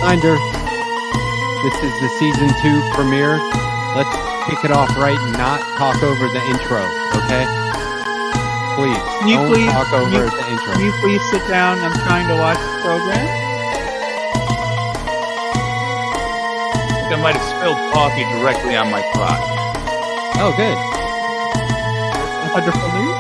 reminder, this is the season 2 premiere. Let's kick it off right and not talk over the intro, okay? Please, don't talk over the intro. Can you please sit down? I'm trying to watch the program. I think I might have spilled coffee directly on my crotch. Oh, good. Wonderful news.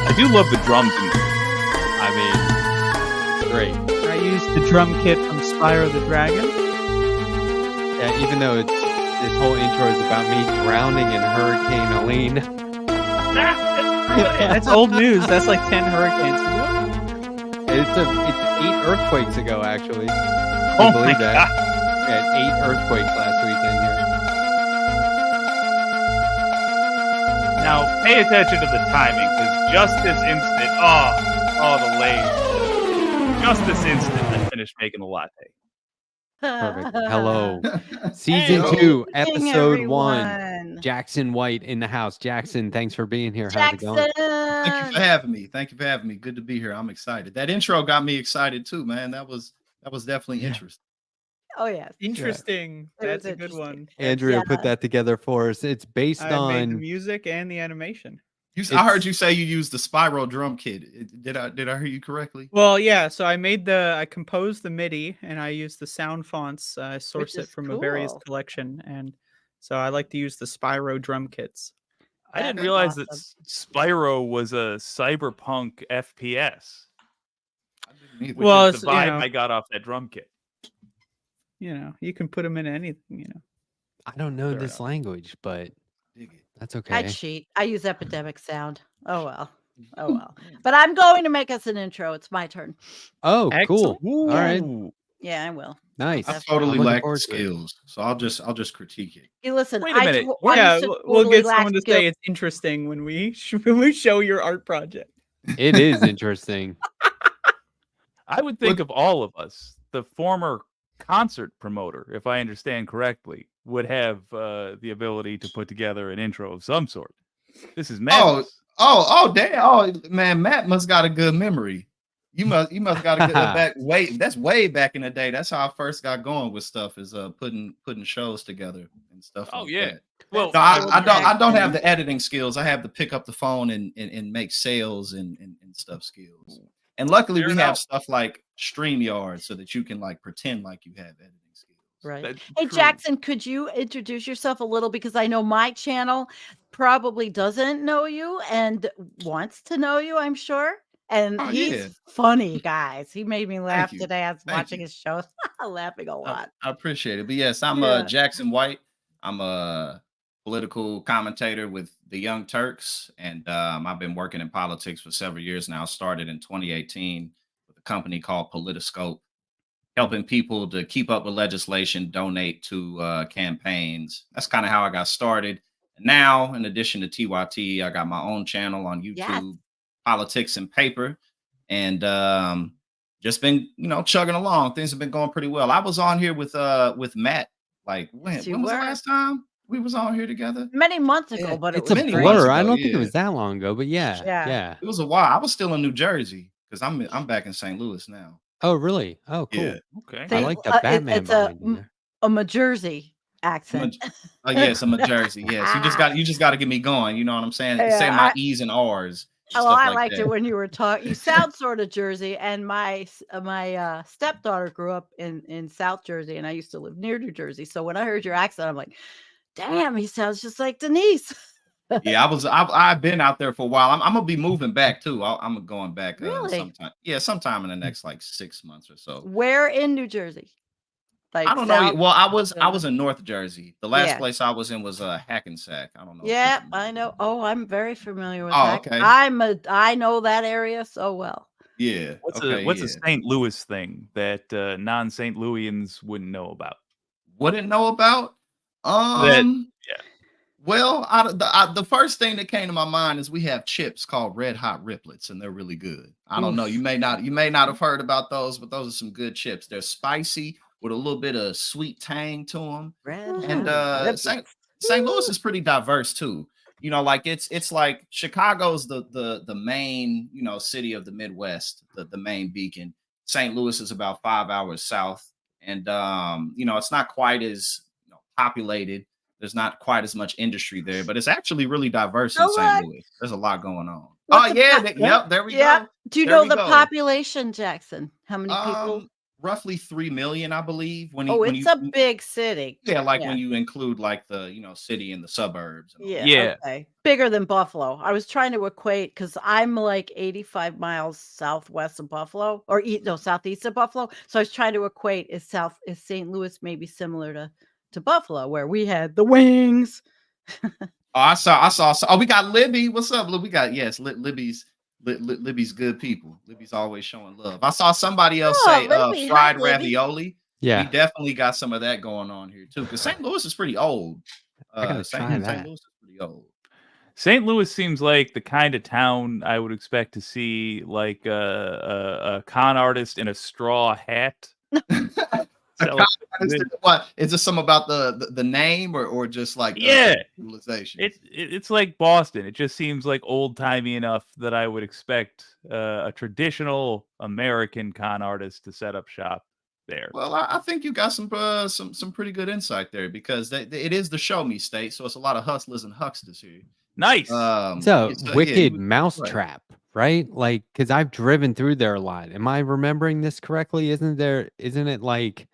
I do love the drums in this. I mean, great. I used the drum kit from Spyro the Dragon. Yeah, even though this whole intro is about me drowning in Hurricane Helene. That's old news. That's like 10 hurricanes ago. It's 8 earthquakes ago, actually. Oh Believe my that. God. We had 8 earthquakes last weekend here. Now, pay attention to the timing, because just this instant, the lane. Just this instant, I finished making the latte. Perfect. Hello. Season 2, episode 1. everyone. Jackson White in the house. Jackson, thanks for being here. How's it Jackson. going? Thank you for having me. Thank you for having me. Good to be here. I'm excited. That intro got me excited too, man. That was definitely interesting. Oh yes. Interesting. It was That's a good interesting. one. Andrea put Yeah. that together for us. It's based I made the on music and the animation. I heard you say you used the Spyro drum kit. Did I hear you correctly? Well, yeah. So I composed the MIDI and I used the sound fonts. I sourced it is from a various cool. collection, and so I like to use the Spyro drum kits. I didn't That's realize that awesome. Spyro was a cyberpunk FPS. Which Well, is the it's, vibe I got off that drum kit. You can put them in anything. I don't know Fair this enough. language, but Dig it. that's I okay. cheat. I use epidemic sound. Oh well. Oh well. But I'm going to make us an intro. It's my turn. Oh, cool. Excellent. All right. Ooh. Yeah, I will. Nice. I That's totally I'm looking lack the forward to it. skills, so I'll just critique it. Hey, listen. Wait a minute. I Yeah, used to we'll totally get lack someone to skill. say it's interesting when we show your art project. It is interesting. I would think of all of us, the former concert promoter, if I understand correctly, would have the ability to put together an intro of some sort. This is madness. Damn. Oh man, Matt must got a good memory. You must got a good that's way back in the day. That's how I first got going with stuff, is putting shows together and stuff. Oh, like yeah. that. Well, No, That's I don't cool. have the editing skills. I have to pick up the phone and make sales and stuff skills. And luckily Fair we enough. have stuff like StreamYard so that you can like pretend like you have editing skills. Right. that's Hey, true. Jackson, could you introduce yourself a little? Because I know my channel probably doesn't know you and wants to know you, I'm sure. And Oh, he's yeah. funny, guys. He made me laugh you. today. I was Thank watching you. his shows, laughing a lot. I appreciate it. But yes, I'm Yeah. Jackson White. I'm a political commentator with the Young Turks, and I've been working in politics for several years now. Started in 2018 with a company called Politiscope, helping people to keep up with legislation, donate to campaigns. That's kind of how I got started. And now, in addition to TYT, I got my own channel on YouTube, Yes. Politics and Paper, and just been chugging along. Things have been going pretty well. I was on here with Matt. Like when Yes, you was the were. last time we was on here together? Many months ago, Yeah, but It's it a was many great. months blur. I ago, don't think it yeah. was that long ago, but yeah. Yeah. Yeah. It was a while. I was still in New Jersey because I'm back in St. Louis now. Oh, really? Oh, cool. Yeah. Okay. I See, like the Batman it's behind you there. a Jersey accent. Oh yes, I'm a Jersey. Yes, you just got to get me going. You know what I'm saying? Say Yeah, my E's and R's. And Well, stuff I like liked that. it when you were talking. You sound sort of Jersey, and my stepdaughter grew up in South Jersey, and I used to live near New Jersey. So when I heard your accent, I'm like, "Damn, he sounds just like Denise." Yeah, I've been out there for a while. I'm gonna be moving back too. I'm going back Really? sometime. Yeah, sometime in the next like 6 months or so. Where in New Jersey? Like I don't know. South? Well, I was in North Jersey. The last Yeah. place I was in was Hackensack. I don't know. if you're Yeah, familiar I know. with Oh, I'm very familiar with Oh, that. okay. I know that area so well. that. Yeah. What's okay. a yeah. St. Louis thing that non-St. Louisans wouldn't know about? Wouldn't know about? Yeah. Well, the first thing that came to my mind is we have chips called Red Hot Riplets, and they're really good. I don't know. Oof. You may not have heard about those, but those are some good chips. They're spicy with a little bit of sweet tang to them. Red And Hot Riplets. St. Louis is pretty diverse too. You know, like it's like Chicago's the main, you know, city of the Midwest, the main beacon. St. Louis is about 5 hours south, and you know, it's not quite as, you know, populated. There's not quite as much industry there, but it's actually really diverse in St. Louis. There's a lot going on. What's Oh the yeah, yep, there we go. Do you There know we the go. population, Jackson? How many people? Roughly 3 million, I believe. Oh, it's a big city. yeah, like Yeah. when you include like the, you know, city and the suburbs. And all Yeah. that. Yeah. Okay. Bigger than Buffalo. I was trying to equate because I'm like 85 miles southwest of Buffalo, or southeast of Buffalo. So I was trying to equate is St. Louis maybe similar to Buffalo, where we had the Wings. Oh, I saw. Oh, we got Libby. What's up, Libby? We got Libby's good people. Libby's always showing love. I saw somebody else say Libby. Hi, fried Libby. ravioli. Yeah. We definitely got some of that going on here too. Because St. Louis is pretty old. I gotta try that. St. Louis is pretty old. St. Louis seems like the kind of town I would expect to see like a con artist in a straw hat. What is this? Some about the name or just like Yeah. utilization? It's like Boston. It just seems like old timey enough that I would expect a traditional American con artist to set up shop there. Well, I think you got some pretty good insight there because it is the show me state, so it's a lot of hustlers and hucksters here. Nice. It's a wicked right. mousetrap, right? Like, because I've driven through there a lot. Am I remembering this correctly? Isn't it like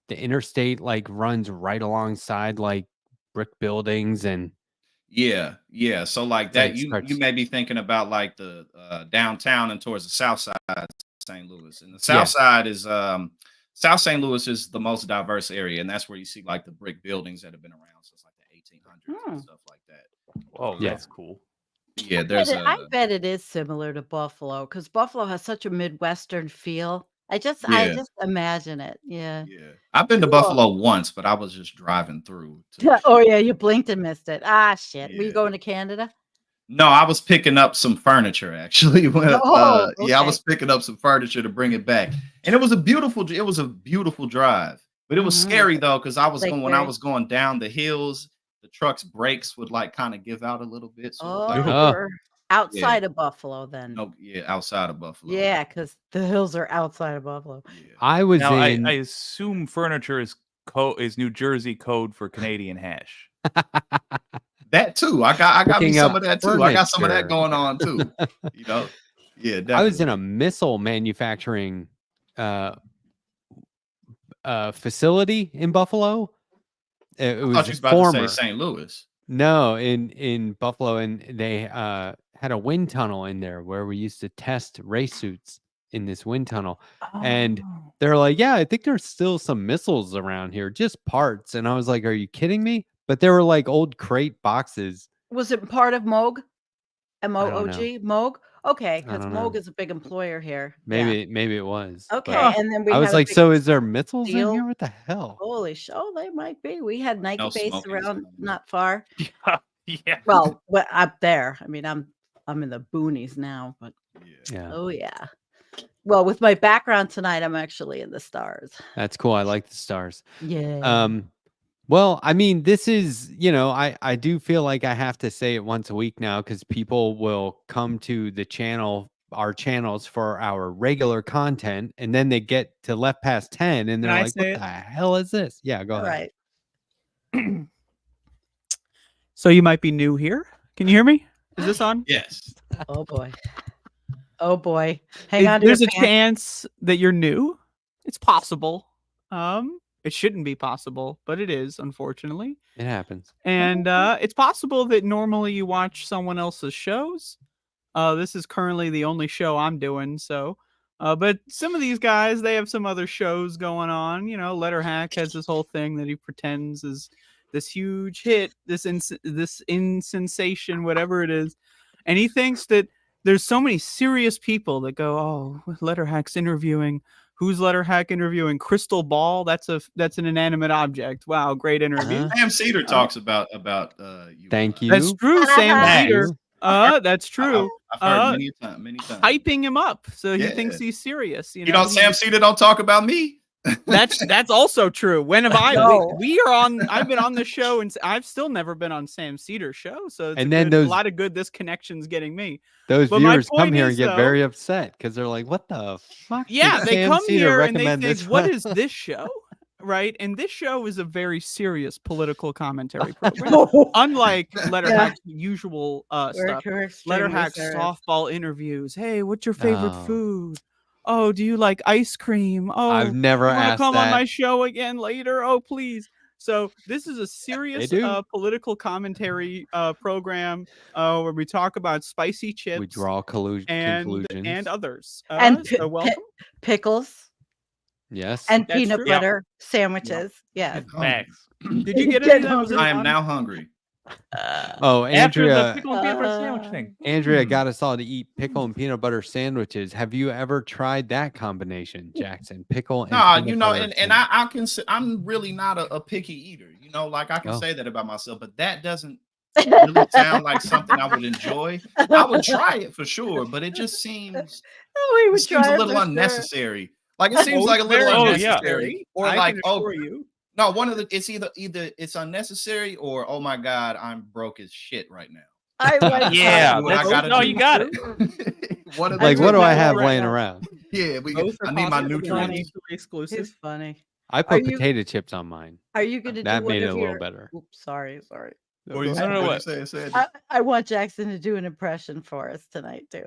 the interstate like runs right alongside like brick buildings and Yeah. So like It's that, like you starts- may be thinking about like the downtown and towards the south side of St. Louis. And the south side is South St. Louis is the most diverse area, and that's where you see like the brick buildings that have been around since like the 1800s and stuff like that. Oh, Yeah. that's cool. Yeah, I bet it is similar to Buffalo because Buffalo has such a Midwestern feel. I just imagine it. Yeah. I've been to Cool. Buffalo once, but I was just driving through. to- Oh yeah, you blinked and missed it. Ah shit. Were you Yeah. going to Canada? No, I was picking up some furniture actually. Well, yeah, I okay. was picking up some furniture to bring it back, and it was a beautiful drive. But it was Mhm. scary though because I was Like when I where? was going down the hills, the truck's brakes would like kind of give out a little bit. So it was Oh, like, Oh. you're outside of Buffalo then. no, outside of Buffalo. Yeah, because the hills are outside of Buffalo. Yeah. I was Now, in. I assume furniture is New Jersey code for Canadian hash. That too. I got me Picking some up of that too. I got some of that furniture. going on too. You know. Yeah, definitely. I was in a missile manufacturing facility in Buffalo. It I thought you was was about former. to say St. Louis. No, in Buffalo, and they had a wind tunnel in there where we used to test race suits in this wind tunnel. And Oh. they're like, "Yeah, I think there's still some missiles around here, just parts." And I was like, "Are you kidding me?" But they were like old crate boxes. Was it part of Moog? don't know. MOOG? Moog? Okay, I because don't Moog know. is a big employer here. Yeah. Maybe it was. but Okay, and then we I was had a like, big "So is there missiles in steel- here? What the hell?" Holy show, they might be. We had Nike No base smoking around zone. not far. Yeah. Well, up there. I mean, I'm in the boonies now, but Yeah. Yeah, oh yeah. Well, with my background tonight, I'm actually in the stars. that's cool. I like the stars. Yeah. Well, I mean, this is, I do feel like I have to say it once a week now because people will come to our channels for our regular content, and then they get to Left Past 10 and they're Can I like, say what it? the hell is this? Yeah, go All ahead. right. So you might be new here. Can you hear me? Is this on? Yes. Oh boy. Oh boy. Hang on to There's your a pants. chance that you're new. It's possible. It shouldn't be possible, but it is, unfortunately. It happens. And it's possible that normally you watch someone else's shows. This is currently the only show I'm doing, so but some of these guys, they have some other shows going on. You know, Letterhack has this whole thing that he pretends is this huge hit, this insensation, whatever it is. And he thinks that there's so many serious people that go, "Oh, Letterhack's interviewing. Who's Letterhack interviewing? Crystal Ball? That's an inanimate object. Wow, great interview." Uh-huh. Sam Cedar talks about you. Thank you. That's true, Sam Thanks. Cedar. That's true. I've heard many times. Hyping him up, so he Yeah. thinks he's serious. You know, Sam Cedar don't talk about me. That's also true. When have I? No. We are on. I've been on the show, and I've still never been on Sam Cedar's show. So it's And a then good- those- a lot of good this connection's getting me. Those But my viewers come point here is, and get though- very upset because they're like, "What the fuck?" did Yeah, they Sam come Cedar here and they recommend think, this "What one?" is this show?" Right? And this show is a very serious political commentary program, unlike Letterhack's usual stuff. Letterhack softball interviews. Hey, what's your favorite Oh. food? Oh, do you like ice cream? Oh, I've never you want to asked come that. on my show again later? Oh, please. So this is a serious do. political commentary program where we talk about spicy chips We draw and conclusions. others. And So welcome. pickles Yes. and That's peanut true. Yeah. butter sandwiches. Yeah. Facts. Did you get Get any of those? I am Ron? now hungry. Oh, After the Andrea. pickle and peanut butter sandwich thing. Andrea Hmm. got us all to eat pickle and peanut butter sandwiches. Have you ever tried that combination, Jackson? Pickle and No, peanut you know, butter and sandwich. I can say I'm really not a picky eater. You know, like I can Oh. say that about myself, but that doesn't really sound like something I would enjoy. I would try it for sure, but it just seems Oh, we it would seems try a it little for sure. unnecessary. Like it seems Oh, like a little very Oh, yeah. unnecessary, or I like can oh assure you. no, one of the it's either it's unnecessary or oh my god, I'm broke as shit right now. I went Yeah, what I that's, gotta no, do. you got it. What are Like, the what do two? I know have right laying now. around? Yeah, Both are I need my possible, nutrients. mutually exclusive. It's funny. I put you- potato chips on mine. Are you going to do That one made it of a little your- better. Oops, sorry. What do you No, say? no, What what? do you say? I want Jackson to do an impression for us tonight too.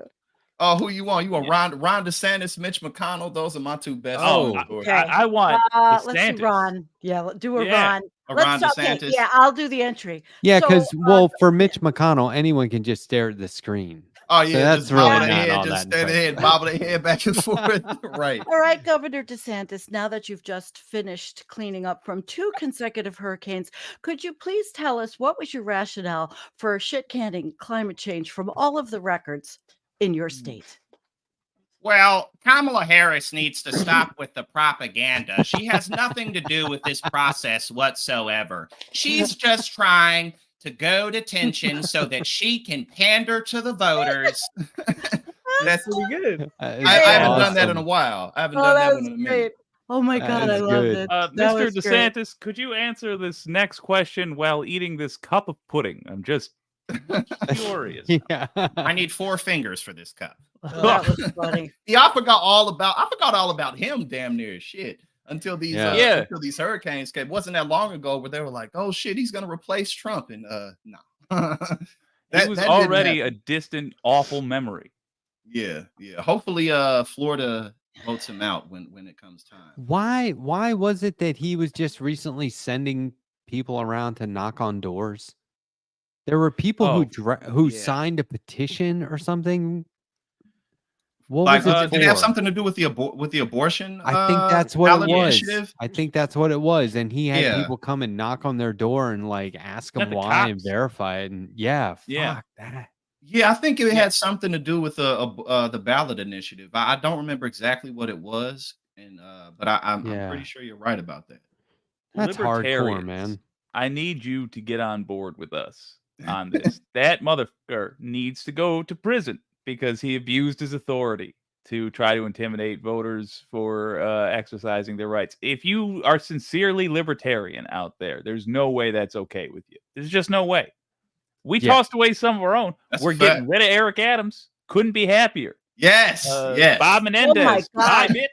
Oh, who you want? You want Ron DeSantis, Mitch McConnell? Those are my two best. Oh, ones, Gordon. okay. I want Let's DeSantis. do Ron. Yeah, do a Yeah, Ron. A Let's Ron talk- okay, DeSantis. yeah, I'll do the entry. Yeah, So, because well, for Mitch McConnell, anyone can just stare at the screen. Oh yeah, that's just really bob not their head, all just that stand their head, impressive. bob their head back and forth. Right. All right, Governor DeSantis, now that you've just finished cleaning up from 2 consecutive hurricanes, could you please tell us what was your rationale for shit canning climate change from all of the records in your state? Well, Kamala Harris needs to stop with the propaganda. She has nothing to do with this process whatsoever. She's just trying to go to tension so that she can pander to the voters. That's pretty good. I haven't done that in a while. I haven't Oh, done that that was in a minute. great. Oh my That God, I is loved good. it. That Mr. was great. DeSantis, could you answer this next question while eating this cup of pudding? I'm just curious. Yeah. I need 4 fingers for this cup. That was funny. Yeah, I forgot all about him damn near shit until these Yeah. until these hurricanes came. It wasn't that long ago where they were like, oh shit, he's gonna replace Trump. And no. He was already a distant, awful memory. yeah. Hopefully Florida votes him out when it comes time. Why was it that he was just recently sending people around to knock on doors? There were people Oh, who yeah. signed a petition or something. What Like was it did it have for? something to do with the abortion? I think that's what ballot it was. initiative? I think that's what it was. And he had Yeah. people come and knock on their door and like ask Not them the why and cops. verify it. And yeah, Yeah. fuck that. Yeah, I think it had something to do with the ballot initiative. I don't remember exactly what it was, and but I'm Yeah. pretty sure you're right about that. That's hardcore, Libertarians, man. I need you to get on board with us on this. That motherfucker needs to go to prison because he abused his authority to try to intimidate voters for exercising their rights. If you are sincerely libertarian out there, there's no way that's okay with you. There's just no way. We Yeah. tossed away some of our own. That's We're a getting fact. rid of Eric Adams. Couldn't be happier. Yes, yes, Bob Menendez. Bye, God. bitch.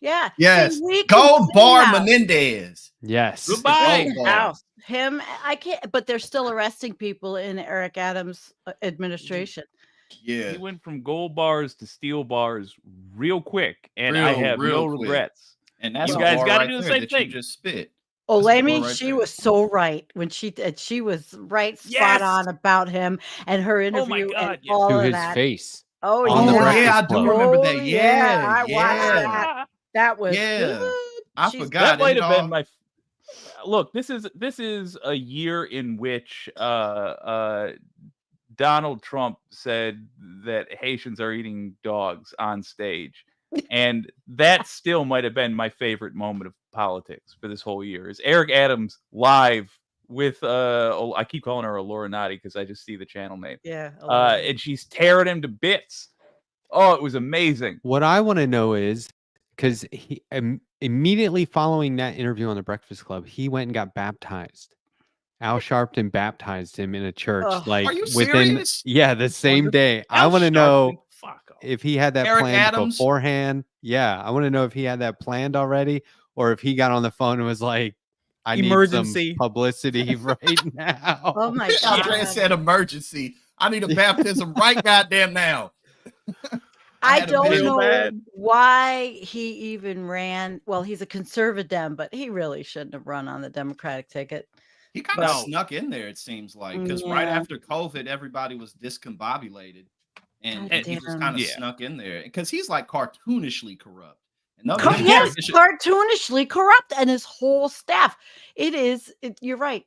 Yeah. see, yes. we can Gold say Bar now, Menendez. Yes. Goodbye. Gold Bar. house. Him, I can't, but they're still arresting people in Eric Adams' administration. Yeah, He went from gold bars to steel bars real quick, and I have real no quick. regrets. and that's You a guys bar gotta right do the there same that thing. You just spit. Olamide, right she there. was so right when she did. She was right spot Yes! on about him and her Oh my interview God, and yes. all To of his that. face. Oh on the yeah, Breakfast yeah, I do Club. remember Oh, that. yeah, I Yeah, watched yeah. that. That was Yeah. good. I She's- forgot. That might it have been all- my. Look, this is a year in which Donald Trump said that Haitians are eating dogs on stage, and that still might have been my favorite moment of politics for this whole year. Is Eric Adams live with I keep calling her Laura Nadi because I just see the channel name. Yeah. I love it. And she's tearing him to bits. Oh, it was amazing. What I want to know is because he immediately following that interview on the Breakfast Club, he went and got baptized. Al Sharpton baptized him in a church, Ugh. like Are you within serious? the same Wonderful. day. I Al want to Sharpton, know fuck off. if he had that Eric planned Adams? beforehand. Yeah, I want to know if he had that planned already, or if he got on the phone and was like, "I need Emergency. some publicity right now." Oh my Andrea god. said emergency. I need a baptism right goddamn now. I had a don't vision. Real know bad. why he even ran. Well, he's a conservative, but he really shouldn't have run on the Democratic ticket. He kind But- of snuck in there, it seems like, because right Yeah. after COVID, everybody was discombobulated, and God he just damn. kind of Yeah. snuck in there because he's like cartoonishly corrupt. And no, Co- no, yes, it's- cartoonishly corrupt, and his whole staff. You're right.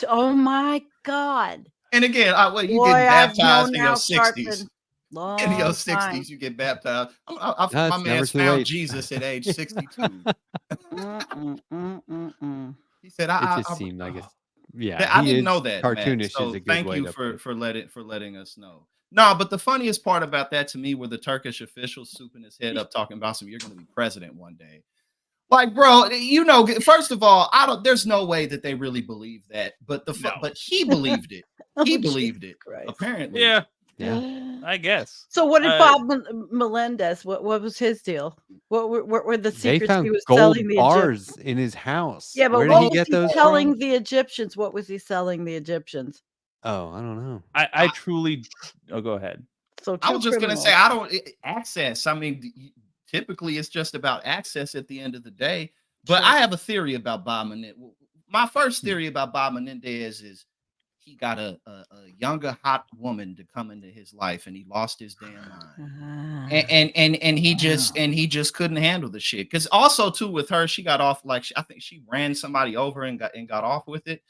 Oh my god. and again, well, you Boy, get I've baptized known in your Al 60s. Sharpton long In your time. 60s, you get baptized. No, My it's never man's too found late. Jesus at age 62. Mm-mm. He said, It "I just seemed like oh, it's I I didn't is know that. Matt. cartoonish So is a good thank way you to for put it. letting us know. No, but the funniest part about that to me were the Turkish officials swooping his head up, talking about some. You're going to be president one day. Like, bro, you know. First of all, I don't. There's no way that they really believe that. But No. but he believed it. He Oh, believed it. Jesus Christ. Apparently, Yeah, Yeah. I guess. So what did Uh, Bob Melendez? What was his deal? What were the They secrets found he was gold selling the Egyptians? bars in his house. Yeah, but where did what he was get he those selling from? the Egyptians? What was he selling the Egyptians? Oh, I don't know. I truly. Oh, go ahead. So I two was just going to criminals. say, I don't access. I mean, typically it's just about access at the end of the day. But Sure. I have a theory about Bob Menendez. My first Hmm. theory about Bob Menendez is he got a younger hot woman to come into his life, and he lost his damn mind. Ah. And he just couldn't handle the shit. Because also too with her, she got off like I think she ran somebody over and got off with it,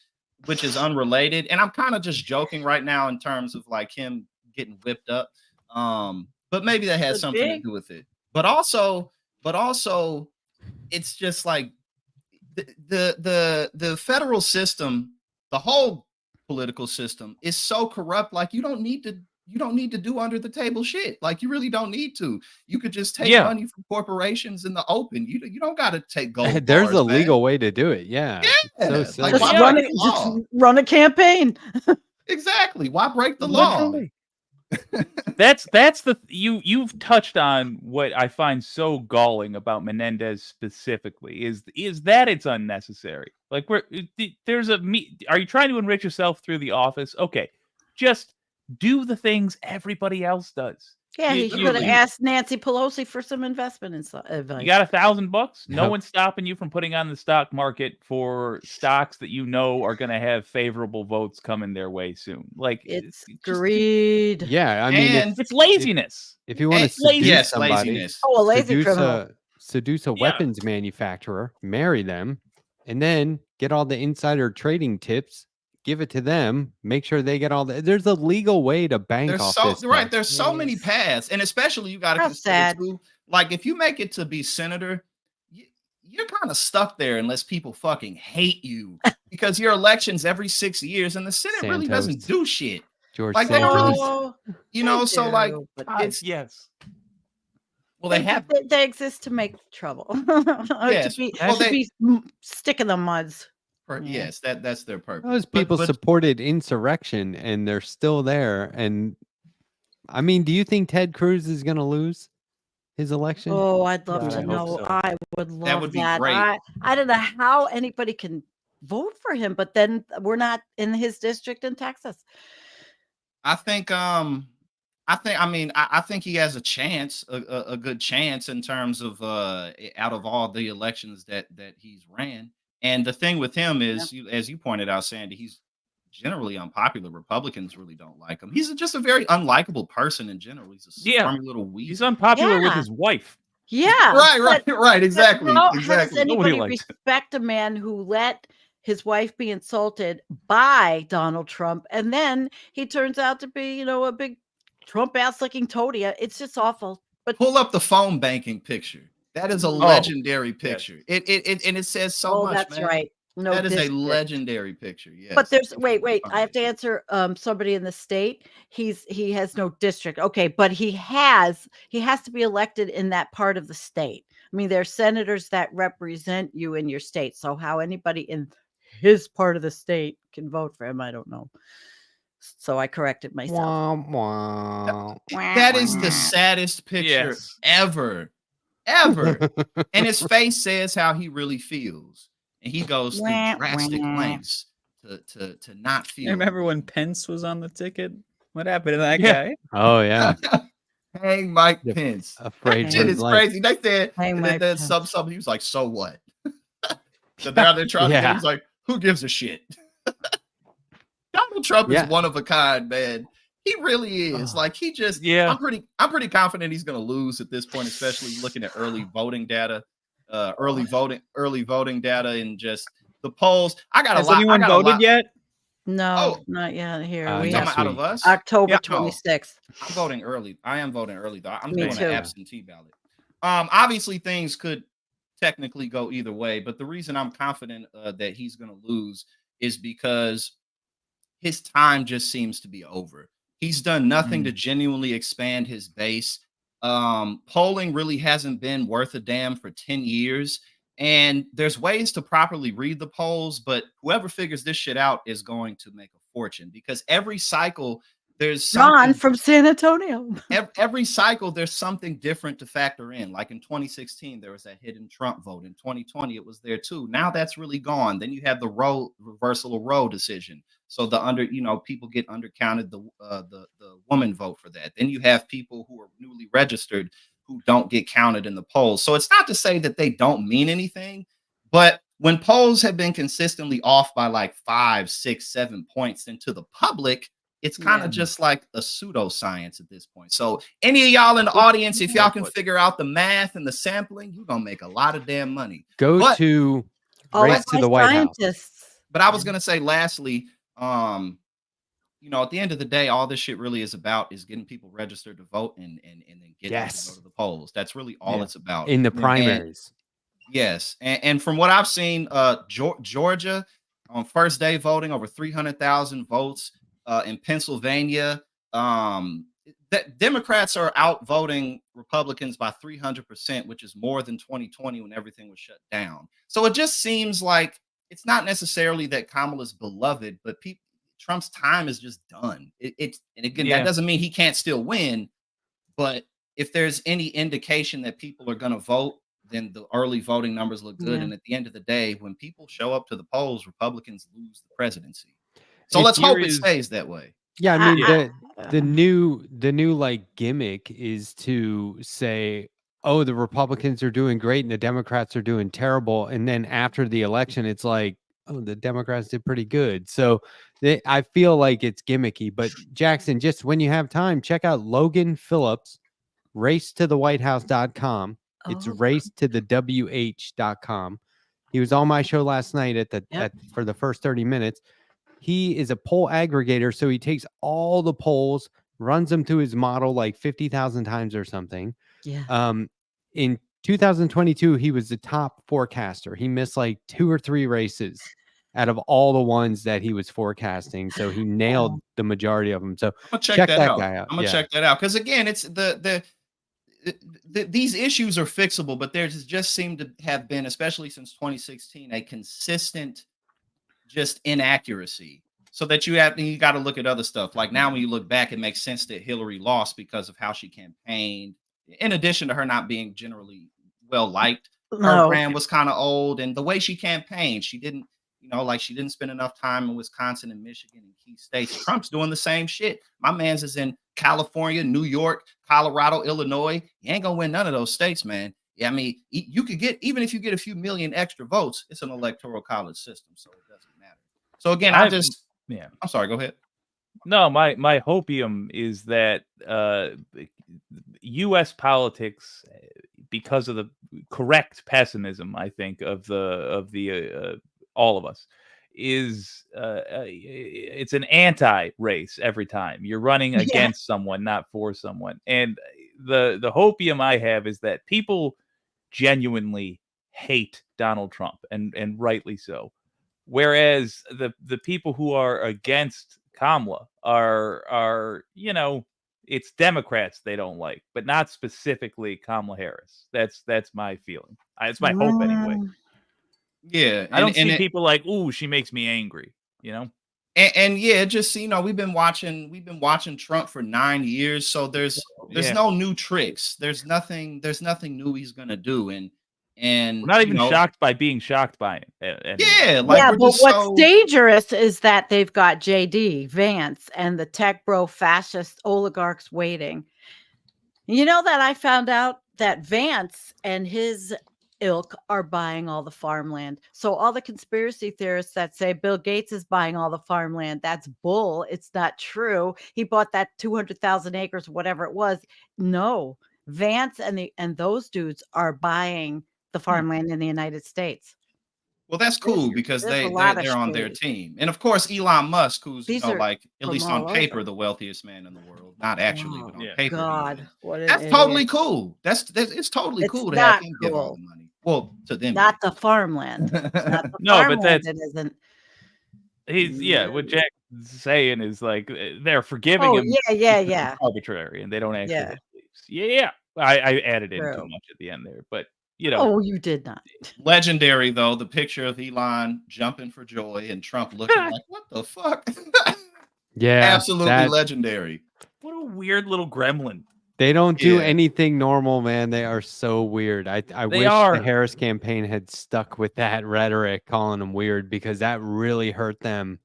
which is unrelated. And I'm kind of just joking right now in terms of like him getting whipped up. But maybe that has Could something be. to do with it. But also, it's just like the federal system, the whole political system is so corrupt. Like you don't need to do under the table shit. Like you really don't need to. You could just take Yeah. money from corporations in the open. You don't got to take gold. There's bars, a man. legal way to do it. Yeah. It's so Yeah, silly. like, Just why run, break it, the just law? run a campaign. Exactly. Why break the law? Literally. That's the you've touched on what I find so galling about Menendez specifically is that it's unnecessary. Like there's are you trying to enrich yourself through the office? Okay, just do the things everybody else does. Yeah, You- he you- could have you- asked Nancy Pelosi for some investment advice. You got $1,000? No Yep. one's stopping you from putting on the stock market for stocks that you know are going to have favorable votes coming their way soon. Like It's just- greed. Yeah. I mean, And it's laziness. if you want to and- seduce yes, somebody, laziness. Oh, a lazy seduce criminal. seduce a Yeah. weapons manufacturer, marry them, and then get all the insider trading tips, give it to them, make sure they get all the. There's a legal way to bank There's off so this right. stuff. There's so many Jeez. paths, and especially you got to How consider sad. too. Like if you make it to be senator, you're kind of stuck there unless people fucking hate you because your elections every 6 years, and the Senate really doesn't Santos. do shit. George Like, they don't really- Santos. Oh, You know, they so like do, but it's Yes. well they have they exist to make trouble. Yes, to be, well, to they- be stick in the muds. Yeah. yes that's their purpose. Those But- people but supported insurrection, and they're still there. And I mean, do you think Ted Cruz is going to lose his election? Oh, I'd love God, to I hope know. so. I would love that. would be great. I don't know how anybody can vote for him, but then we're not in his district in Texas. I think I think he has a chance, a good chance in terms of out of all the elections that he's ran. And the thing with him is, as you pointed out, Sandy, he's generally unpopular. Republicans really don't like him. He's just a very unlikable person in general. He's a Yeah. smarmy little weed. He's unpopular with Yeah. his wife. Yeah, right, but exactly, how exactly. does Nobody anybody likes it. respect a man who let his wife be insulted by Donald Trump, and then he turns out to be, a big Trump ass looking toady? It's just awful. But Pull up the phone banking picture. That is a legendary picture. It and it says so much. that's man. right. No, That is a district. legendary picture. Yes. But there's It's wait, really I have to funny. answer somebody in the state. He has no district. Okay, but he has to be elected in that part of the state. I mean, there's senators that represent you in your state. So how anybody in his part of the state can vote for him, I don't know. So I corrected myself. Wah, That is the saddest picture Yes. ever. wah. And his face says how he really feels. And he goes through Wah, drastic wah. lengths to not feel. I remember when Pence was on the ticket. What happened to that Yeah. guy? Oh yeah, Hang Mike Yeah. Pence. afraid That for shit his is life. crazy. They said Hang and Mike then Pence. something. He was like, "So what?" So they're trying to get him. Yeah. He's like, "Who gives a shit?" Donald Trump Yeah. is one of a kind, man. He really is. Oh. Like he just. Yeah. I'm pretty confident he's going to lose at this point, especially looking at early voting data, early voting data, and just the polls. I got Has a lot. anyone I got a voted lot. yet? No, Oh. not yet. Here Uh, we You next talking have about out of week. us? October Yeah, no. 26th. I'm voting early. I am voting early though. I'm Me doing too. an absentee ballot. Obviously things could technically go either way, but the reason I'm confident that he's going to lose is because his time just seems to be over. He's done nothing to genuinely expand his base. Polling really hasn't been worth a damn for 10 years. And there's ways to properly read the polls, but whoever figures this shit out is going to make a fortune because every cycle there's Ron something from San Antonio. every cycle there's something different to factor in. Like in 2016 there was that hidden Trump vote. In 2020 it was there too. Now that's really gone. Then you have the reversal of Roe decision, so people get undercounted the woman vote for that. Then you have people who are newly registered who don't get counted in the polls. So it's not to say that they don't mean anything, but when polls have been consistently off by like 5, 6, 7 points, then to the public it's kind of Yeah. just like a pseudoscience at this point. So any of y'all in the audience, if y'all can figure out the math and the sampling, you're gonna make a lot of damn money. Go But- to All Race of to my the White House. scientists. But I was gonna say, lastly, at the end of the day, all this shit really is about is getting people registered to vote and then getting them to Yes. go to the polls. That's really all Yeah. it's about. in the And- primaries. Yes, and from what I've seen, Georgia on first day voting over 300,000 votes. In Pennsylvania, Democrats are outvoting Republicans by 300%, which is more than 2020 when everything was shut down. So it just seems like it's not necessarily that Kamala's beloved, but Trump's time is just done. And again, Yeah. that doesn't mean he can't still win, but if there's any indication that people are going to vote, then the early voting numbers look good. Yeah. And at the end of the day, when people show up to the polls, Republicans lose the presidency. So If let's hope here it is- stays that way. Yeah, I mean I- the new like gimmick is to say, oh, the Republicans are doing great and the Democrats are doing terrible, and then after the election, it's like, oh, the Democrats did pretty good. So I feel like it's gimmicky. But Jackson, just when you have time, check out Logan Phillips, racetothewhitehouse.com. It's Oh. racetothewh.com. He was on my show last night for the first 30 minutes. He is a poll aggregator, so he takes all the polls, runs them through his model like 50,000 times or something. Yeah. In 2022, he was the top forecaster. He missed like 2 or 3 races out of all the ones that he was forecasting. So he nailed the majority of them. So I'm gonna check check that that out. guy out. I'm gonna Yeah. check that out because again, it's these issues are fixable, but there's just seemed to have been, especially since 2016, a consistent just inaccuracy. So that you got to look at other stuff. Like now, when you look back, it makes sense that Hillary lost because of how she campaigned. In addition to her not being generally well liked, her No. brand was kind of old, and the way she campaigned, she didn't, she didn't spend enough time in Wisconsin and Michigan and key states. Trump's doing the same shit. My man's is in California, New York, Colorado, Illinois. You ain't gonna win none of those states, man. Yeah, I mean, you could get, even if you get a few million extra votes, it's an electoral college system, so it doesn't matter. So again, Yeah. I'm sorry, go ahead. No, my hopium is that U.S. politics, because of the correct pessimism, I think of the all of us, is it's an anti-race every time. You're running Yeah. against someone, not for someone. And the hopium I have is that people genuinely hate Donald Trump, and rightly so. Whereas the people who are against Kamala are it's Democrats they don't like, but not specifically Kamala Harris. That's my feeling. It's my hope anyway. Yeah, I don't see people like, ooh, she makes me angry. You know. And yeah, just we've been watching Trump for 9 years, so there's no new tricks. There's nothing new he's gonna do, and we're not even shocked by being shocked by him. Yeah, like yeah, we're but just what's dangerous is that they've got JD Vance and the tech bro fascist oligarchs waiting. You know that I found out that Vance and his ilk are buying all the farmland. So all the conspiracy theorists that say Bill Gates is buying all the farmland, that's bull. It's not true. He bought that 200,000 acres, whatever it was. No, Vance and those dudes are buying the farmland in the United States. Well, that's cool because there's a they're lot of on their shade. team, and of course Elon Musk, who's These are like at from least all on over. paper the wealthiest man in the world, not actually, but on Yeah. paper. he God, is. what an That's totally idiot. cool. That's it's totally It's cool to have not him give all cool. the money. Well, to them, Not the farmland. Not the No, but farmland, that's it isn't. he's what Jack's saying is like they're forgiving Oh, him. yeah. It's arbitrary, and they don't actually Yeah. have beliefs. Yeah. I added in too True. much at the end there, but Oh, you did not. legendary though. The picture of Elon jumping for joy and Trump looking like, what the fuck? Yeah, Absolutely legendary. what a weird little gremlin. They don't do Yeah. anything normal, man. They are so weird. I wish are. the Harris campaign had stuck with that rhetoric, calling them weird, because that really hurt them.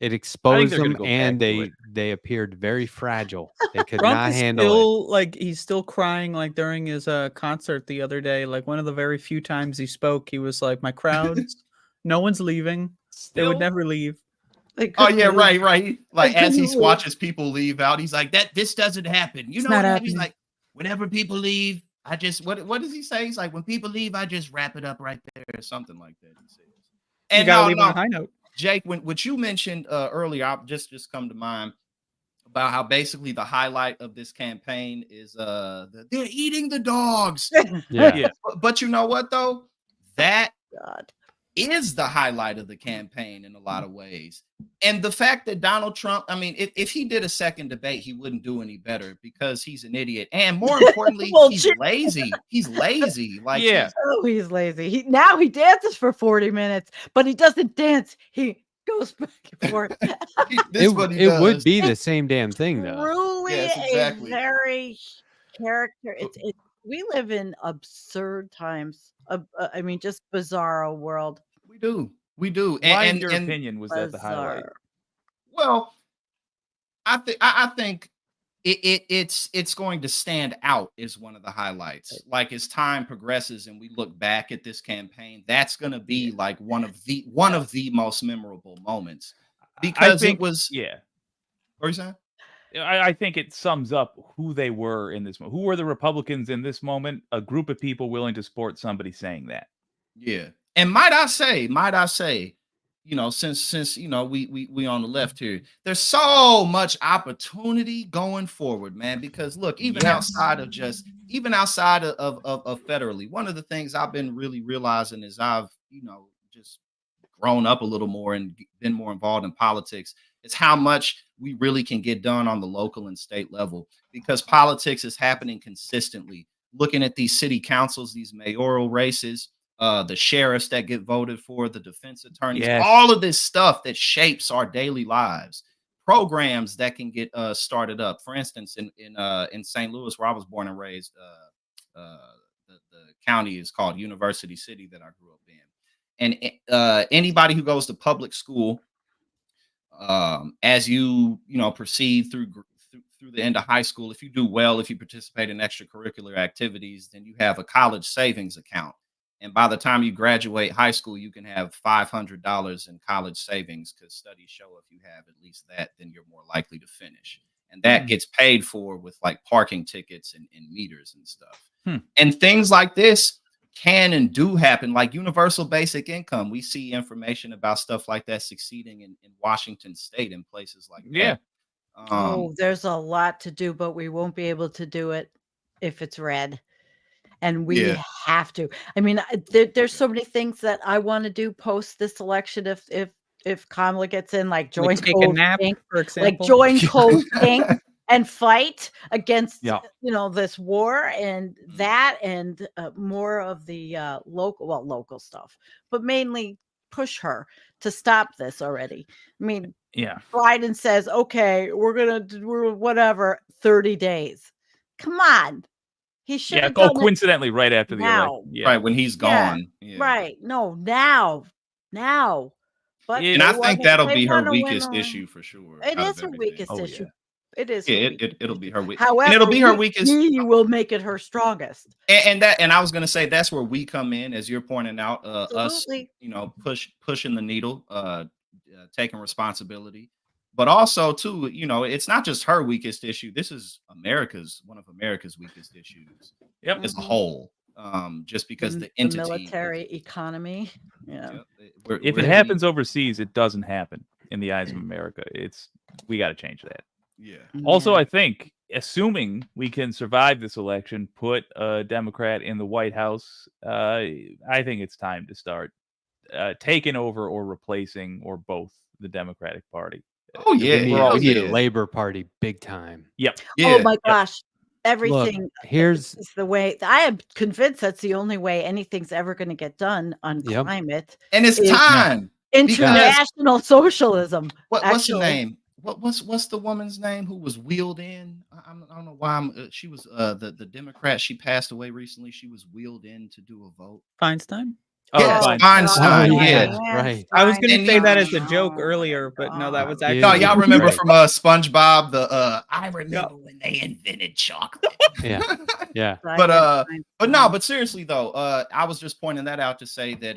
It exposed they're gonna them, go and back to it. they appeared very fragile. They could Trump not is handle it. still like he's still crying like during his concert the other day. Like one of the very few times he spoke, he was like, "My crowds, no one's leaving. They would Still? never leave." They Oh couldn't yeah, move. right. Like as he couldn't move. watches people leave out, he's like, this doesn't happen. You It's know not what I mean? He's happening. like, whenever people leave, I just what does he say? He's like, when people leave, I just wrap it up right there, or something like that. He says. You And gotta leave on a high note. Jake, when what you mentioned earlier, just come to mind about how basically the highlight of this campaign is they're eating the dogs. Yeah. Yeah. But you know what though? That God. is the highlight of the campaign in a lot of ways. And the fact that Donald Trump, I mean, if he did a second debate, he wouldn't do any better because he's an idiot. And more importantly, he's Bullshit. lazy. He's lazy. Like, Yeah. Oh, he's lazy. Now he dances for 40 minutes, but he doesn't dance. He goes back and forth. this is what he It would does. be the same damn thing, though. Truly Yes, exactly. a very character. We live in absurd times. I mean, just bizarro world. We do. Why, in your opinion, was that the highlight? Bizarre. Well, I think it's going to stand out as one of the highlights. Like as time progresses and we look back at this campaign, that's going to be like one of the most memorable moments because think, it was. Yeah. What are you saying? I think it sums up who they were in this moment. Who were the Republicans in this moment? A group of people willing to support somebody saying that. Yeah. And might I say, since we on the left here, there's so much opportunity going forward, man. Because look, even outside of federally, one of the things I've been really realizing is I've just grown up a little more and been more involved in politics. Is how much we really can get done on the local and state level because politics is happening consistently. Looking at these city councils, these mayoral races, the sheriffs that get voted for, the defense attorneys, all of this stuff that shapes our daily lives. Programs that can get started up. For instance, in St. Louis, where I was born and raised, the county is called University City that I grew up in. And anybody who goes to public school, as you proceed through the end of high school, if you do well, if you participate in extracurricular activities, then you have a college savings account. And by the time you graduate high school, you can have $500 in college savings because studies show if you have at least that, then you're more likely to finish. And that gets paid for with like parking tickets and meters and stuff. And things like this can and do happen, like universal basic income. We see information about stuff like that succeeding in Washington State and places like that. There's a lot to do, but we won't be able to do it if it's red. And we have to. I mean, there's so many things that I want to do post this election. If Kamala gets in, like join Like take a Code nap, Pink, for example. like join Code Pink and fight against Yeah. this war and Mm. that and more of the local stuff, but mainly push her to stop this already. I mean, Yeah. Biden says, okay, we're whatever 30 days. Come on, he should Yeah. have Oh, done it coincidentally, right after the now. election. Yeah. Right when he's Yeah, gone. Yeah. right. No, now. But It- And I think that'll they be her wanna win weakest on- issue for sure. It out is of her everything. weakest Oh, issue. yeah. It is. Yeah, her it, weakest it'll be issue. her weak, However, and it'll be her weakest. we will make it her strongest. And I was gonna say that's where we come in, as you're pointing out, us, Absolutely. pushing the needle, taking responsibility, but also too, it's not just her weakest issue. This is one of America's weakest issues Yep. as a Mhm. whole. Just because the entity, military economy. Yeah. If we're it happens overseas, it doesn't happen in the eyes of America. We got to change that. yeah, Also, Yeah. I think, assuming we can survive this election, put a Democrat in the White House, I think it's time to start taking over or replacing or both the Democratic Party. Oh, We yeah, need, we're all we need yeah. a Labor Party big time. yeah. Oh my gosh. Everything Look, here's is the way. I am convinced that's the only way anything's ever going to get done on Yep. climate. And it's is time. International socialism. What's her actually. name? What's the woman's name who was wheeled in? I don't know why. She was the Democrat. She passed away recently. She was wheeled in to do a vote. Feinstein. Yes, fine. Feinstein. Oh, yeah. yeah. Right. I was going And to say you- that as a joke Oh my earlier, but no, that was God. actually. No, y'all remember Right. from SpongeBob I remember when they invented chocolate. Yeah. Yeah. But seriously though, I was just pointing that out to say that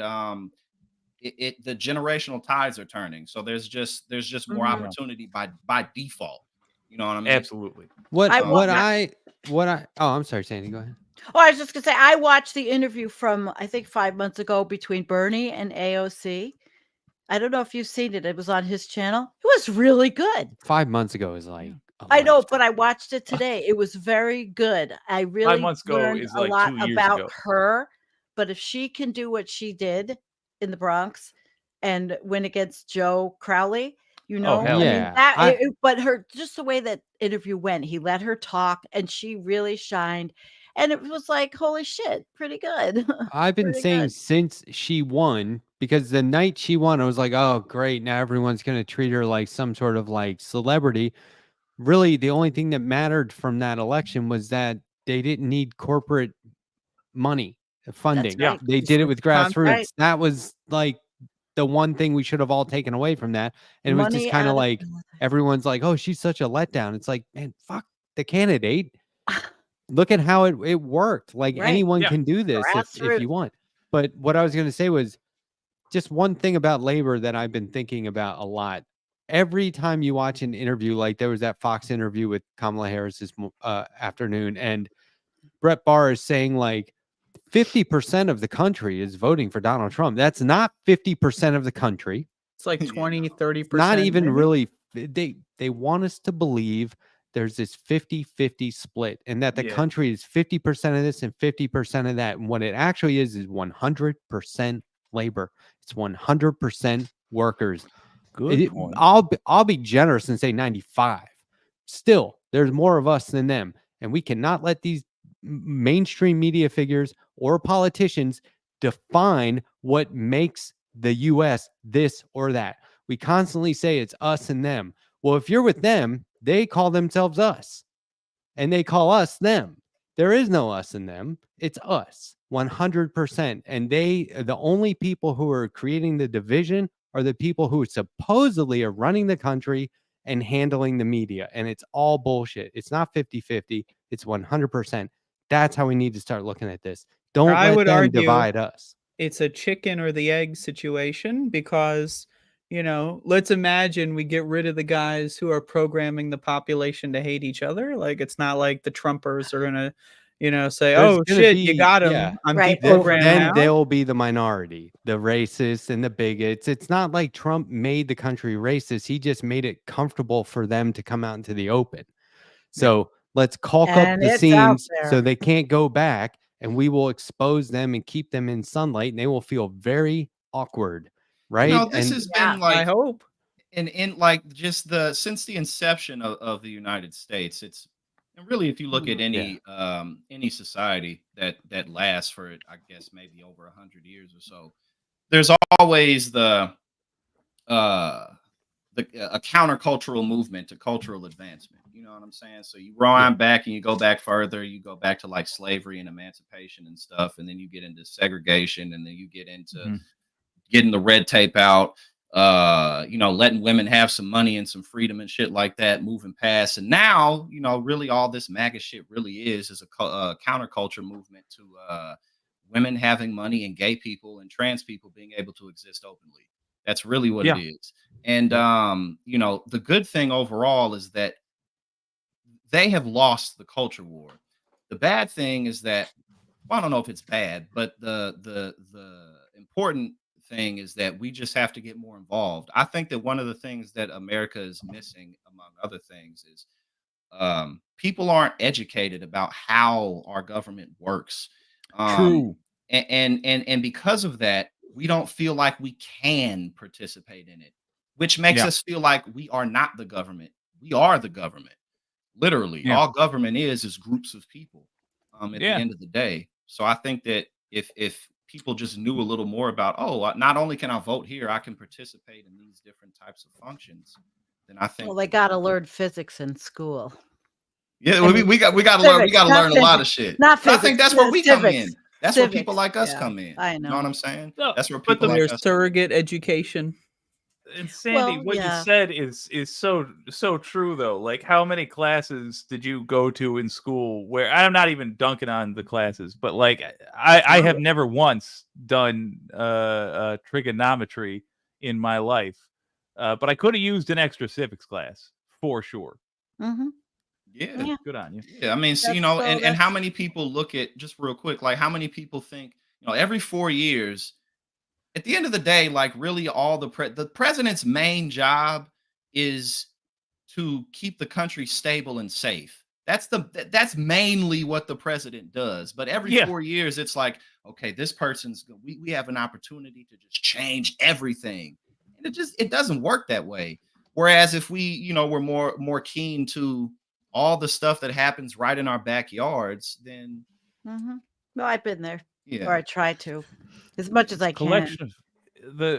the generational tides are turning. So there's just more Mhm. opportunity by default. You know what I mean? Absolutely. What I I'm sorry, Sandy, go ahead. Oh, I was just gonna say I watched the interview from I think 5 months ago between Bernie and AOC. I don't know if you've seen it. It was on his channel. It was really good. 5 months ago is like a I know, lifetime. but I watched it today. It was very good. I really months ago learned is a like lot 2 years about ago. her. But if she can do what she did in the Bronx and win against Joe Crowley, hell I mean, yeah. but just the way that interview went, he let her talk and she really shined. And it was like, holy shit, pretty good. I've been Pretty saying good. since she won, because the night she won, I was like, oh, great. Now everyone's going to treat her like some sort of like celebrity. Really, the only thing that mattered from that election was that they didn't need corporate money, funding. right. They did it with Contract. grassroots. Right. That was like the one thing we should have all taken away from that. And it was Money just kind out of of like nothing. everyone's like, oh, she's such a letdown. It's like, man, fuck the candidate. Look at how it worked. Like Right. anyone Yeah. can do this if Grassroots. you want. But what I was going to say was just one thing about labor that I've been thinking about a lot. Every time you watch an interview, like there was that Fox interview with Kamala Harris this afternoon, and Brett Barr is saying like 50% of the country is voting for Donald Trump. That's not 50% of the country. It's like Yeah. 20-30%. Not even maybe. really. They want us to believe there's this 50-50 split and that the Yeah. country is 50% of this and 50% of that. And what it actually is 100% labor. It's 100% workers. Good point. I'll be generous and say 95. Still, there's more of us than them. And we cannot let these mainstream media figures or politicians define what makes the US this or that. We constantly say it's us and them. Well, if you're with them, they call themselves us and they call us them. There is no us and them. It's us 100%. And the only people who are creating the division are the people who supposedly are running the country and handling the media. And it's all bullshit. It's not 50-50. It's 100%. That's how we need to start looking at this. Don't I let would them argue- divide us. It's a chicken or the egg situation because, let's imagine we get rid of the guys who are programming the population to hate each other. Like, it's not like the Trumpers are going to, say, There's oh, gonna shit, be- you got him. yeah. I'm Right. deprogrammed Then now. they'll be the minority, the racists and the bigots. It's not like Trump made the country racist. He just made it comfortable for them to come out into the open. So let's caulk up And the it's out seams there. so they can't go back, and we will expose them and keep them in sunlight, and they will feel very awkward, right? This And has Yeah. been like I hope. and in like just the since the inception of the United States, it's and really if you look at Yeah. any society that lasts for I guess maybe over 100 years or so, there's always uh a countercultural movement to cultural advancement. You know what I'm saying? So you rewind back and you go back further, you go back to like slavery and emancipation and stuff, and then you get into segregation, and then you get into Mhm. getting the red tape out, letting women have some money and some freedom and shit like that, moving past. And now, really all this MAGA shit really is a counterculture movement to women having money and gay people and trans people being able to exist openly. That's really what it Yeah. is. And the good thing overall is that they have lost the culture war. The bad thing is that well, I don't know if it's bad, but the important thing is that we just have to get more involved. I think that one of the things that America is missing, among other things, is people aren't educated about how our government works. Um, True. and because of that, we don't feel like we can participate in it, which makes Yeah. us feel like we are not the government. We are the government. Literally, Yeah. all government is groups of people. At the Yeah. end of the day, so I think that if people just knew a little more about, oh, not only can I vote here, I can participate in these different types of functions. Then I Well, think they that got to learn physics in school. yeah, I we, mean, we got we got to learn we civics, got to not learn a lot of physics, shit. not But I think physics, that's where we come civics, in. That's where people civics. like us Yeah, come in. I You know what know. I'm saying? No, That's where but people like There's us come in. surrogate education. And Sandy, Well, what you yeah. said is so true though. Like, how many classes did you go to in school where I'm not even dunking on the classes, but like I have never once done trigonometry in my life, but I could have used an extra civics class for sure. Hmm. Yeah. Yeah. Good on you. Yeah, I mean, so, That's so and how that's many people look at just real quick, like how many people think, every 4 years, at the end of the day, like really all the president's main job is to keep the country stable and safe. That's mainly what the president does. But every Yeah. 4 years, it's like, okay, this we have an opportunity to just change everything. And it doesn't work that way. Whereas if we're more keen to all the stuff that happens right in our backyards, then hmm No, I've been there, or yeah. I try to, as much as It's a I can. collection of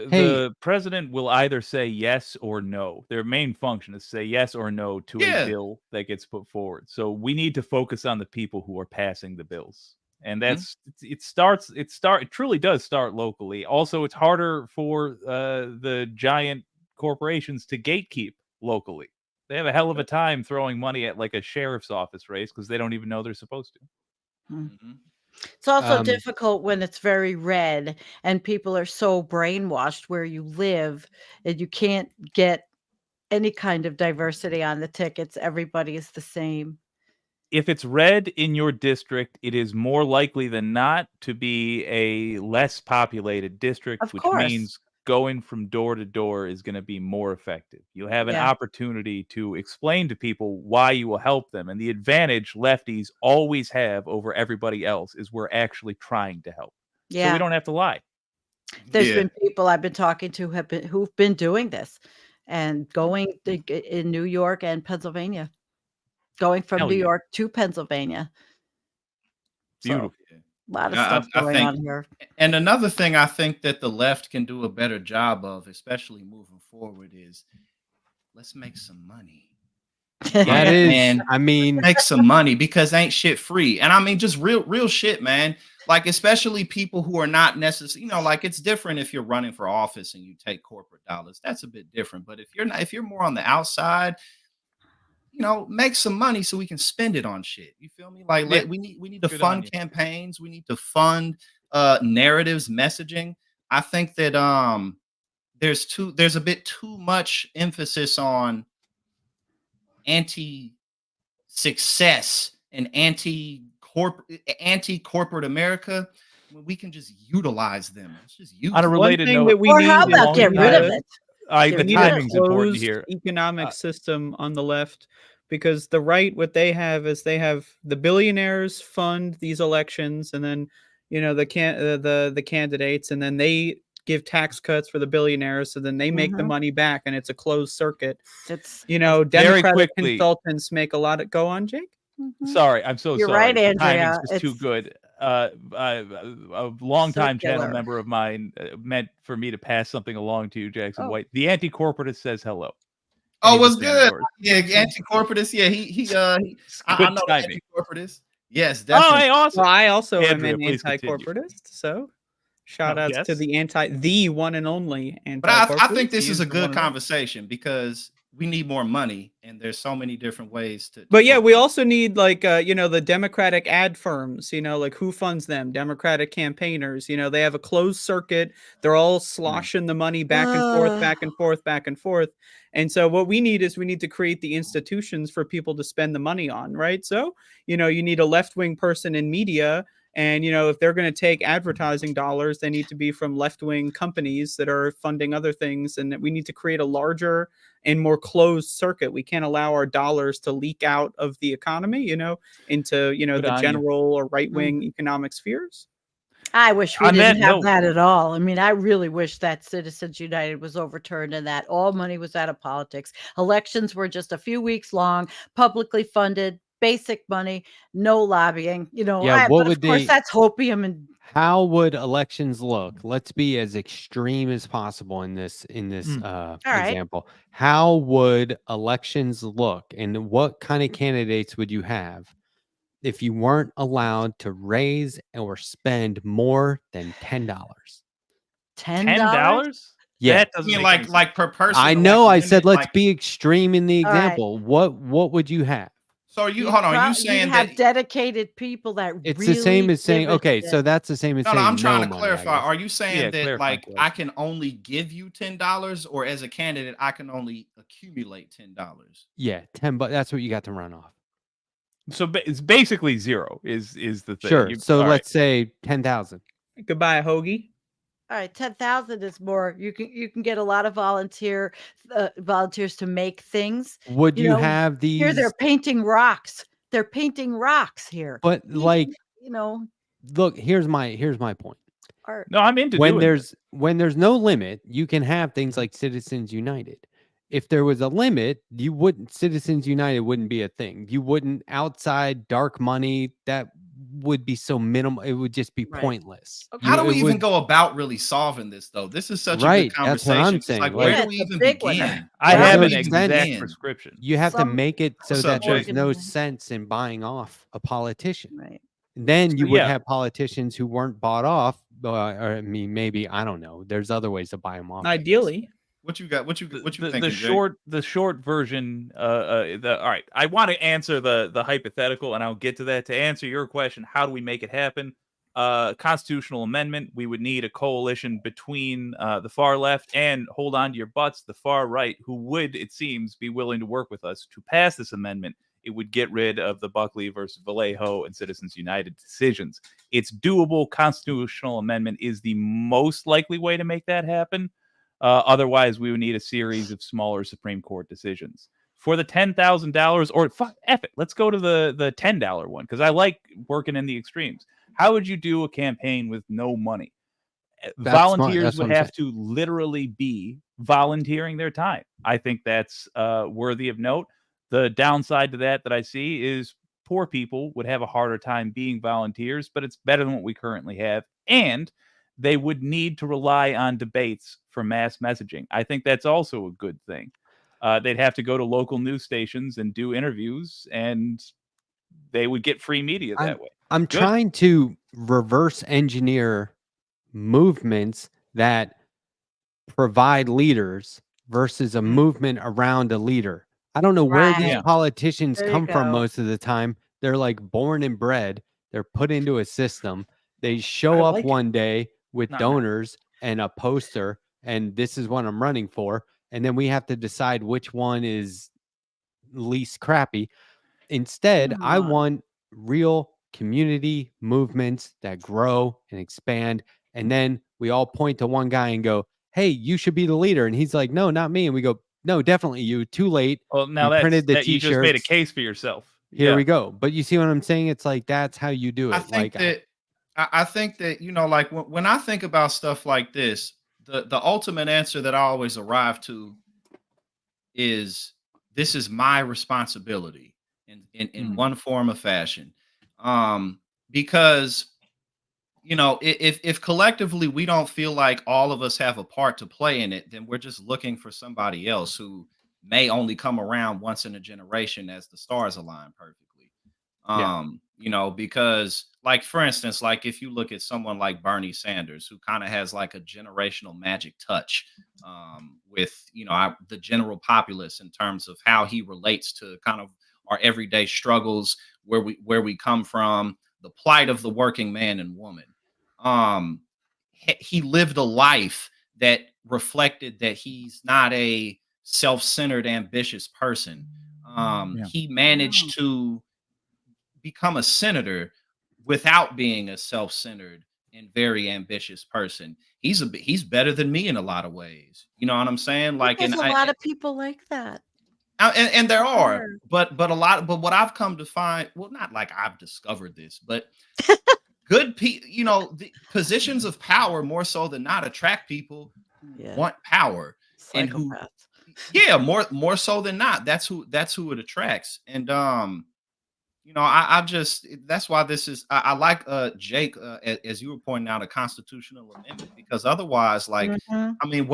Hey. the president will either say yes or no. Their main function is say yes or no to a Yeah. bill that gets put forward. So we need to focus on the people who are passing the bills. And Mhm. it truly does start locally. Also, it's harder for the giant corporations to gatekeep locally. They have a hell of a time throwing money at like a sheriff's office race because they don't even know they're supposed to. Mhm. It's also Um, difficult when it's very red and people are so brainwashed where you live and you can't get any kind of diversity on the tickets. Everybody is the same. If it's red in your district, it is more likely than not to be a less populated district, Of which course. means going from door to door is going to be more effective. You have an Yeah. opportunity to explain to people why you will help them. And the advantage lefties always have over everybody else is we're actually trying to help. So we Yeah. don't have to lie. There's Yeah. been people I've been talking to who've been doing this and going in New York and Pennsylvania, going from Hell New yeah. York to Pennsylvania. So Beautiful. a lot of Yeah, stuff I going on think, here. and another thing I think that the left can do a better job of, especially moving forward, is let's make some money. that Like, is, man, I mean, make some money because ain't shit free. And I mean, just real shit, man. Like, especially people who are not necessarily, like it's different if you're running for office and you take corporate dollars. That's a bit different. But if you're more on the outside, make some money so we can spend it on shit. You feel me? Like Yeah. we need to Good on fund you. campaigns. We need to fund narratives, messaging. I think that there's a bit too much emphasis on anti-success and anti-corporate America when we can just utilize them. Let's just use On a them. One related thing note, that we Or need how is about long get rid of time- it? the Get we need rid a of it. timing's important closed here. economic system on the left because the right, what they have is they have the billionaires fund these elections, and then the candidates, and then they give tax cuts for the billionaires, so then they make the Mhm. money back, and it's a closed circuit. It's You know, Very Democratic quickly. consultants make a lot go on, Jake. Mhm. Sorry, I'm so You're sorry. right, The timing's Andrea. just too It's good. A longtime channel circular. member of mine meant for me to pass something along to you, Jackson Oh. White. The anti-corporatist says hello. Oh, And he's a what's fan of good? yours. Yeah, anti-corporatist. Yeah, It's I good know timing. anti-corporatist. Yes, Oh, definitely. hey, awesome. Well, I also am Andrea, an please continue. anti-corporatist, so shout Oh, outs to yes? the one and only But I anti-corporatist. think this He is a the one good and only. conversation because we need more money, and there's so many different ways to. But yeah, go we about it. also need like the Democratic ad firms, like who funds them? Democratic campaigners, they have a closed circuit. They're all sloshing the money back and forth, Ugh. back and forth, back and forth. And so what we need is we need to create the institutions for people to spend the money on, right? So, you need a left-wing person in media. And, if they're going to take advertising dollars, they need to be from left-wing companies that are funding other things. And that we need to create a larger and more closed circuit. We can't allow our dollars to leak out of the economy, into, Good the on you. general or right-wing economic spheres. I wish we On didn't that have note- that at all. I mean, I really wish that Citizens United was overturned and that all money was out of politics. Elections were just a few weeks long, publicly funded, basic money, no lobbying. Yeah, what But of would course they- that's hopium and How would elections look? Let's be as extreme as possible in this All right. example. How would elections look, and what kind of candidates would you have if you weren't allowed to raise or spend more than $10? $10. $10? Yeah. That I doesn't mean, make any sense. like per person. I like know. I limit, said let's like- be extreme in the All right. example. What would you have? So you You'd hold on. prob- You you'd saying have that? dedicated people that It's really the same as saying give a okay, shit. so that's the same as No, saying I'm trying no to money, I clarify. guess. Are you saying Yeah, that clarify, like clarify. I can only give you $10, or as a candidate I can only accumulate $10? Yeah, 10 but that's what you got to run off. So it's basically zero is the thing. Sure. So all right. let's say 10,000. Goodbye, hoagie. All right, 10,000 is more. You can get a lot of volunteers to make things. Would you know, have Here these they're painting rocks. They're painting rocks here. but like Art. look, here's my point. No, I'm into When doing this. there's no limit, you can have things like Citizens United. If there was a limit, Citizens United wouldn't be a thing. You wouldn't outside dark money, that would be so minimal, it would just be Right. pointless. Okay. How do It we even would- go about really solving this though? This is such a Right, good that's what conversation. I'm It's saying, like, like- where Yeah, do we it's a even big one. begin? I Well, have no an sense. exact prescription. You have to Some- make it so What's that up, there's Jay? no Organization. sense in buying off a politician. Right. Then So, you would yeah. have politicians who weren't bought off, or I mean, maybe I don't know. There's other ways to buy them off. I guess. Ideally. What you got? What you the thinking, Jay? short version. All right. I want to answer the hypothetical, and I'll get to that. To answer your question, how do we make it happen? Constitutional amendment. We would need a coalition between the far left and, hold on to your butts, the far right, who would, it seems, be willing to work with us to pass this amendment. It would get rid of the Buckley versus Vallejo and Citizens United decisions. It's doable. Constitutional amendment is the most likely way to make that happen. Otherwise, we would need a series of smaller Supreme Court decisions. For the $10,000, or F it, let's go to the $10 one, because I like working in the extremes. How would you do a campaign with no money? That's smart, Volunteers that's would what I'm have to literally be volunteering their time. I think that's worthy of note. The downside to that I see is poor people would have a harder time being volunteers, but it's better than what we currently have. And they would need to rely on debates for mass messaging. I think that's also a good thing. They'd have to go to local news stations and do interviews, and they would get free media that way. I'm Good. trying to reverse engineer movements that provide leaders versus a movement around a leader. I don't know where these Right. politicians There you come from go. most of the time. They're like born and bred. They're put into a system. They show I up like it. one day with No, no. donors and a poster, and this is what I'm running for. And then we have to decide which one is least crappy. Instead, Come I on. want real community movements that grow and expand. And then we all point to one guy and go, hey, you should be the leader. And he's like, no, not me. And we go, no, definitely you. Too late. Well, now You printed the you just made a t-shirts. case for yourself. Here Yeah. we go. But you see what I'm saying? It's like that's how you do it. I think that you know, like when I think about stuff like this, the ultimate answer that I always arrive to is this is my responsibility in one form or fashion. Because if collectively we don't feel like all of us have a part to play in it, then we're just looking for somebody else who may only come around once in a generation as the stars align perfectly. Yeah. Because like for instance, like if you look at someone like Bernie Sanders, who kind of has like a generational magic touch with the general populace in terms of how he relates to kind of our everyday struggles, where we come from, the plight of the working man and woman. He lived a life that reflected that he's not a self-centered, ambitious person. Yeah. He managed to become a senator without being a self-centered and very ambitious person. He's better than me in a lot of ways. You know what I'm saying? Like, There's and a lot of people like that. and there are, Sure. but what I've come to find, well, not like I've discovered this, but good people, the positions of power more so than not attract people who Yeah. want power and who, Psychopaths. more so than not, that's who it attracts. And I just, that's why this is, I like Jake, as you were pointing out, a constitutional amendment, because otherwise, like, Mhm. I mean,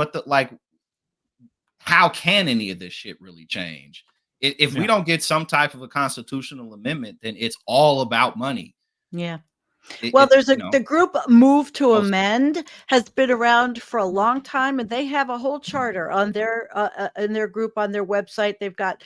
how can any of this shit really change? If we Yeah. don't get some type of a constitutional amendment, then it's all about money. Yeah. Well, there's you know, the group Move to most- Amend has been around for a long time, and they have a whole charter on their in their group on their website. They've got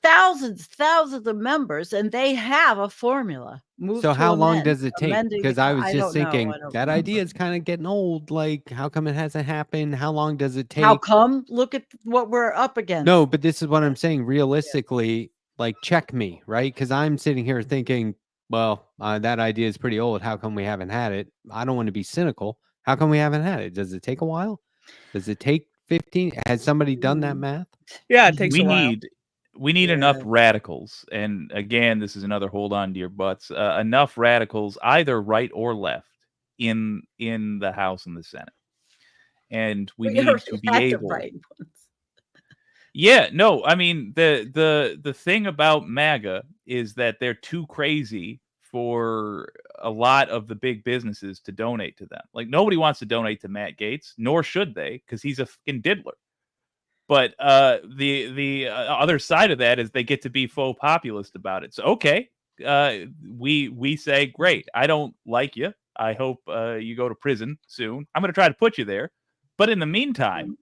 thousands of members, and they have a formula. Move So to how long Amend, does it take? amending the Because I was I just don't know. thinking I don't that remember. idea is kind of getting old. Like, how come it hasn't happened? How long does it take? How come? Look at what we're up against. No, but this is what I'm saying. Realistically, like, check me, right? Because I'm sitting here thinking, well, that idea is pretty old. How come we haven't had it? I don't want to be cynical. How come we haven't had it? Does it take a while? Does it take 15? Has somebody done that math? Yeah, it takes we a while. need enough Yeah. radicals, and again, this is another hold on to your butts. Enough radicals, either right or left, in the House and the Senate, and we need already to be had the able. right ones. Yeah, no, I mean the thing about MAGA is that they're too crazy for a lot of the big businesses to donate to them. Like, nobody wants to donate to Matt Gaetz, nor should they, because he's a fucking diddler. But the other side of that is they get to be faux populist about it. So okay, we say, great. I don't like you. I hope you go to prison soon. I'm going to try to put you there. But in the meantime,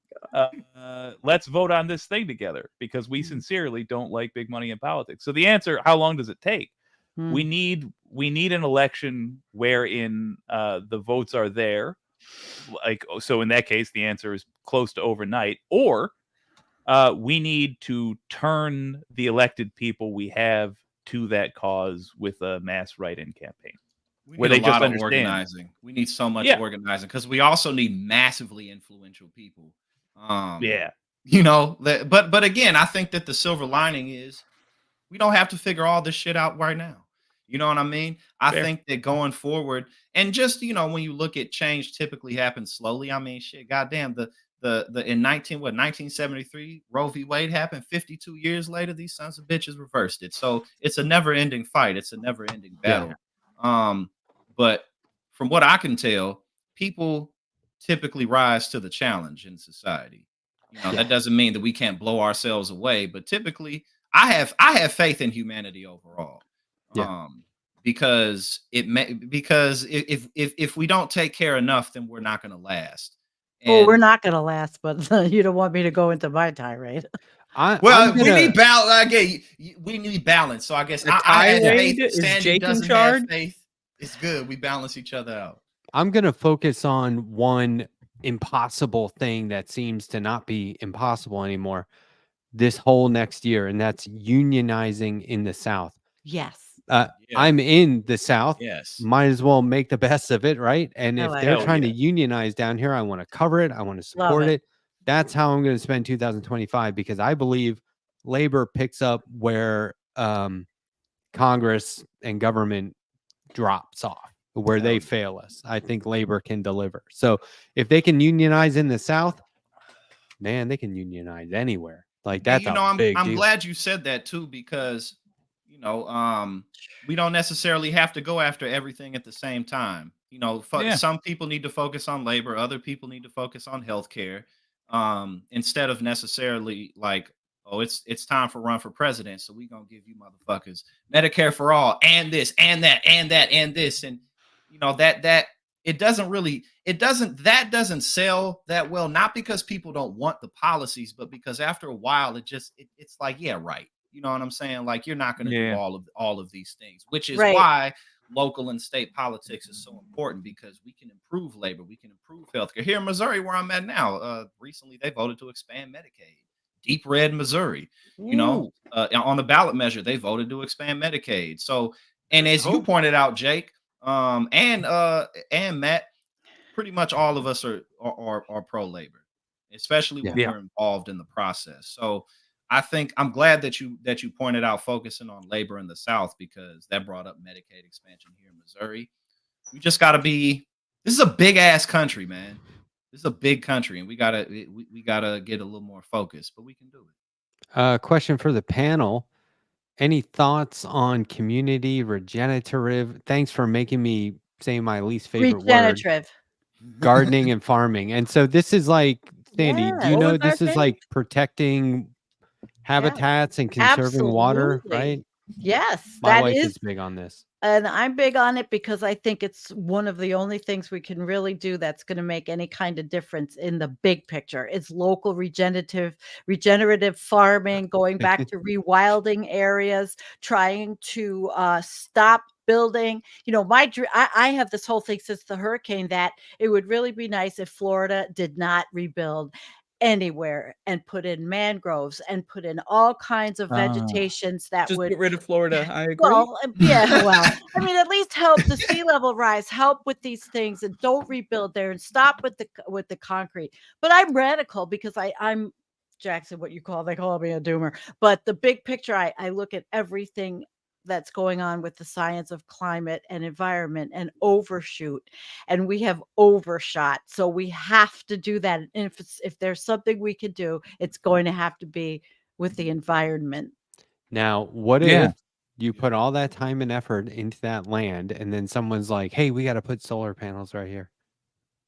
let's vote on this thing together, because we sincerely don't like big money in politics. So the answer, how long does it take? We need an election wherein the votes are there. Like, so in that case, the answer is close to overnight, or we need to turn the elected people we have to that cause with a mass write-in campaign. We where need they a just lot of understand. organizing. We need so much Yeah. organizing, because we also need massively influential people. Yeah. But again, I think that the silver lining is we don't have to figure all this shit out right now. You know what I mean? I Fair. think that going forward, and just when you look at change, typically happens slowly. I mean, shit, goddamn, the in 1973, Roe v. Wade happened. 52 years later, these sons of bitches reversed it. So it's a never-ending fight. It's a never-ending battle. But from what I can tell, people typically rise to the challenge in society. That doesn't mean that we can't blow ourselves away, but typically I have faith in humanity overall. Yeah. Because if we don't take care enough, then we're not going to last. Well, we're not going to last, but you don't want me to go into my tirade. We need balance. We need balance. So I guess The I have tirade faith. is Sandy Jake in doesn't charge? have faith. It's good. We balance each other out. I'm going to focus on one impossible thing that seems to not be impossible anymore this whole next year, and that's unionizing in the South. Yes. I'm in the South. Yes. Might as well make the best of it, right? And if like they're it. trying to unionize down here, I want to cover it. I want to support it. it. That's how I'm going to spend 2025, because I believe labor picks up where Congress and government drops off. where they Yeah. fail us. I think labor can deliver. So if they can unionize in the South, man, they can unionize anywhere. Like Hey, that's a big I'm deal. glad you said that too, because we don't necessarily have to go after everything at the same time. Yeah. Some people need to focus on labor, other people need to focus on healthcare, instead of necessarily like, oh, it's time for run for president, so we gonna give you motherfuckers Medicare for all and this and that and that and this, and that it doesn't sell that well, not because people don't want the policies, but because after a while it's like, yeah, right. You know what I'm saying? Like, you're not going to do Yeah. all of these things, which is Right. why local and state politics is so important, because we can improve labor, we can improve healthcare. Here in Missouri, where I'm at now, recently they voted to expand Medicaid. Deep red Missouri, Ooh. on the ballot measure, they voted to expand Medicaid. So, and as you Oh. pointed out, Jake, and Matt, pretty much all of us are pro labor, especially when Yeah. we're involved in the process. So I think I'm glad that you pointed out focusing on labor in the South, because that brought up Medicaid expansion here in Missouri. We just got to be. This is a big ass country, man. This is a big country, and we gotta get a little more focused, but we can do it. Question for the panel. Any thoughts on community regenerative? Thanks for making me say my least favorite word. Regenerative. Gardening and farming. And so this is like, Sandy, do you Yes. know What was this our is thing? like protecting habitats and conserving water, Absolutely. right? Yes, My that wife is. is big on this. And I'm big on it because I think it's one of the only things we can really do that's going to make any kind of difference in the big picture. It's local regenerative farming, going back to rewilding areas, trying to stop building. I have this whole thing since the hurricane that it would really be nice if Florida did not rebuild anywhere and put in mangroves and put in all kinds of Ah. vegetations that Just would. get rid of Florida. I agree. Well, yeah, well, I mean, at least help the sea level rise, help with these things, and don't rebuild there, and stop with the concrete. But I'm radical because I'm Jackson, what they call me a doomer. But the big picture, I look at everything that's going on with the science of climate and environment and overshoot, and we have overshot. So we have to do that. And if there's something we can do, it's going to have to be with the environment. Now, what Yeah. if you put all that time and effort into that land and then someone's like, hey, we got to put solar panels right here?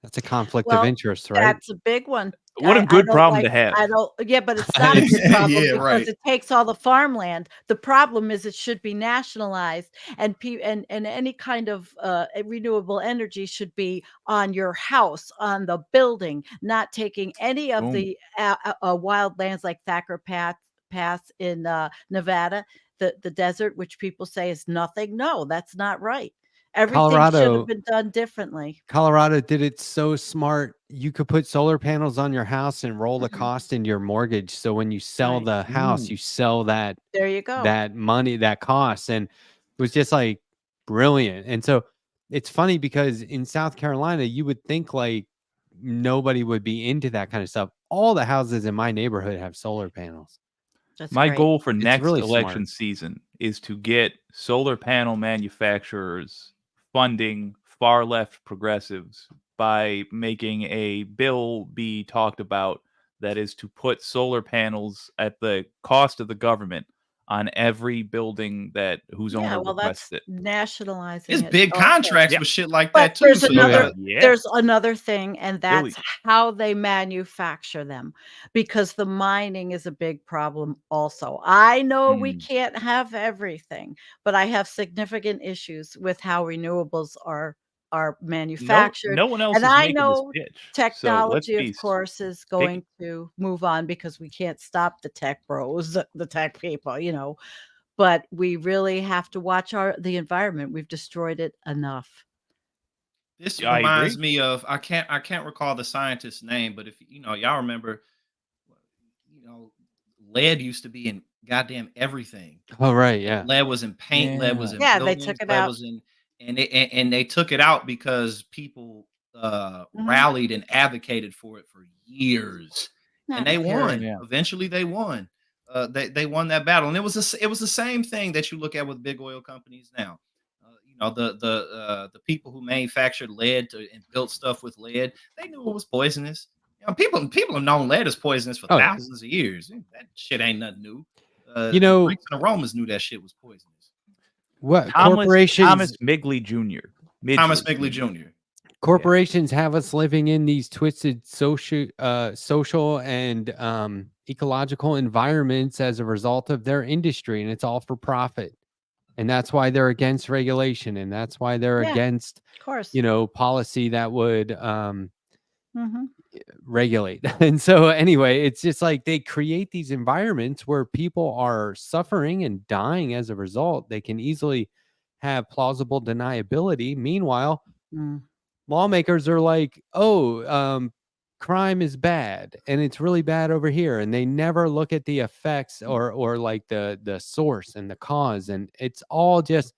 That's a conflict of Well, interest, right? that's a big one. What a I good don't problem to like have. I don't yeah, but it's not a good problem Yeah, because right. it takes all the farmland. The problem is it should be nationalized, and any kind of renewable energy should be on your house, on the building, not taking any of Boom. the wild lands like Thacker Pass in Nevada, the desert, which people say is nothing. No, that's not right. Everything should Colorado have been done differently. Colorado did it so smart. You could put solar panels on your house and roll the Mhm. cost into your mortgage. So when you sell Right. the house, Ooh. you sell that There you go. money, that cost. And it was just like brilliant. And so it's funny because in South Carolina, you would think like nobody would be into that kind of stuff. All the houses in my neighborhood have solar panels. That's My great. goal for next really election smart. season is to get solar panel manufacturers funding far left progressives by making a bill be talked about that is to put solar panels at the cost of the government on every building whose Yeah, owner well, requests that's it. nationalizing There's it big also. contracts Yeah. with shit like But that too. there's So you another gotta, Yeah. there's another thing, and Really. that's how they manufacture them, because the mining is a big problem also. I know we Mm. can't have everything, but I have significant issues with how renewables are manufactured. No one else And is I making this know pitch. So let's technology, of be course, is picky. going to move on because we can't stop the tech bros, the tech people. But we really have to watch the environment. We've destroyed it enough. this I reminds agree. me of, I can't recall the scientist's name, but if y'all remember, lead used to be in goddamn everything. Oh, right. Yeah. Lead was in paint, lead was in Yeah, they took buildings, it lead out. was in, and they took it out because people Mhm. rallied and advocated for it for years, and Not they won. very. Yeah. Eventually, they won. They won that battle, and it was the same thing that you look at with big oil companies now. the people who manufactured lead and built stuff with lead, they knew it was poisonous. People have known lead is poisonous for Oh, yeah. thousands of years. That shit ain't nothing new. You know- Greeks and Romans knew that shit was poisonous. What Thomas corporations? Migley Jr. Thomas Migley Jr. Corporations have us living in these twisted social and ecological environments as a result of their industry, and it's all for profit. And that's why they're against regulation, and that's why they're Yeah. against, Of course. policy that would Mhm. regulate. And so anyway, it's just like they create these environments where people are suffering and dying as a result. They can easily have plausible deniability. Meanwhile, Mm. lawmakers are like, crime is bad and it's really bad over here, and they never look at the effects or like the source and the cause, and it's all just,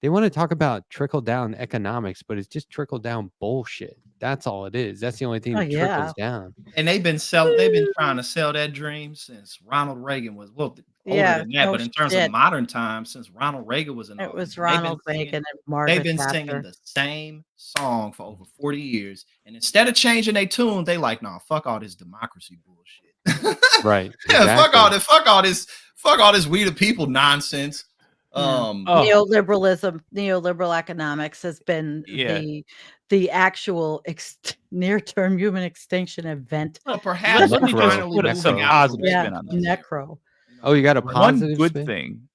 they want to talk about trickle down economics, but it's just trickle down bullshit. That's all it is. That's the only thing Oh, that yeah. trickles down. And they've been trying to sell that dream since Ronald Reagan was older Yeah, than that. no But in terms shit. of modern times, since Ronald Reagan was in It office, was they've been Ronald singing- Reagan and They've Margaret been Thatcher. singing the same song for over 40 years. And instead of changing their tune, they like, nah, fuck all this democracy bullshit. Right. Yeah, fuck all exactly. this, fuck all this we the people nonsense. Yeah. Neoliberalism, neoliberal economics has been Yeah. the actual near-term human extinction event. well, perhaps Let me we're just finally put some moving out of positive this. Yeah, spin on this. necro. Oh, you got a One positive good spin? thing,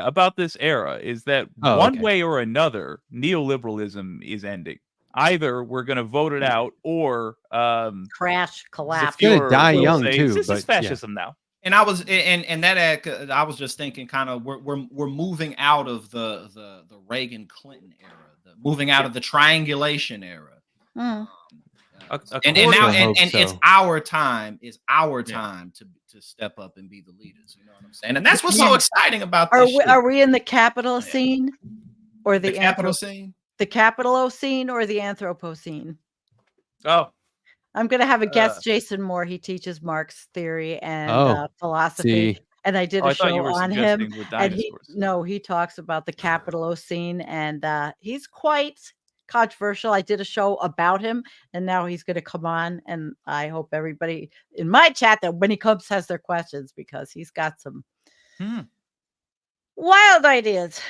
about this era is that Oh, one okay. way or another, neoliberalism is ending. Either we're going to vote it out, or Crash, collapse. gonna Zafir die will young, say, too, This but is yeah. fascism now. And I was and that I was just thinking kind of we're moving out of the Reagan Clinton era, moving out of the triangulation era. Mm. And now I hope and it's so. our time to step up and be the leaders. You know what I'm saying? And that's what's so Yeah. exciting about Are this we, shit. are we in the capital scene or The the capital scene. the capitolocene or the Anthropocene? Oh, I'm going to have a guest, Jason Moore. He teaches Marx theory and Oh, philosophy. see. And I did I a thought you show were on him. suggesting we're And dinosaurs. he talks about the capitolocene, and he's quite controversial. I did a show about him, and now he's going to come on. And I hope everybody in my chat that when he comes has their questions, because he's got some wild ideas.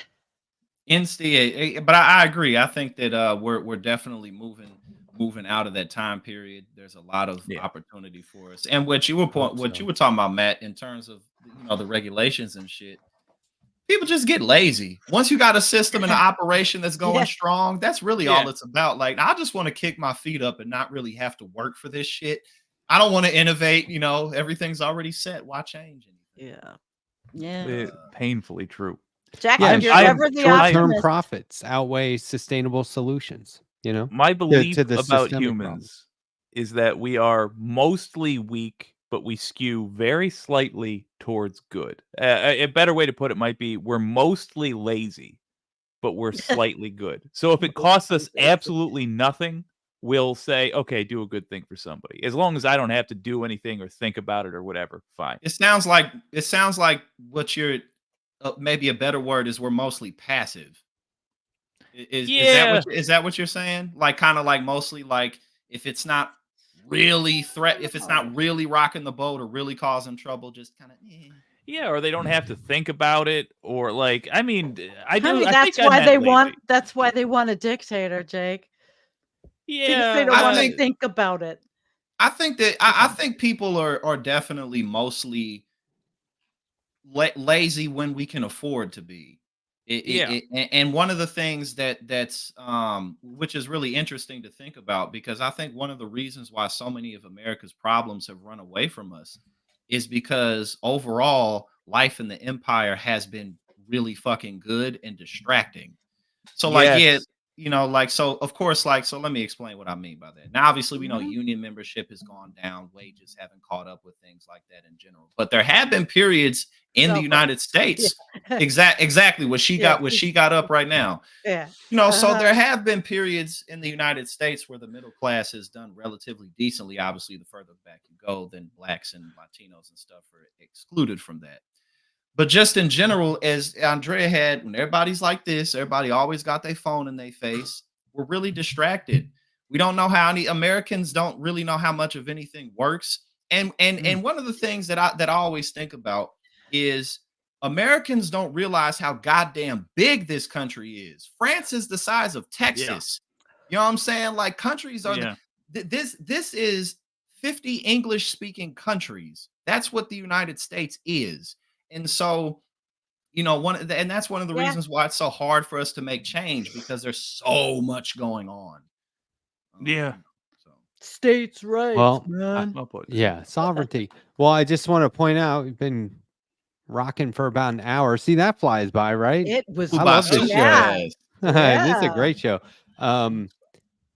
But I agree. I think that we're definitely moving out of that time period. There's a lot of opportunity for us. And what you were talking about, Matt, in terms of the regulations and shit, people just get lazy. Once you got a system and an operation that's going strong, that's really all it's about. Like, I just want to kick my feet up and not really have to work for this shit. I don't want to innovate. Everything's already set. Why change anything? Yeah. Painfully true. Jack, Yeah, if you're I am ever the short-term optimist, profits outweigh sustainable solutions. My belief to the about systemic humans problem. is that we are mostly weak, but we skew very slightly towards good. A better way to put it might be we're mostly lazy, but we're slightly good. So if it costs us absolutely nothing, we'll say, okay, do a good thing for somebody. As long as I don't have to do anything or think about it or whatever, fine. It sounds like what you're maybe a better word is we're mostly passive. Is that what you're saying? Like, kind of like mostly like if it's not really if it's not really rocking the boat or really causing trouble, just kind of Yeah, or they don't have to think about it, or like, I mean, I do. honey, I that's think I why meant they lazy. want. That's why they want a dictator, Jake. Yeah, They don't I want to think- think about it. I think that I think people are definitely mostly lazy when we can afford to be. And one of the things that's which is really interesting to think about, because I think one of the reasons why so many of America's problems have run away from us is because overall life in the empire has been really fucking good and distracting. So so of course, so let me explain what I mean by that. Now, obviously, we know union membership has gone down, wages haven't caught up with things like that in general. But there have been periods in the United States, exactly what she got up right now. Yeah. So there have been periods in the United States where the middle class has done relatively decently. Obviously, the further back you go, then blacks and Latinos and stuff are excluded from that. But just in general, as Andrea had, when everybody's like this, everybody always got their phone in their face. We're really distracted. We don't know how any Americans don't really know how much of anything works. And one of the things that I always think about is Americans don't realize how goddamn big this country is. France is the size of Texas. You know what I'm saying? Like countries are this is 50 English speaking countries. That's what the United States is. And so, you know, and that's one of the reasons why it's so hard for us to make change, because there's so much going on. Yeah. So States' rights, Well, man. Yeah, sovereignty. Well, I just want to point out we've been rocking for about an hour. See, that flies by, right? It was. I love this show. Yeah. This is a Yeah. great show.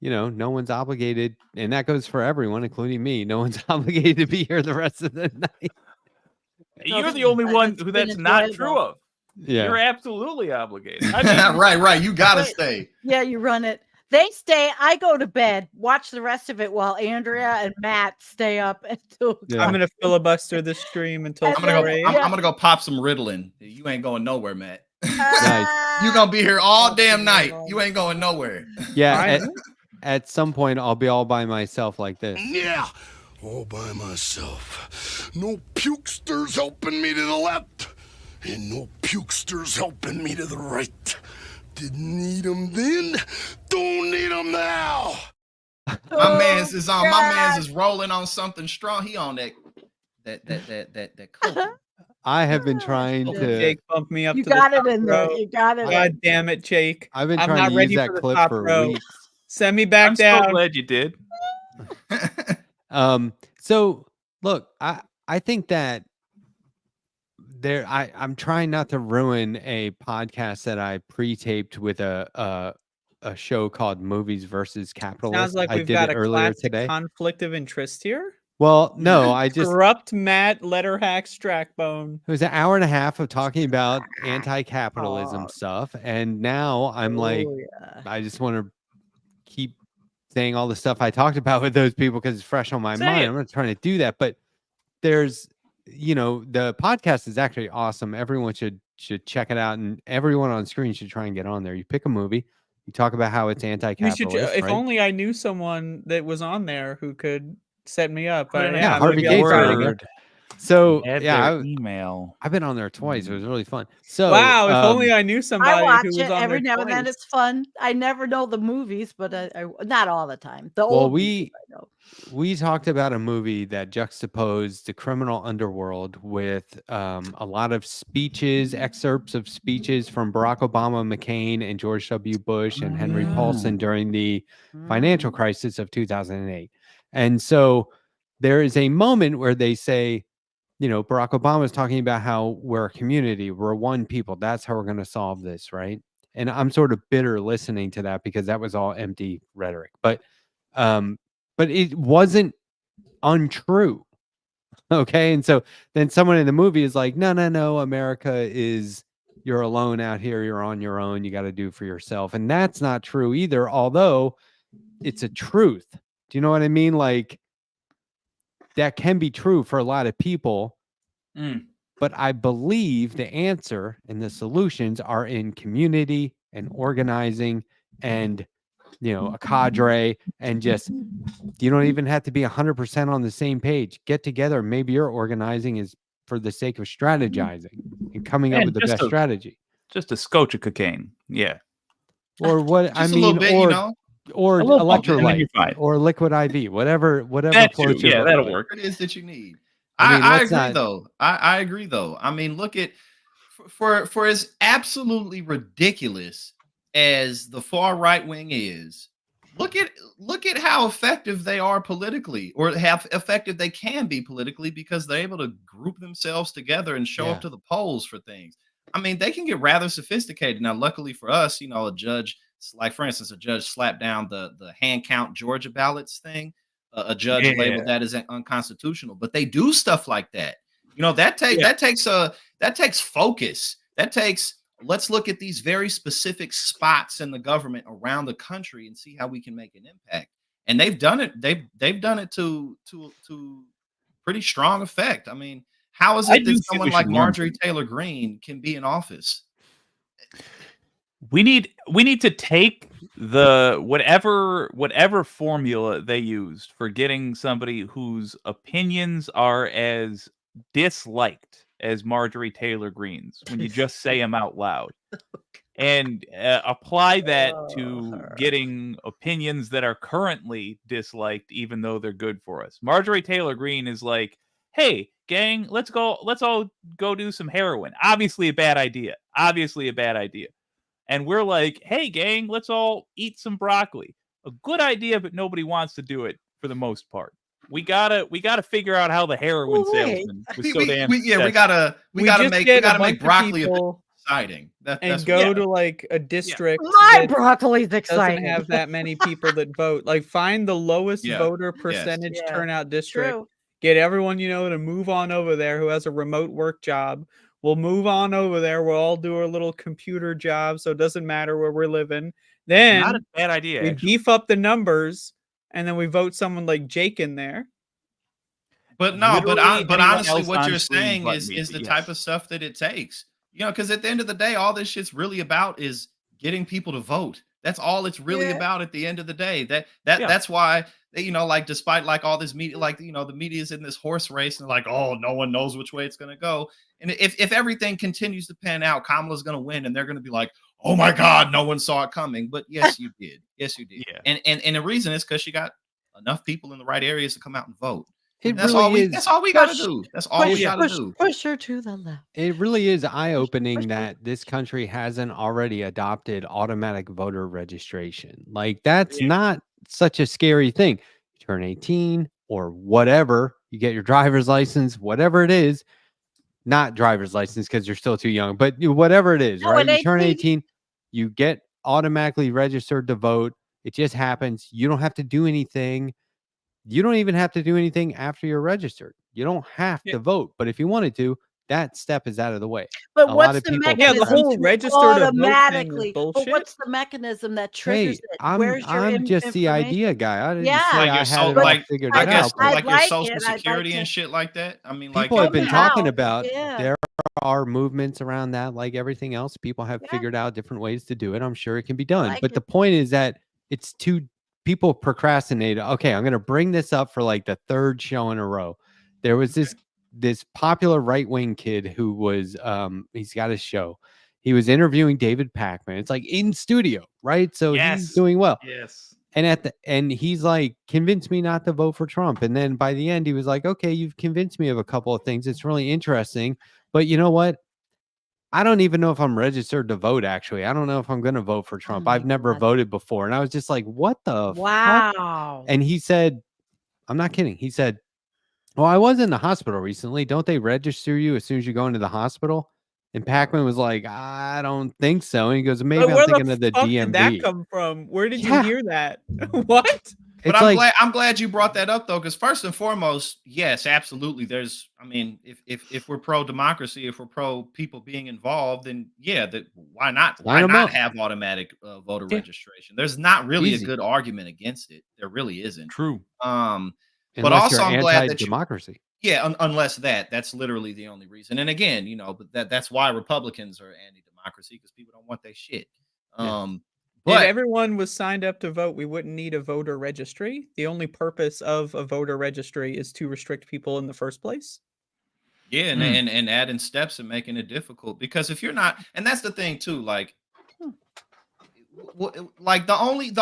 You know, no one's obligated, and that goes for everyone, including me. No one's obligated to be here the rest of the night. You're the only one who been that's not enjoyable. true of. Yeah. You're absolutely obligated. I mean, right. You gotta Right. stay. Yeah, you run it. They stay. I go to bed, watch the rest of it while Andrea and Matt stay up until. Yeah. I'm gonna filibuster this stream until And I'm gonna go. 4 a.m. I'm gonna go pop some Ritalin. You ain't going nowhere, Matt. Nice. You gonna be here all Pop damn some night. Ritalin. You ain't going nowhere. Yeah. Right. At some point, I'll be all by myself like this. Yeah, all by myself. No pukesters helping me to the left, and no pukesters helping me to the right. Didn't need them then, don't need them now. My man's is on. My man's is rolling on something strong. He on that coke. I have been trying Oh, to. Jake bumped me up You to the got top it in there. row. You got it. God damn it, Jake. I've been I'm trying not to ready use that for the clip top for row. weeks. Send me back I'm so down. glad you did. So look, I think that I'm trying not to ruin a podcast that I pre-taped with a show called Movies versus Capitalism. Sounds like I we've did got it a earlier classic today. conflict of interest here. Well, no, I just Corrupt Matt, letter hack, Strackbone. it was an hour and a half of talking about anti-capitalism Oh. stuff, and now I'm like, Oh, yeah. I just want to keep saying all the stuff I talked about with those people because it's fresh on my Say mind. it. I'm not trying to do that, but there's, you know, the podcast is actually awesome. Everyone should check it out, and everyone on screen should try and get on there. You pick a movie, you talk about how it's We anti-capitalist. should. If right? only I knew someone that was on there who could set me up. Put in Yeah, a Harvey maybe I'll try to Gates. get- So Add yeah, their email. I've been on there twice. It was really fun. So Wow, if only I knew somebody I watch who was it on every there now and then. twice. It's fun. I never know the movies, but I not all the time. The Well, old we- movies I know. we talked about a movie that juxtaposed the criminal underworld with a lot of speeches, excerpts of speeches from Barack Obama, McCain, and George W. Bush and Henry Paulson during the financial Mm. crisis of 2008. And so there is a moment where they say, you know, Barack Obama is talking about how we're a community, we're one people. That's how we're going to solve this, right? And I'm sort of bitter listening to that because that was all empty rhetoric. But it wasn't untrue. Okay. And so then someone in the movie is like, no, America is, you're alone out here, you're on your own, you got to do for yourself. And that's not true either, although it's a truth. Do you know what I mean? Like, that can be true for a lot of people. Mm. But I believe the answer and the solutions are in community and organizing and, you know, a cadre, and just, you don't even have to be 100% on the same page. Get together. Maybe your organizing is for the sake of strategizing and coming up And with the just best a- strategy. Just a scotch of cocaine. Yeah. Or what Just I a mean, little bit, or you know. or A little bump, and then electrolyte you're fine. or liquid IV, whatever That too. floats your Yeah, boat. that'll work. What it is that you need. I mean, I let's agree not- though. I agree though. I mean, look at for as absolutely ridiculous as the far right wing is, look at how effective they are politically, or how effective they can be politically, because they're able to group themselves together and show Yeah. up to the polls for things. I mean, they can get rather sophisticated. Now, luckily for us, you know, a judge, like for instance, a judge slapped down the hand count Georgia ballots thing. A judge Yeah. labeled that as unconstitutional, but they do stuff like that. You know, that takes focus. That takes, let's look at these very specific spots in the government around the country and see how we can make an impact. And they've done it. They've done it to pretty strong effect. I mean, How is I it do that think someone we like should learn Marjorie from it. Taylor Greene can be in office? We need to take the whatever formula they used for getting somebody whose opinions are as disliked as Marjorie Taylor Greene's when you just say them out loud, and apply that to her. getting opinions that are currently disliked, even though they're good for us. Marjorie Taylor Greene is like, "Hey, gang, let's all go do some heroin." Obviously a bad idea. Obviously a bad idea. And we're like, "Hey, gang, let's all eat some broccoli." A good idea, but nobody wants to do it for the most part. We gotta figure out how the heroin Well, wait. salesman was so damn We successful. gotta We just get a bunch of broccoli a bit people exciting. That's and what- go to like a district My that broccoli's doesn't exciting. have that many people that vote. Like find the lowest Yeah, voter yes. percentage Yeah, turnout district. True. Get everyone you know to move on over there who has a remote work job. We'll move on over there. We'll all do our little computer job, so it doesn't matter where we're living. Then Not a bad idea. we Actually. beef up the numbers, and then we vote someone like Jake in there. But no, but Literally but anyone honestly, else what on you're screen saying but is me, the but type yes. of stuff that it takes. You know, because at the end of the day, all this shit's really about is getting people to vote. That's all it's really Yeah. about at the end of the day. Yeah. That's why like despite like all this media, like the media's in this horse race and like, oh, no one knows which way it's gonna go. And if everything continues to pan out, Kamala's gonna win, and they're gonna be like, oh my God, no one saw it coming. But yes, you did. Yes, you did. Yeah. And the reason is because she got enough people in the right areas to come out and vote. It That's really all we is. that's all we gotta Push- do. That's all we gotta do. Push her to the left. It really is eye-opening push. that this country hasn't already adopted automatic voter registration. Like that's Yeah. not such a scary thing. You turn 18 or whatever, you get your driver's license, whatever it is, not driver's license because you're still too young, but whatever it is, No, right? at You turn 18. 18, you get automatically registered to vote. It just happens. You don't have to do anything. You don't even have to do anything after you're registered. You don't have Yeah. to vote, but if you wanted to, that step is out of the way. But A lot what's of the people- Yeah, mechanism the whole to register to vote thing is automatically? But bullshit. what's the mechanism that triggers Hey, it? I'm Where's your just the information? idea guy. I didn't Yeah. say Like I your had so it all like figured I out. guess but like your like social it. I'd like security to- and shit like that. I mean, like people have been Somehow, talking about yeah. there are movements around that, like everything else. People have Yeah. figured out different ways to do it. I'm sure it can be done. like But it. the point is that it's too people procrastinate. Okay, I'm going to bring this up for like the third show in a row. There was this popular right-wing kid who was he's got a show. He was interviewing David Pakman. It's like in studio, right? So Yes. he's doing well. Yes. And he's like, convince me not to vote for Trump. And then by the end, he was like, okay, you've convinced me of a couple of things. It's really interesting. But you know what? I don't even know if I'm registered to vote, actually. I don't know if I'm going to vote for Trump. my I've never God. voted before. And I was just like, what the fuck? Wow. And he said, I'm not kidding. He said, well, I was in the hospital recently. Don't they register you as soon as you go into the hospital? And Pakman was like, I don't think so. And he goes, maybe But I'm where thinking the of the fuck did that DMV. come from? Where did Yeah. you hear that? What? But It's like, I'm glad you brought that up though, because first and foremost, yes, absolutely. There's, I mean, if we're pro democracy, if we're pro people being involved, then yeah, that why not? Line Why 'em not up. have automatic voter Yeah. registration? There's not really Easy. a good argument against it. There really isn't. True. But unless also you're I'm glad that you, anti-democracy. yeah, unless that's literally the only reason. And again, but that's why Republicans are anti-democracy because people don't want their shit. Yeah. If But everyone was signed up to vote, we wouldn't need a voter registry. The only purpose of a voter registry is to restrict people in the first place. yeah, Hmm. and adding steps and making it difficult because if you're not, and that's the thing too, like like the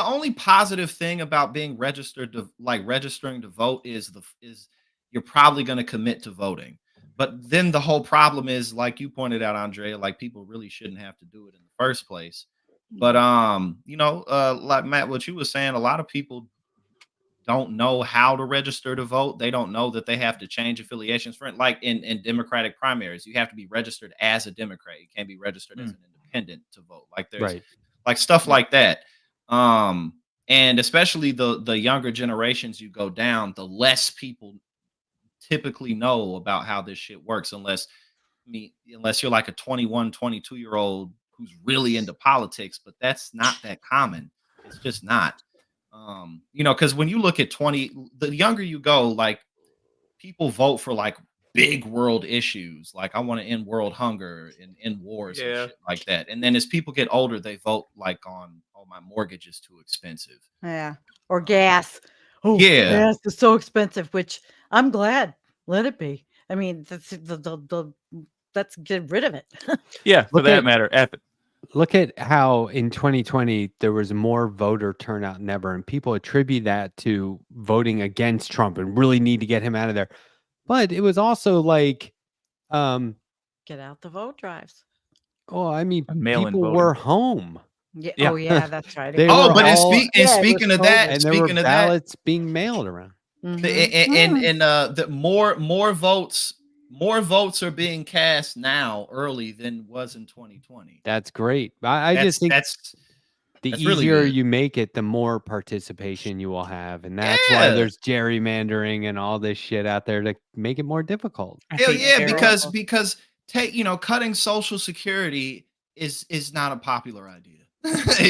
only positive thing about being registered to like registering to vote is you're probably going to commit to voting. But then the whole problem is, like you pointed out, Andrea, like people really shouldn't have to do it in the first place. But like Matt, what you were saying, a lot of people don't know how to register to vote. They don't know that they have to change affiliations. For like in Democratic primaries, you have to be registered as a Democrat. You can't be registered as an independent to vote. Like there's Right. like stuff like that. And especially the younger generations you go down, the less people typically know about how this shit works, unless you're like a 21, 22-year-old who's really into politics, but that's not that common. It's just not. Because when you look at the younger you go, like people vote for like big world issues. Like I want to end world hunger and end wars and Yeah. shit like that. And then as people get older, they vote like on, oh, my mortgage is too expensive. Yeah. Or gas. Oh, Yeah. gas is so expensive, which I'm glad. Let it be. I mean, let's get rid of it. Yeah, for Look that at- matter, F it. Look at how in 2020 there was more voter turnout than ever, and people attribute that to voting against Trump and really need to get him out of there. But it was also like, Get out the vote drives. oh, I mean, And mail-in people voting. were home, Yeah. Yeah. Oh, yeah, that's right. They Oh, were but all- and Yeah, it was speaking of that, COVID. and there were speaking of that, ballots being mailed around. Mhm. the more votes are being cast now early than was in 2020. That's great. I just think that's the that's really easier good. you make it, the more participation you will have, and that's why Yeah. there's gerrymandering and all this shit out there to make it more difficult. I hell hate yeah, Carol. because cutting Social Security is not a popular idea.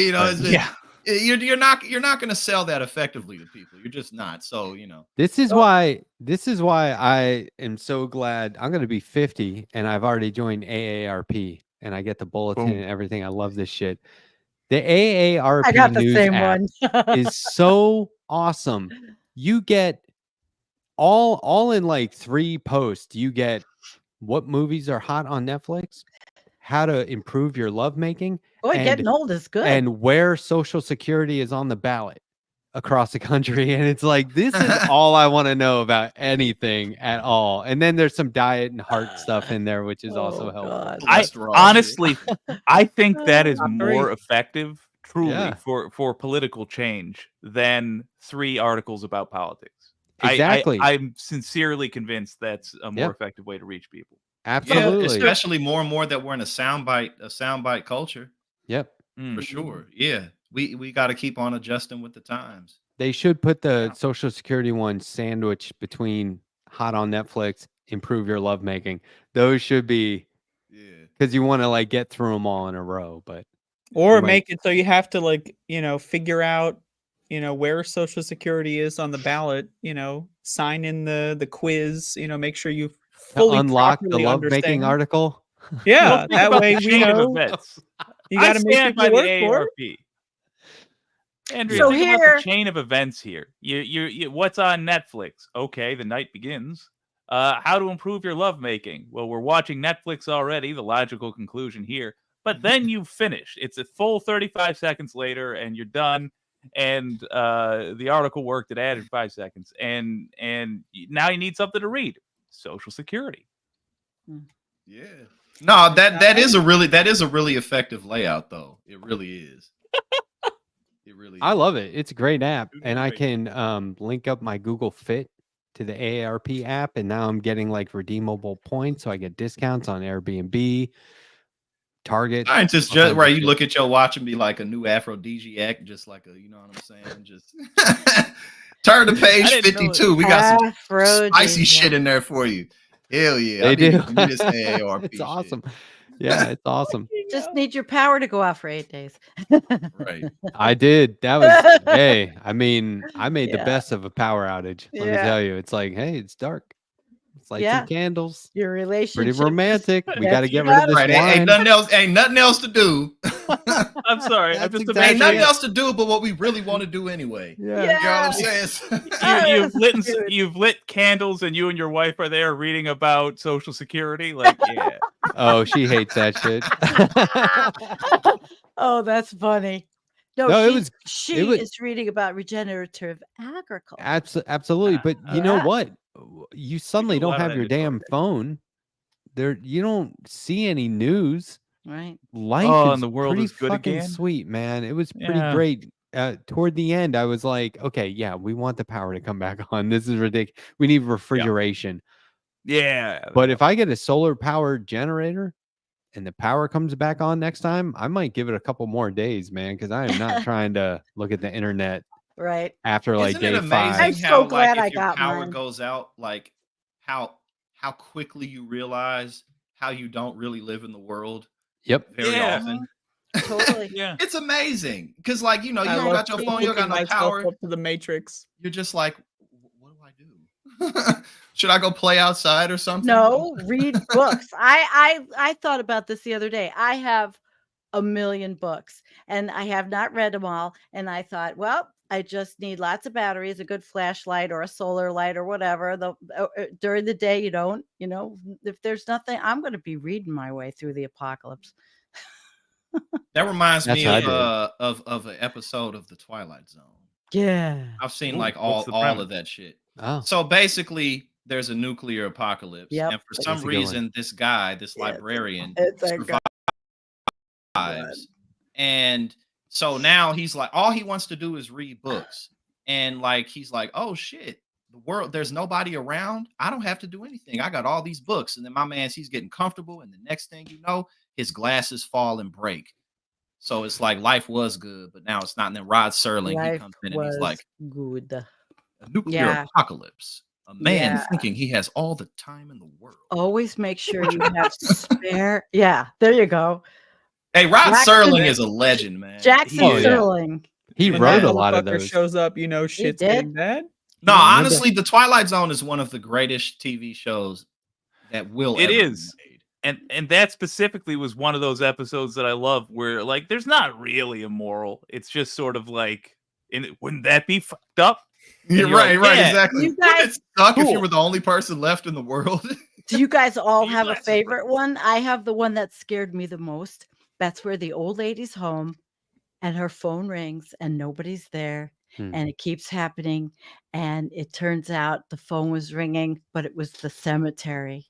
Yeah. You're not going to sell that effectively to people. You're just not. So This is why I am so glad I'm going to be 50 and I've already joined AARP and I get the bulletin Boom. and everything. I love this shit. The AARP I got the news same app one. is so awesome. You get all in like 3 posts. You get what movies are hot on Netflix, how to improve your lovemaking, Boy, and- getting old is good. and where Social Security is on the ballot across the country. And it's like, this is all I want to know about anything at all. And then there's some diet and heart stuff in there, which is also Oh, helpful. God. cholesterol shit. Honestly, I think that is Top more three. effective, truly, Yeah. for political change than 3 articles about politics. Exactly. I'm sincerely convinced that's a more Yep. effective way to reach people. Absolutely. especially more and more that we're in a soundbite culture. Yep. Mm. For sure. Yeah. We got to keep on adjusting with the times. They should put the Yeah. Social Security one sandwich between hot on Netflix, improve your lovemaking. Those should be, Yeah. because you want to like get through them all in a row. But Or You might- make it so you have to figure out, where Social Security is on the ballot, sign in the quiz, make sure you to fully unlock the properly lovemaking understand. article. Yeah, Well, think that about way the we chain of know events. you I got to make stand by people the work for it. AARP. Andrea, So think about here- the chain of events here. You what's on Netflix? Okay, the night begins. How to improve your lovemaking? Well, we're watching Netflix already. The logical conclusion here, but then you finish. It's a full 35 seconds later, and you're done. And the article worked. It added 5 seconds, and now you need something to read. Social Security. Yeah. No, that is a really effective layout though. It really is. It really I is. love it. It's a great app. Google And I Fit. can link up my Google Fit to the AARP app. And now I'm getting like redeemable points. So I get discounts on Airbnb, Target. Scientists all kinds just of right. You shit. look at your watch and be like a new aphrodisiac, just like a, you know what I'm saying? Just turn to page I didn't know 52. We got some spicy Aphrodisiac. shit in there for you. Hell yeah. They I need do. to do this AARP It's shit. awesome. Yeah, it's awesome. Just need your power to go out for 8 days. Right. I did. That was, hey, I mean, I made the Yeah. best of a power outage. Let me Yeah. tell you. It's like, hey, it's dark. Let's light Yeah. some candles. Your relationship. Pretty romantic. We That's got to get rid right. of this Right. Ain't wine. nothing else to do. I'm sorry. I'm That's just exactly Ain't nothing imagining else to do but what we really want to do anyway. Yeah. You know what Yeah. I'm saying? you've lit Dude. you've lit candles and you and your wife are there reading about Social Security. Like, yeah. Oh, she hates that shit. Oh, that's funny. No, No, it she, was- she it was- is reading about regenerative agriculture. Absolutely. But you know Yeah. what? You suddenly do a lot don't of have that your in Detroit. damn phone. You don't see any news. Right. Life Oh, is and the world pretty is good fucking again? sweet, man. It was pretty Yeah. great. Toward the end, I was like, okay, yeah, we want the power to come back on. This is ridiculous. We need refrigeration. Yeah. But if I get a solar powered generator and the power comes back on next time, I might give it a couple more days, man, because I am not trying to look at the internet Right. after like Isn't it day amazing 5. I'm so how glad like I if your got power mine. goes out, like how quickly you realize how you don't really live in the world Yep. very Yeah. often. Totally. yeah. It's amazing because, like, you I don't love got your phone, you don't hooking got no myself power. up to the Matrix. You're just like, what do I do? Should I go play outside or something? No, read books. I thought about this the other day. I have a million books and I have not read them all. And I thought, well, I just need lots of batteries, a good flashlight or a solar light or whatever. During the day, you don't, if there's nothing, I'm going to be reading my way through the apocalypse. That reminds That's me what I of an episode of The Twilight Zone. Yeah. I've seen Ooh, like what's the all premise? of that shit. Oh, So basically, there's a nuclear apocalypse, Yep. and for That's some a good one. reason, this guy, this Yeah, librarian, it's a good survives. And so now he's like, all he wants to do is read books, and like he's like, oh shit, the world, there's nobody around. I don't have to do anything. I got all these books, and then my man's he's getting comfortable, and the next thing you know, his glasses fall and break. So it's like life was good, but now it's not. And then Rod Serling, he Life comes in and he's like, good. a nuclear Yeah. apocalypse. A man Yeah. thinking he has all the time in the world. Always make sure you have spare. Yeah, there you go. Hey, Rod Jackson- Serling is a legend, man. Jackson Oh, yeah. Sterling. he When wrote that a lot of motherfucker those. shows up, shit's did? getting bad. No, Yeah. honestly, The Twilight Zone is one of the greatest TV shows that will It ever be is. made. And that specifically was one of those episodes that I love where like there's not really a moral. It's just sort of like, wouldn't that be fucked up? You're you're right, like, right, yeah. exactly. You Wouldn't guys- it suck if you Cool. were the only person left in the world? Do you guys all You have a guys are favorite one? I have the one that scared me the most. That's where the old lady's home and her phone rings and nobody's there. Hmm. And it keeps happening. And it turns out the phone was ringing, but it was the cemetery.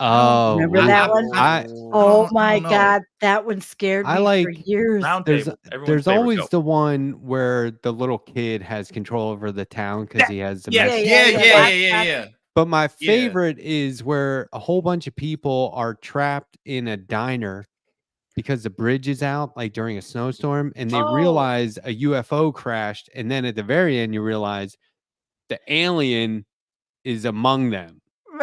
Oh, Remember we- that one? I Oh I my don't know. God. That one scared I me for like years. Round there's table. Everyone's there's favorite always show. the one where the little kid has control over the town because he has the Yes. mess- Yeah. But my Yeah. favorite is where a whole bunch of people are trapped in a diner because the bridge is out, like during a snowstorm, and they Oh. realize a UFO crashed, and then at the very end you realize the alien is among them. He's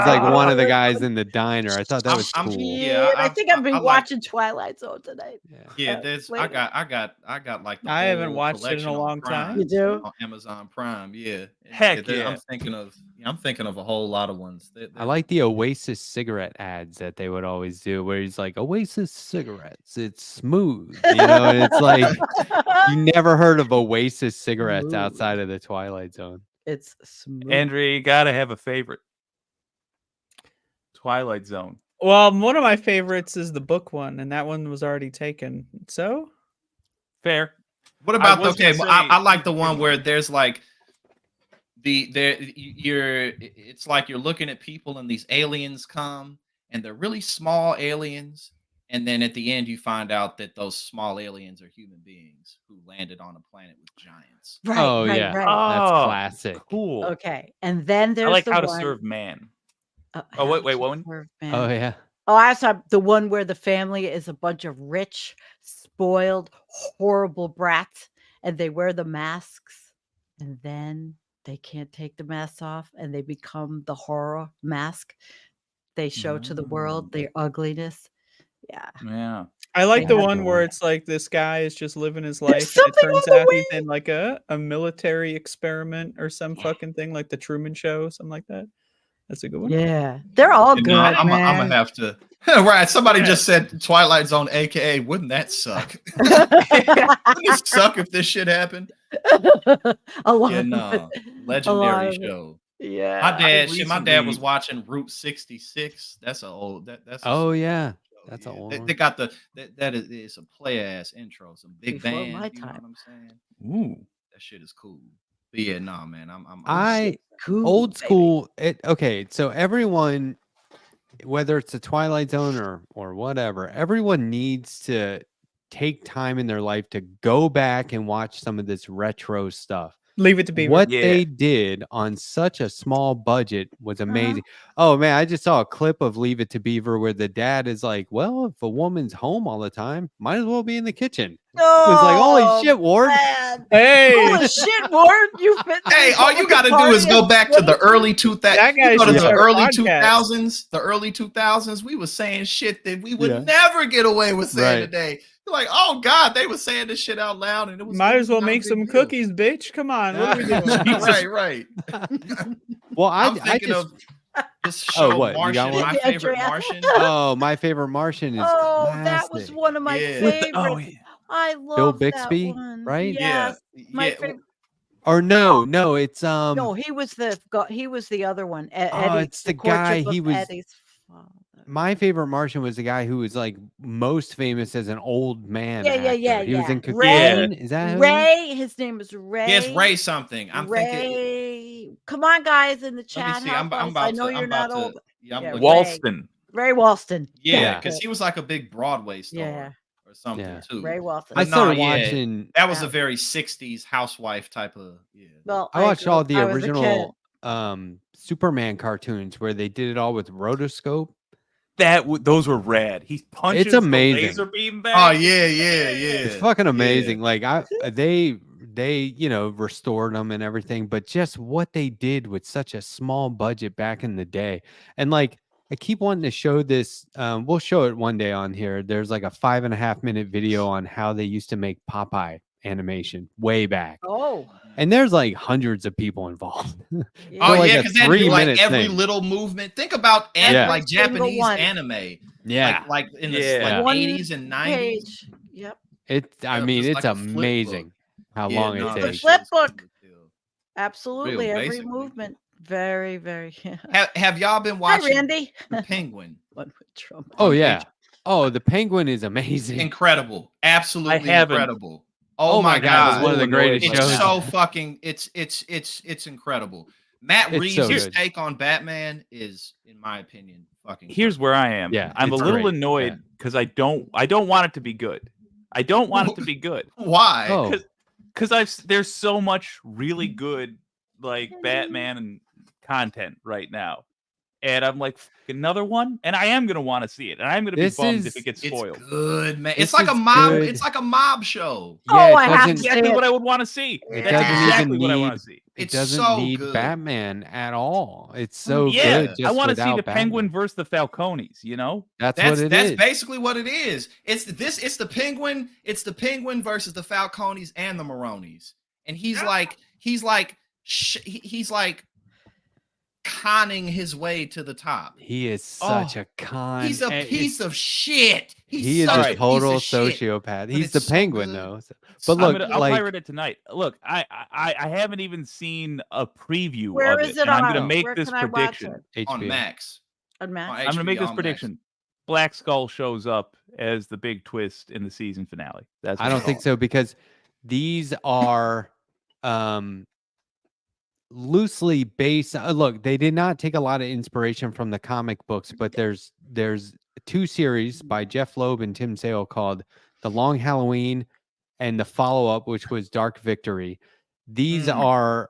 like one of the guys in the diner. I thought that was I'm- cool. Yeah, I think I've been I like- watching Twilight Zone tonight. Yeah. Yeah, there's I later. got like the I haven't whole watched it in a collection on long Prime, time. You do? on Amazon Prime, yeah. Heck there- yeah. I'm thinking of a whole lot of ones. I like the Oasis cigarette ads that they would always do, where he's like, "Oasis cigarettes, it's smooth," and it's like you never heard of Oasis cigarettes Smooth. outside of the Twilight Zone. It's smooth. Andrea, you gotta have a favorite. Twilight Zone. Well, one of my favorites is the book one, and that one was already taken. So Fair. What about was gonna I say- like the one where there's like it's like you're looking at people and these aliens come and they're really small aliens, and then at the end you find out that those small aliens are human beings who landed on a planet with giants. Right, Oh, right, yeah. right. That's Oh, classic. Cool. Okay. And then there's I like the How one, to Serve Man. Oh, Oh, wait, How to what one? Serve Oh Man. yeah. Oh, I saw the one where the family is a bunch of rich, spoiled, horrible brats, and they wear the masks, and then they can't take the masks off, and they become the horror mask. They show to the world their ugliness. Yeah. Yeah. I like They the have one the where one. it's like this guy is just living his life, and it something turns on the out he's way. in like a military experiment or some Yeah. fucking thing, like the Truman Show, something like that. That's a good one. Yeah. They're all And good, I'm man. gonna have to right. Somebody just said Twilight Zone, aka wouldn't that suck? Wouldn't it suck if this shit happened? A lot Yeah, of no. it. Legendary of it. show. Yeah. My dad was recently- watching Route 66. That's a old. That's a Oh super yeah. show, That's a yeah. old They one. got that is it's a play ass intro, some big Before band. my You know what time. I'm saying? Ooh. That shit is cool. But yeah, nah, man. I'm I Cool, old baby. school. Okay, so everyone, whether it's the Twilight Zone or whatever, everyone needs to take time in their life to go back and watch some of this retro stuff. Leave it to Beaver. What Yeah. they did on such a small budget was Uh-huh. amazing. Oh man, I just saw a clip of Leave It to Beaver where the dad is like, "Well, if a woman's home all the time, might as well be in the kitchen." It was like, Oh, "Holy shit, Ward!" man. Hey, Holy shit, Ward. You fit Hey, this all you got to do is go back to the early 2000s. That guy Go to should the start a early podcast. 2000s. The early 2000s, we was saying shit that we would Yeah. never get away with saying Right. today. Like, oh God, they were saying this shit out loud, and it was Might as well not a make big some deal. cookies, bitch. Come on. What are we doing? Right. Well, I I'm thinking just of this show, what, you got Martian. one? My favorite Andrea. Martian. My favorite Martian is Oh, that was classic. one of my Yeah. favorites. Oh, yeah. I Bill love Bixby, that one. right? Yes, my yeah. favorite. Or no, it's No, he was the other one. Eddie, it's the Courtship guy, of he was- Eddie's father. my favorite Martian was the guy who was like most famous as an old man. Yeah. He was in Ray. Cocoon. Is that who? Ray. His name is Ray. Yes, Ray something. I'm thinking. Ray. Come on, guys, in the Let me chat. see. help I'm us. about I to. know I'm you're about not to. old. Yeah, I'm Yeah, looking. Walston. Ray Walston. Yeah, because he was like a big Broadway star Yeah. or something Yeah. too. Ray Walston. I But started yeah, watching. That was Yeah. a very '60s housewife type of. Yeah. Well, I watched all the I was a kid. original Superman cartoons where they did it all with rotoscope. Those were rad. He punches the amazing. laser beam back. Oh yeah. It's fucking amazing. Like they restored them and everything, but just what they did with such a small budget back in the day. And like I keep wanting to show this. We'll show it one day on here. There's like a 5.5-minute video on how they used to make Popeye animation way back. Oh. And there's like hundreds of people involved. Yeah. Oh like yeah, a because they do like 3-minute every thing. little movement. Think about Yeah. like Every single Japanese one. anime. Yeah. Like in the Yeah. like One 80s and 90s. Page. Yep. I Yeah, mean, just it's like a flip amazing how Yeah, long no, it that takes. shit Flip is cool book. as hell. Absolutely. Real Every basically. movement. Very, very. Have y'all been Hi, watching Randy. The Penguin? One with Trump. Oh on yeah. H- Oh, the Penguin is amazing. Incredible. Absolutely haven't. incredible. Oh my It God. was one of the greatest It's shows. so fucking it's incredible. Matt It's so Reeves' good. take on Batman is, in my opinion, fucking Here's where I am. Yeah, I'm a it's little great. annoyed because I don't want it to be good. I don't want it to be good why? Oh, because there's so much really good like Batman and content right now, and I'm like another one, and I am gonna want to see it, and I'm gonna be This bummed is- if it gets It's spoiled. good, man. This It's like a is mob. good. It's like a mob show. yeah, Oh, it I have doesn't- to Exactly see what it. I would want to see. It That's doesn't exactly even what I want need- to see. It It's doesn't so need good. Batman at all. It's so Yeah, good. I Just want to see without the Penguin Batman. versus the Falcones. You know, That's That's what it that's is. basically what it is. It's the Penguin. It's the Penguin versus the Falcones and the Maronis. And he's like conning his way to the top. He is such a con. He's a and piece of shit. He is such a piece total of shit. sociopath. but He's it's the so Penguin good. though. But I'll look, pirate it tonight. Look, I haven't even seen a preview Where of is it, it and I'm on? gonna make Where this can I watch prediction. it? On HBO. Max. On Max. On I'm gonna make HBO this Max. prediction. Black Skull shows up as the big twist in the season finale. That's I what don't I'm think calling so because these are loosely based. Look, they did not take a lot of inspiration from the comic books, but there's 2 series by Jeff Loeb and Tim Sale called The Long Halloween and the follow-up, which was Dark Victory. These are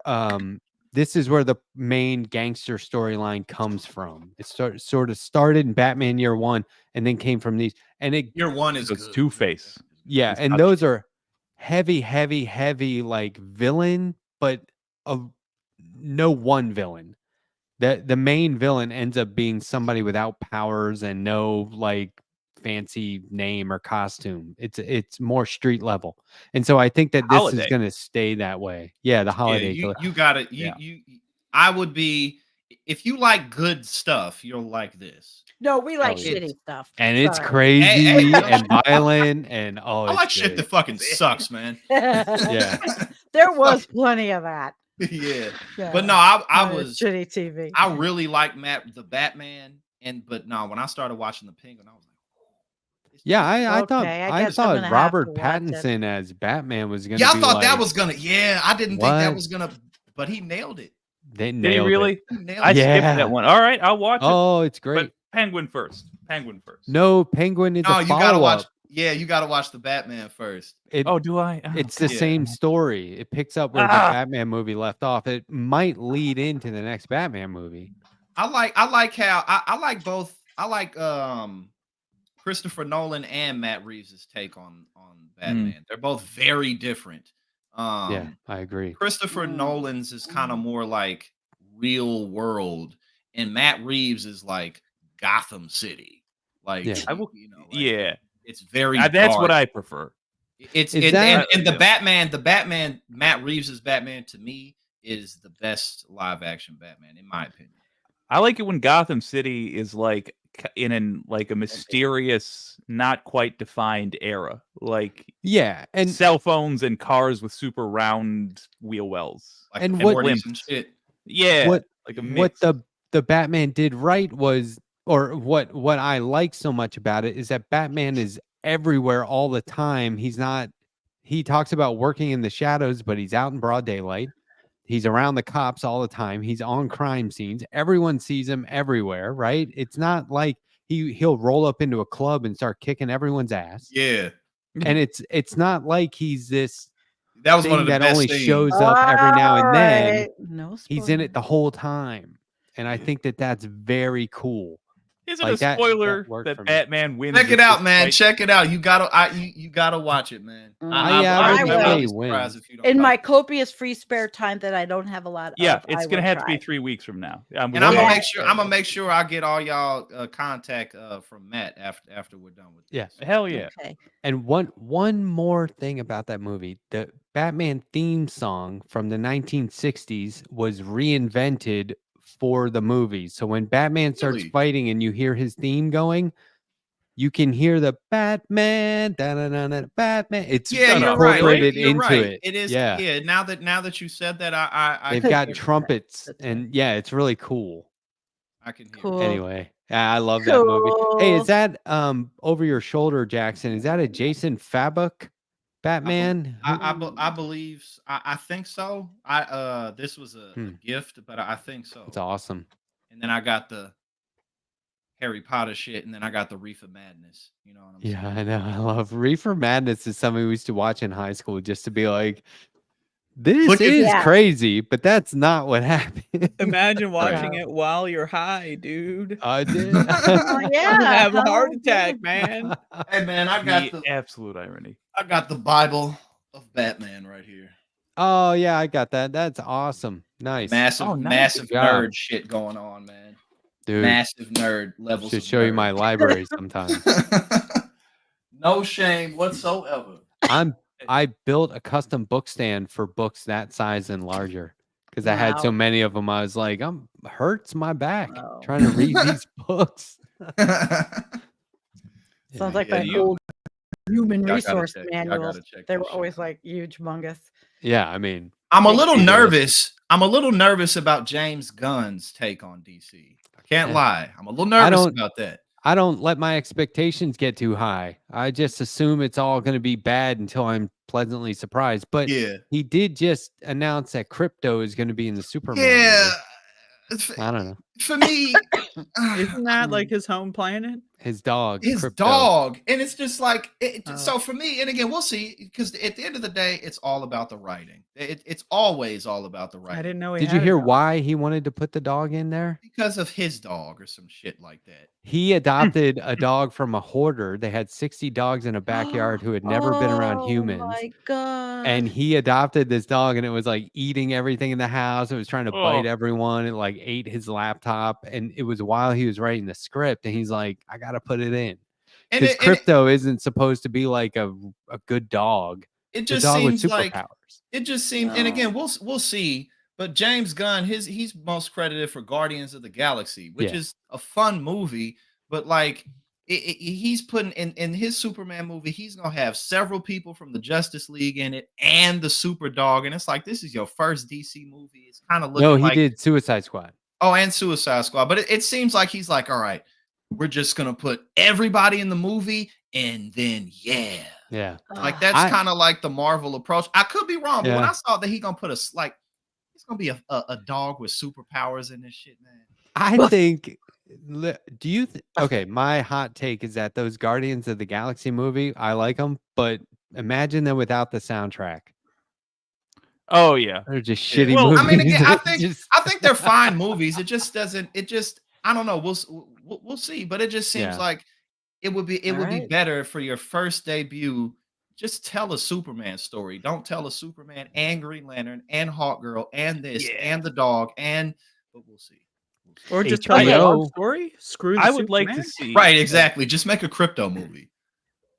this is where the main gangster storyline comes from. It sort of started in Batman Year One and then came from these. And it Year one it. is So it's good. Two-Face. yeah, He's and touchy. those are heavy like villain, but no one villain. The main villain ends up being somebody without powers and no like fancy name or costume. It's more street level. And so I think that this is Holiday. going to stay that way. Yeah, the holiday Yeah, killer. you got it. Yeah. I would be if you like good stuff, you'll like this. No, we like yeah. shitty stuff. And it's Sorry. crazy Hey, and violent and I it's like shit great. that fucking sucks, man. Yeah. There was plenty of that. Yeah. Yeah. But no, I Uh, was shitty TV. I really like the Batman, but no, when I started watching the Penguin, I was like, this Yeah, shit- I thought Okay, I guess I'm thought gonna have Robert to watch it. Pattinson as Batman was going to yeah, I be thought that like- was gonna. Yeah, I didn't think that What? was gonna, but he nailed it. they Did he nailed it. really? He nailed I it. skipped Yeah. that one. All right, I'll watch it. Oh, it's But great. Penguin first. Penguin first. No, Penguin is No, a you gotta watch. follow-up. Yeah, you gotta watch the Batman first. Oh, do I? Oh, It's the Yeah. same story. It picks up where the Ah. Batman movie left off. It might lead into the next Batman movie. I like how I like both. I like Christopher Nolan and Matt Reeves' take on Batman. They're both very different. Yeah, I agree. Christopher Nolan's is kind of more like real world, and Matt Reeves is like Gotham City. Like Yeah. I will- you know, like, Yeah. It's very That's what dark. I prefer. It's Is it, that- and the Yeah. Batman, Matt Reeves' Batman to me is the best live action Batman in my opinion. I like it when Gotham City is like like a mysterious, not quite defined era, like Yeah, and cell phones and cars with super round wheel wells. Like And the what- 40s and shit. Yeah, what like a what mix. the Batman did right was, or what I like so much about it is that Batman is everywhere all the time. He talks about working in the shadows, but he's out in broad daylight. He's around the cops all the time. He's on crime scenes. Everyone sees him everywhere, right? It's not like he'll roll up into a club and start kicking everyone's ass. Yeah. And it's not like he's this That was one thing of the that best only scenes. shows up every now and then. Alright, no He's in it the spoilers. whole time. And I think that that's very cool. Isn't like a that spoiler worked that for me. Batman wins? Check it this out, man. fight? Check it out. You gotta watch it, man. Yeah, I would will. not be He surprised wins. if you don't In like my it. copious free spare time that I don't have a lot Yeah, of, it's I gonna will have to be try. 3 weeks from now. And I'm Yeah. gonna make sure I get all y'all contact from Matt after we're done with this. Yeah. Hell yeah. Okay. And one more thing about that movie, the Batman theme song from the 1960s was reinvented for the movie. So when Batman starts Really? fighting and you hear his theme going, you can hear the Batman, da-da-da-da, Batman. It's Yeah, you're right. incorporated You're into right. it. It is. Yeah. Yeah. Now that you said that, I They've can got hear it. trumpets That's and yeah, it's really cool. I can hear. Cool. It. Anyway, I love that movie. Hey, Cool. is that over your shoulder, Jackson? Is that a Jason Fabok Batman? I believe. I think so. This was a gift, but I think so. It's awesome. And then I got the Harry Potter shit, and then I got the Reefer Madness. You know what I'm Yeah, saying? I know. I love Reefer Madness is something we used to watch in high school just to be like, this Look at- is Yeah. crazy, but that's not what happened. Imagine watching Yeah. it while you're high, dude. I did. Oh, yeah. Have a heart oh, attack, yeah. man. Hey man, I The absolute irony. got the Bible of Batman right here. Oh yeah, I got that. That's awesome. Nice. Massive, Oh, nice. massive Good job. nerd shit going on, man. Dude, Massive nerd levels. should of show you nerd. my library sometime. No shame whatsoever. I built a custom book stand for books that size and larger because I had so Wow. many of them. I was like, hurts my back Wow. trying to read these books. Sounds like Yeah, my you- old human Y'all gotta resource check- y'all gotta manuals. check They that were shit always out. like huge, humongous. Yeah, I mean, I'm a Big little fan. nervous. I'm a little nervous about James Gunn's take on DC. I can't Yeah. lie. I'm a little nervous don't- about that. I don't let my expectations get too high. I just assume it's all going to be bad until I'm pleasantly surprised. But Yeah. he did just announce that crypto is going to be in the Superman. Yeah. movie. I don't know. For me, Isn't that like his home planet? His dog. his Crypto. dog? And it's just like Oh. so for me. And again, we'll see because at the end of the day, it's all about the writing. It's always all about the I writing. didn't know he Did had you a hear dog. why he wanted to put the dog in there? Because of his dog or some shit like that. He adopted a dog from a hoarder. They had 60 dogs in a backyard who had never been around humans. Oh my god. And he adopted this dog and it was like eating everything in the house. It was trying to bite Oh. everyone. It like ate his laptop. And it was while he was writing the script. And he's like, I got to put it in. And Because it Crypto isn't supposed to be like a good dog. it The just dog with seems like superpowers. it just seems. And again, we'll see. But James Gunn, he's most credited for Guardians of the Galaxy, which Yeah. is a fun movie. But like he's putting in his Superman movie, he's gonna have several people from the Justice League in it and the Super Dog. And it's like this is your first DC movie. It's kind of looking No, he like did Suicide Squad. Oh, and Suicide Squad. But it seems like he's like, all right, we're just gonna put everybody in the movie, and then yeah. Yeah. Like that's I- kind of like the Marvel approach. I could be wrong, but when Yeah. I saw that he gonna put it's gonna be a dog with superpowers in this shit, man. I think. Do you? Okay, my hot take is that those Guardians of the Galaxy movie, I like them, but imagine them without the soundtrack. Oh yeah. They're just Yeah. shitty Well, movies. I mean, again, I It's think just- I think they're fine movies. It just doesn't. It just I don't know. We'll see. But it just seems Yeah. like it would be Alright. better for your first debut. Just tell a Superman story. Don't tell a Superman and Green Lantern and Hawkgirl and this Yeah. and the dog and. But we'll see. Or just HBO. tell the dog story? Screw the I would like to Superman? see. Right, exactly. Just make a crypto movie.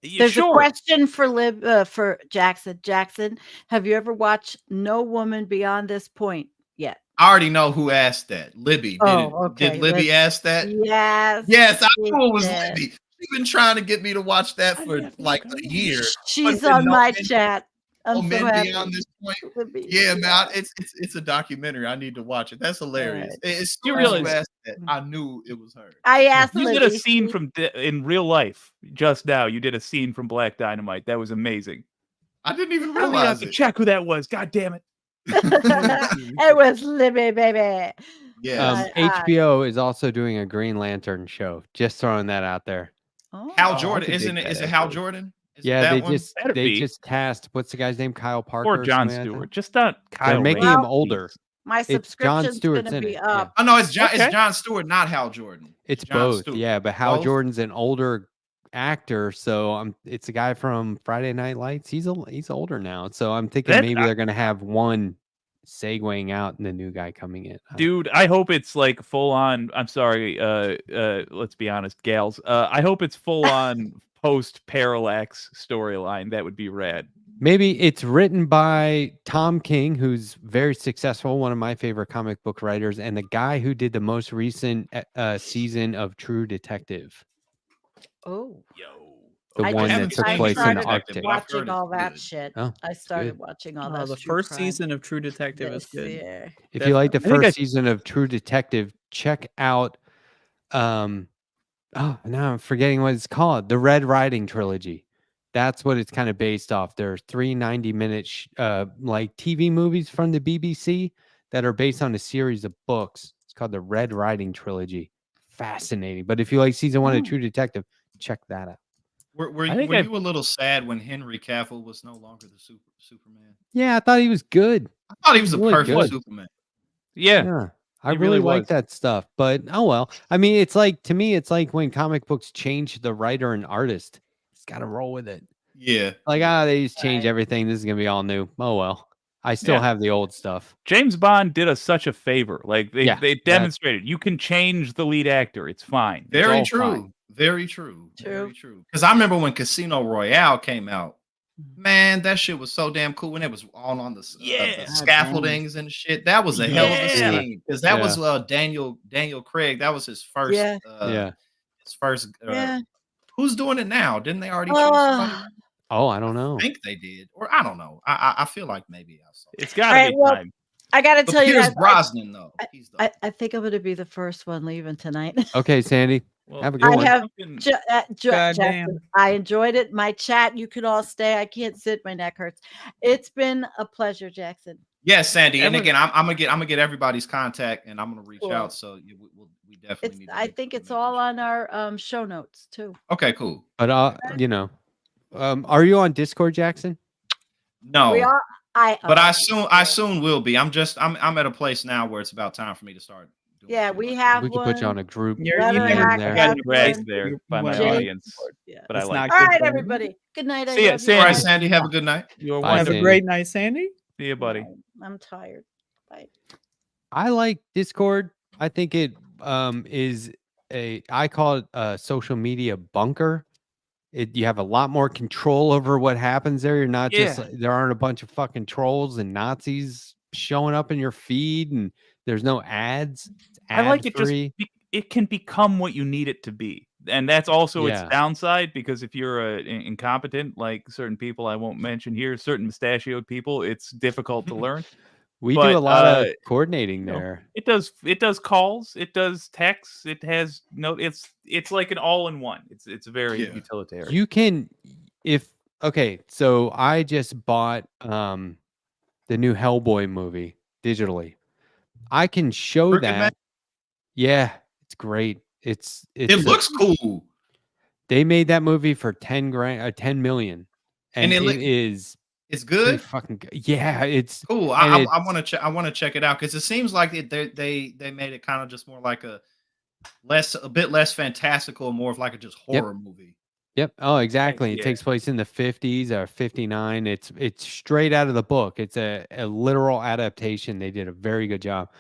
There's a sure. question for Jackson. Jackson, have you ever watched No Woman Beyond This Point yet? I already know who asked that. Libby. Oh, okay. Did Libby ask that? Yes. Yes, I she knew it was did. Libby. She's been trying to get me to watch that for like a year. She's But on no my men- chat. No I'm so Men happy. Beyond This Point. Libby. Yeah, man, it's a documentary. I need to watch it. That's hilarious. As You soon as you realize- asked that, I knew it was her. I asked You Libby. did a scene she- from in real life just now. You did a scene from Black Dynamite. That was amazing. I didn't even I don't even have realize to it. check who that was. God damn it. it was Libby, baby. Yeah. HBO is also doing a Green Lantern show. Just throwing that out there. Oh. Hal I Jordan, could isn't dig it? Is that, it Hal actually. Jordan? Is it Yeah, that they one? just Better they be. just cast what's the guy's name? Kyle Parker. Or John something like that? Stewart. Just not Kyle. They're making Rayner. him Well, older. My It's Jon subscription's Stewart's gonna in be it. up. Oh no, it's John. Okay. It's John Stewart, not Hal Jordan. It's Jon both. Stewart. Yeah, but Hal Both? Jordan's an older actor, so it's a guy from Friday Night Lights. He's older now, so I'm thinking That- maybe they're gonna have one segueing out and the new guy coming in. I don't- Dude, I hope it's like full on. I'm sorry. Let's be honest, gals. I hope it's full on post Parallax storyline. That would be rad. Maybe it's written by Tom King, who's very successful, one of my favorite comic book writers, and the guy who did the most recent season of True Detective, Oh. Yo. the I one that haven't took seen place in started the True Detective, Arctic. but I've heard watching it's all that good. shit. Oh, I started good. watching all Oh, that. the true first crime season of True Detective is this good. year. If you like the Definitely. I think first season of True Detective, check out oh, now I'm forgetting what it's called. The Red Riding trilogy. That's what it's kind of based off. There's 3 90-minute like TV movies from the BBC that are based on a series of books. It's called the Red Riding trilogy. Fascinating. But if you like season 1 of True Detective, check that out. Were I think you I've- a little sad when Henry Cavill was no longer the Superman? Yeah, I thought he was good. I thought he was a Really perfect good. Superman. Yeah. Yeah. I He really really like was. that stuff. But oh well. I mean, it's like to me, it's like when comic books change the writer and artist. It's gotta roll with it. Yeah. Like, they just change everything. This is gonna be all new. Oh well. I still Yeah. have the old stuff. James Bond did us such a favor. Like they Yeah, demonstrated you can change the lead actor. It's fine. It's Very all true. fine. Very true. True. Very true. Because I remember when Casino Royale came out, man, that shit was so damn cool when it was all on the, Yeah. the scaffoldings and shit. That was a hell of a Yeah. scene because that Yeah. was Daniel Craig. That was his first. Yeah. Yeah. His first. Yeah. Who's doing it now? Didn't they already choose somebody? Oh. Oh, I don't know. I think they did, or I don't know. I feel like maybe I saw. It's gotta Alright, be well, time. I gotta But tell you Pierce guys, Brosnan though. He's the I think I'm gonna be the first one leaving tonight. Okay, Sandy. Well, have a good I one. have fucking- Goddamn. Jackson, I enjoyed it. My chat, you could all stay. I can't sit. My neck hurts. It's been a pleasure, Jackson. Yes, Sandy. And Every- again, I'm gonna get everybody's contact, and I'm gonna reach Cool. out. So we definitely It's. need. To I think it's all on our show notes too. Okay, cool. But you know, are you on Discord, Jackson? No, We are. but I soon will be. I'm at a place now where it's about time for me to start. Doing Yeah, shit we like have We could put you on a group. You're- Letter you thing never- hack there. I got have raised one. there by my Well, audience, Yeah. but I It's like not it. All good right, for you. everybody. Good night. I See ya, love you. Sandy. All right, Sandy. Have a good night. You're Bye, Have wonderful. a great night, Sandy. See you, buddy. I'm tired. Bye. I like Discord. I think it is I call it a social media bunker. You have a lot more control over what happens there. You're not just Yeah. there aren't a bunch of fucking trolls and Nazis showing up in your feed, and there's no ads. It's I like it ad-free. it can become what you need it to be. And that's also Yeah. its downside because if you're incompetent, like certain people I won't mention here, certain mustachioed people, it's difficult to learn. We but, do a lot of uh, coordinating you know, there. It does calls, it does texts, it has it's like an all-in-one. It's very Yeah. utilitarian. You can okay, so I just bought the new Hellboy movie digitally. I can show Crooked that. Man? Yeah, it's great. It's It a- looks cool. they made that movie for 10 million. And, And it it look- is It's pretty good. fucking good. Yeah, it's Cool. and I it's- want to check. I want to check it out because it seems like they made it kind of just more like a bit less fantastical, more of like a just Yep. horror movie. Yep. Oh, exactly. It yeah. takes place in the 50s or 59. It's straight out of the book. It's a literal adaptation. They did a very good job.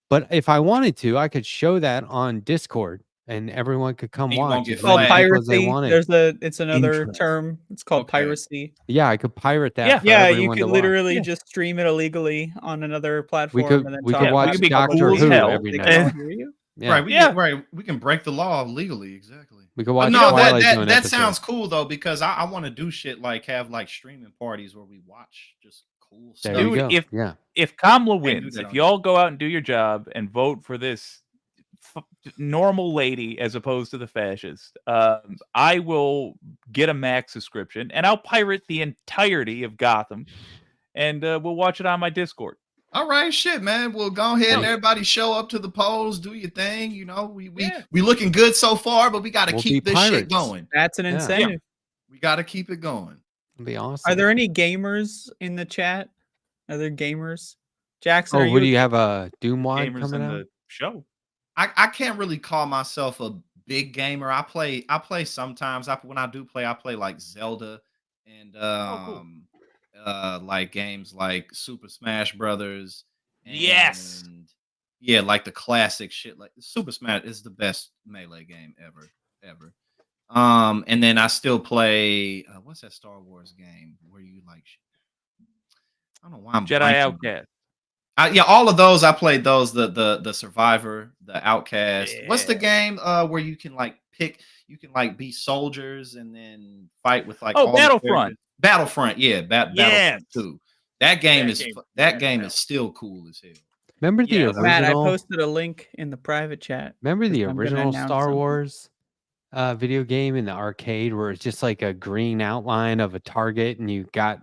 But if I wanted to, I could show that on Discord and everyone could come And you won't watch get as Called many flagged. people as they piracy. wanted. It's another Interest. term. It's called Okay. piracy. Yeah, I could pirate that Yeah. for Yeah, you everyone could to watch. literally Yeah. just stream it illegally on another platform could- and then we could talk Yeah, watch we could be Doctor cool as Who hell. every They night. can all hear you. Yeah, Right, Yeah. we can break the law legally, exactly. we could But watch no, Twilight do an that episode. sounds cool though, because I want to do shit like have like streaming parties where we watch just cool There stuff. you Dude, go. if- Yeah, If Kamala Can't do wins, that if on you all go out and do your job and vote for this normal lady as opposed to the fascist, I will get a Max subscription and I'll pirate the entirety of Gotham, and we'll watch it on my Discord. All right, shit, man. Well, go ahead and Yeah. everybody show up to the polls, do your thing. You know, we Yeah. we looking good so far, but we got to We'll keep be this shit pirates. going. That's an Yeah. incentive. We got to keep it going. it'd be awesome. Are there any gamers in the chat? Are there gamers? Jackson, Oh, are what do you you have a Doom Wad Gamers coming in out? the show. I can't really call myself a big gamer. I play sometimes. When I do play, I play like Zelda and cool. like games like Super Smash Brothers. Yes. And yeah, like the classic shit. Like Super Smash is the best melee game ever. And then I still play what's that Star Wars game where you like I don't know why I'm Jedi blanking. Outcast. Yeah, all of those I played those. The Survivor, the Outcast. What's the Yeah. game where you can like pick? You can like be soldiers and then fight with like Oh, all the Battlefront. characters. Battlefront, yeah, Battlefront Yes. 2. That game That is game- that yeah, game yeah. is still cool as hell. Remember the Yeah, original? Matt, I posted a link in the private chat. Remember the 'cause I'm gonna original announce Star something. Wars video game in the arcade where it's just like a green outline of a target and you got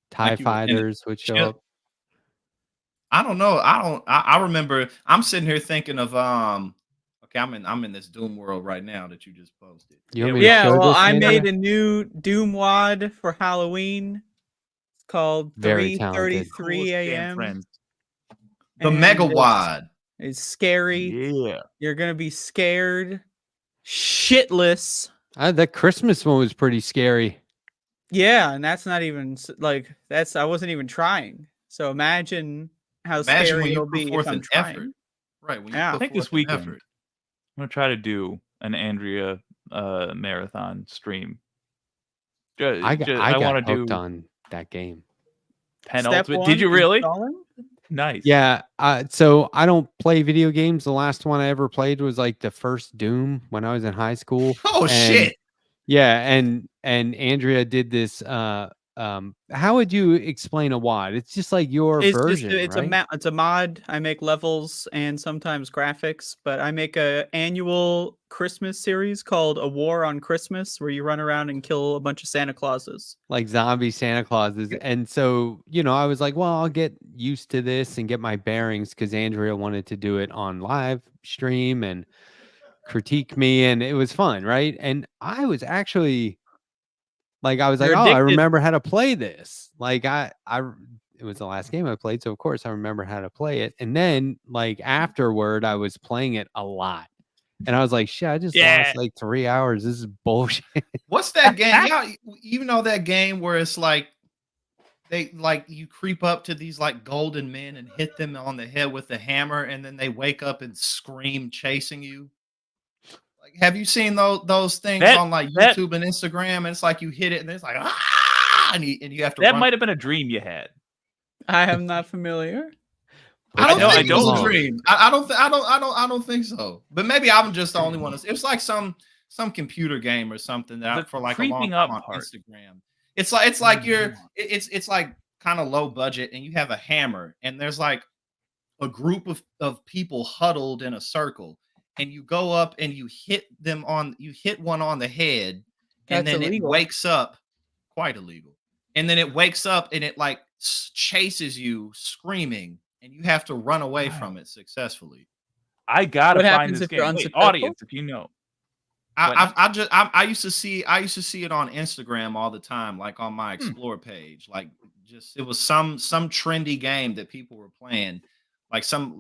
TIE Like you were in a fighters would show ship? up? I don't know. I remember. I'm sitting here thinking of Okay, I'm in this Doom world right now that you just posted. You want Yeah, me to Yeah, show well, this, I Andrea? made a new Doom Wad for Halloween. It's called Very talented. 3:33 Coolest damn a.m. friends. The and Mega it's- Wad. It's scary. Yeah. You're gonna be scared shitless. That Christmas one was pretty scary. Yeah, and that's not even like that's. I wasn't even trying. So imagine how Imagine scary when you it'll put be if forth I'm an trying. effort. Right. When you Yeah. put I think this forth an weekend. effort. I'm gonna try to do an Andrea marathon stream. I I got want to hooked do on that game. Step penultimate. one, Did you really? installing? Nice. Yeah. So I don't play video games. The last one I ever played was like the first Doom when I was in high school. Oh And- shit. Yeah, and Andrea did this. How would you explain a WOD? It's just like your It's version, just right? it's a mod. I make levels and sometimes graphics, but I make a annual Christmas series called A War on Christmas, where you run around and kill a bunch of Santa Clauses. Like zombie Santa Clauses. And so, I was like, well, I'll get used to this and get my bearings because Andrea wanted to do it on live stream and critique me, and it was fun, right? And I was actually like, I was like, You're oh, I addicted. remember how to play this. Like it was the last game I played, so of course I remember how to play it. And then like afterward, I was playing it a lot. And I was like, shit, I just Yeah. lost like 3 hours. This is bullshit. What's that game? You know that game where it's like they like you creep up to these like golden men and hit them on the head with the hammer, and then they wake up and scream chasing you. Like, have you seen those things That- on like that- YouTube and Instagram? And it's like you hit it, and it's like ah, and you have to. That run. might have been a dream you had. I am not familiar. I don't know, think I it was don't a know. dream. I don't think so. But maybe I'm just the only one. It was like some computer game or something that The for like a long creeping time up on part. Instagram. It's like it's like kind of low budget, and you have a hammer, and there's like a group of people huddled in a circle, and you go up and you hit one on the head, and That's then illegal. it wakes up. Quite illegal. And then it wakes up and it like chases you screaming, and you have to run away Wow. from it successfully. I gotta What find happens this if you're game. Wait, unsuccessful? audience, if you know. I used to see it on Instagram all the time, like on my explore page. Like just it was some trendy game that people were playing. Like some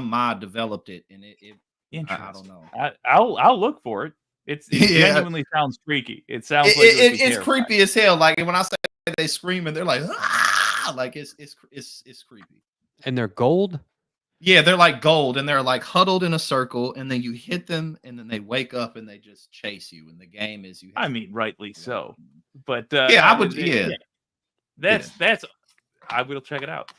mod developed it, and I don't know. I'll look for it. It Yeah. genuinely sounds freaky. It sounds like it would be It's terrifying. creepy as hell. Like when I say they scream and they're like, ah! Like it's creepy. And they're gold. Yeah, they're like gold, and they're like huddled in a circle, and then you hit them, and then they wake up and they just chase you. And the game is you. I have mean, to rightly go so. on. But Yeah, I would. Yeah, that's I will check it out.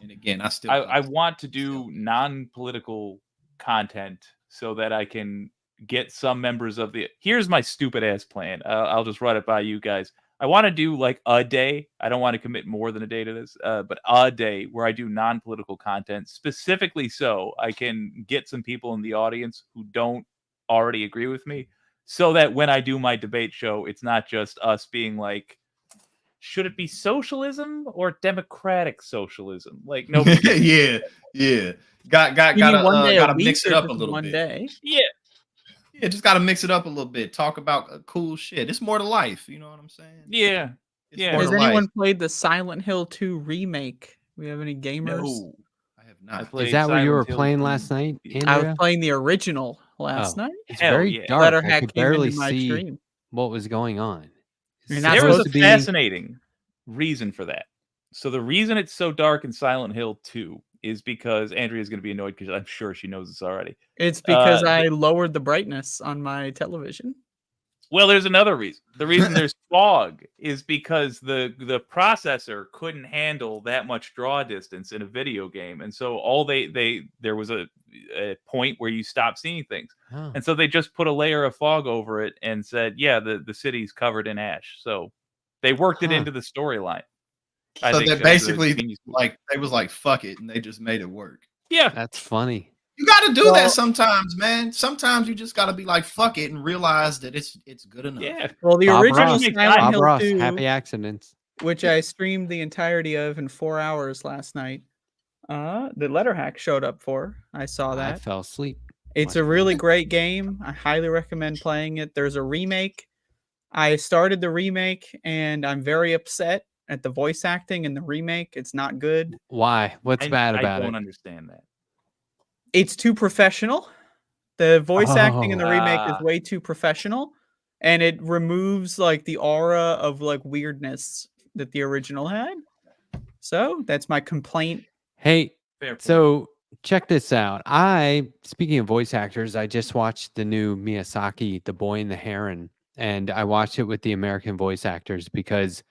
and again, I still. I want to do non-political content so that I can get some members of the. Here's my stupid ass plan. I'll just run it by you guys. I want to do like a day. I don't want to commit more than a day to this, but a day where I do non-political content specifically so I can get some people in the audience who don't already agree with me, so that when I do my debate show, it's not just us being like, should it be socialism or democratic socialism? Like, no. yeah. You mean one day a Gotta week mix it or up a just little one bit. day? Yeah, just gotta mix it up a little bit. Talk about cool shit. It's more to life. You know what I'm saying? Yeah. It's Yeah. more Has to anyone life. played the Silent Hill 2 remake? We have any gamers? No. I have I not. played Is that what you were Silent Hill playing 2. last night, I was Andrea? playing the original last Oh, night. it's Hell very yeah. dark. I Letterhack could came barely into my see stream. what was going on. You're It's not There was supposed a to be. fascinating reason for that. So the reason it's so dark in Silent Hill 2 is because Andrea's going to be annoyed because I'm sure she knows this already. It's because Uh, I lowered the brightness on my television. Well, there's another reason. The reason there's fog is because the processor couldn't handle that much draw distance in a video game, and so all there was a point where you stop seeing things, Oh. and so they just put a layer of fog over it and said, yeah, the city's covered in ash. So they worked it Huh. into the storyline. So they as a basically genius move. like they was like fuck it, and they just made it work. yeah, That's funny. You got to do Well- that sometimes, man. Sometimes you just got to be like fuck it and realize that it's good enough. yeah. Well, the Bob original Ross. Silent Bob Hill Ross, 2, happy accidents. which I streamed the entirety of in 4 hours last night, the Letterhack showed up for. I saw I that. fell asleep. It's a watching really that. great game. I highly recommend playing it. There's a remake. I started the remake and I'm very upset at the voice acting in the remake. It's not good. Why? What's bad about I don't it? understand that. It's too professional. The voice acting in the Oh. remake is Ah. way too professional, and it removes like the aura of like weirdness that the original had. So that's my complaint. Hey, Fair point. so check this out. Speaking of voice actors, I just watched the new Miyazaki, The Boy and the Heron, and I watched it with the American voice actors because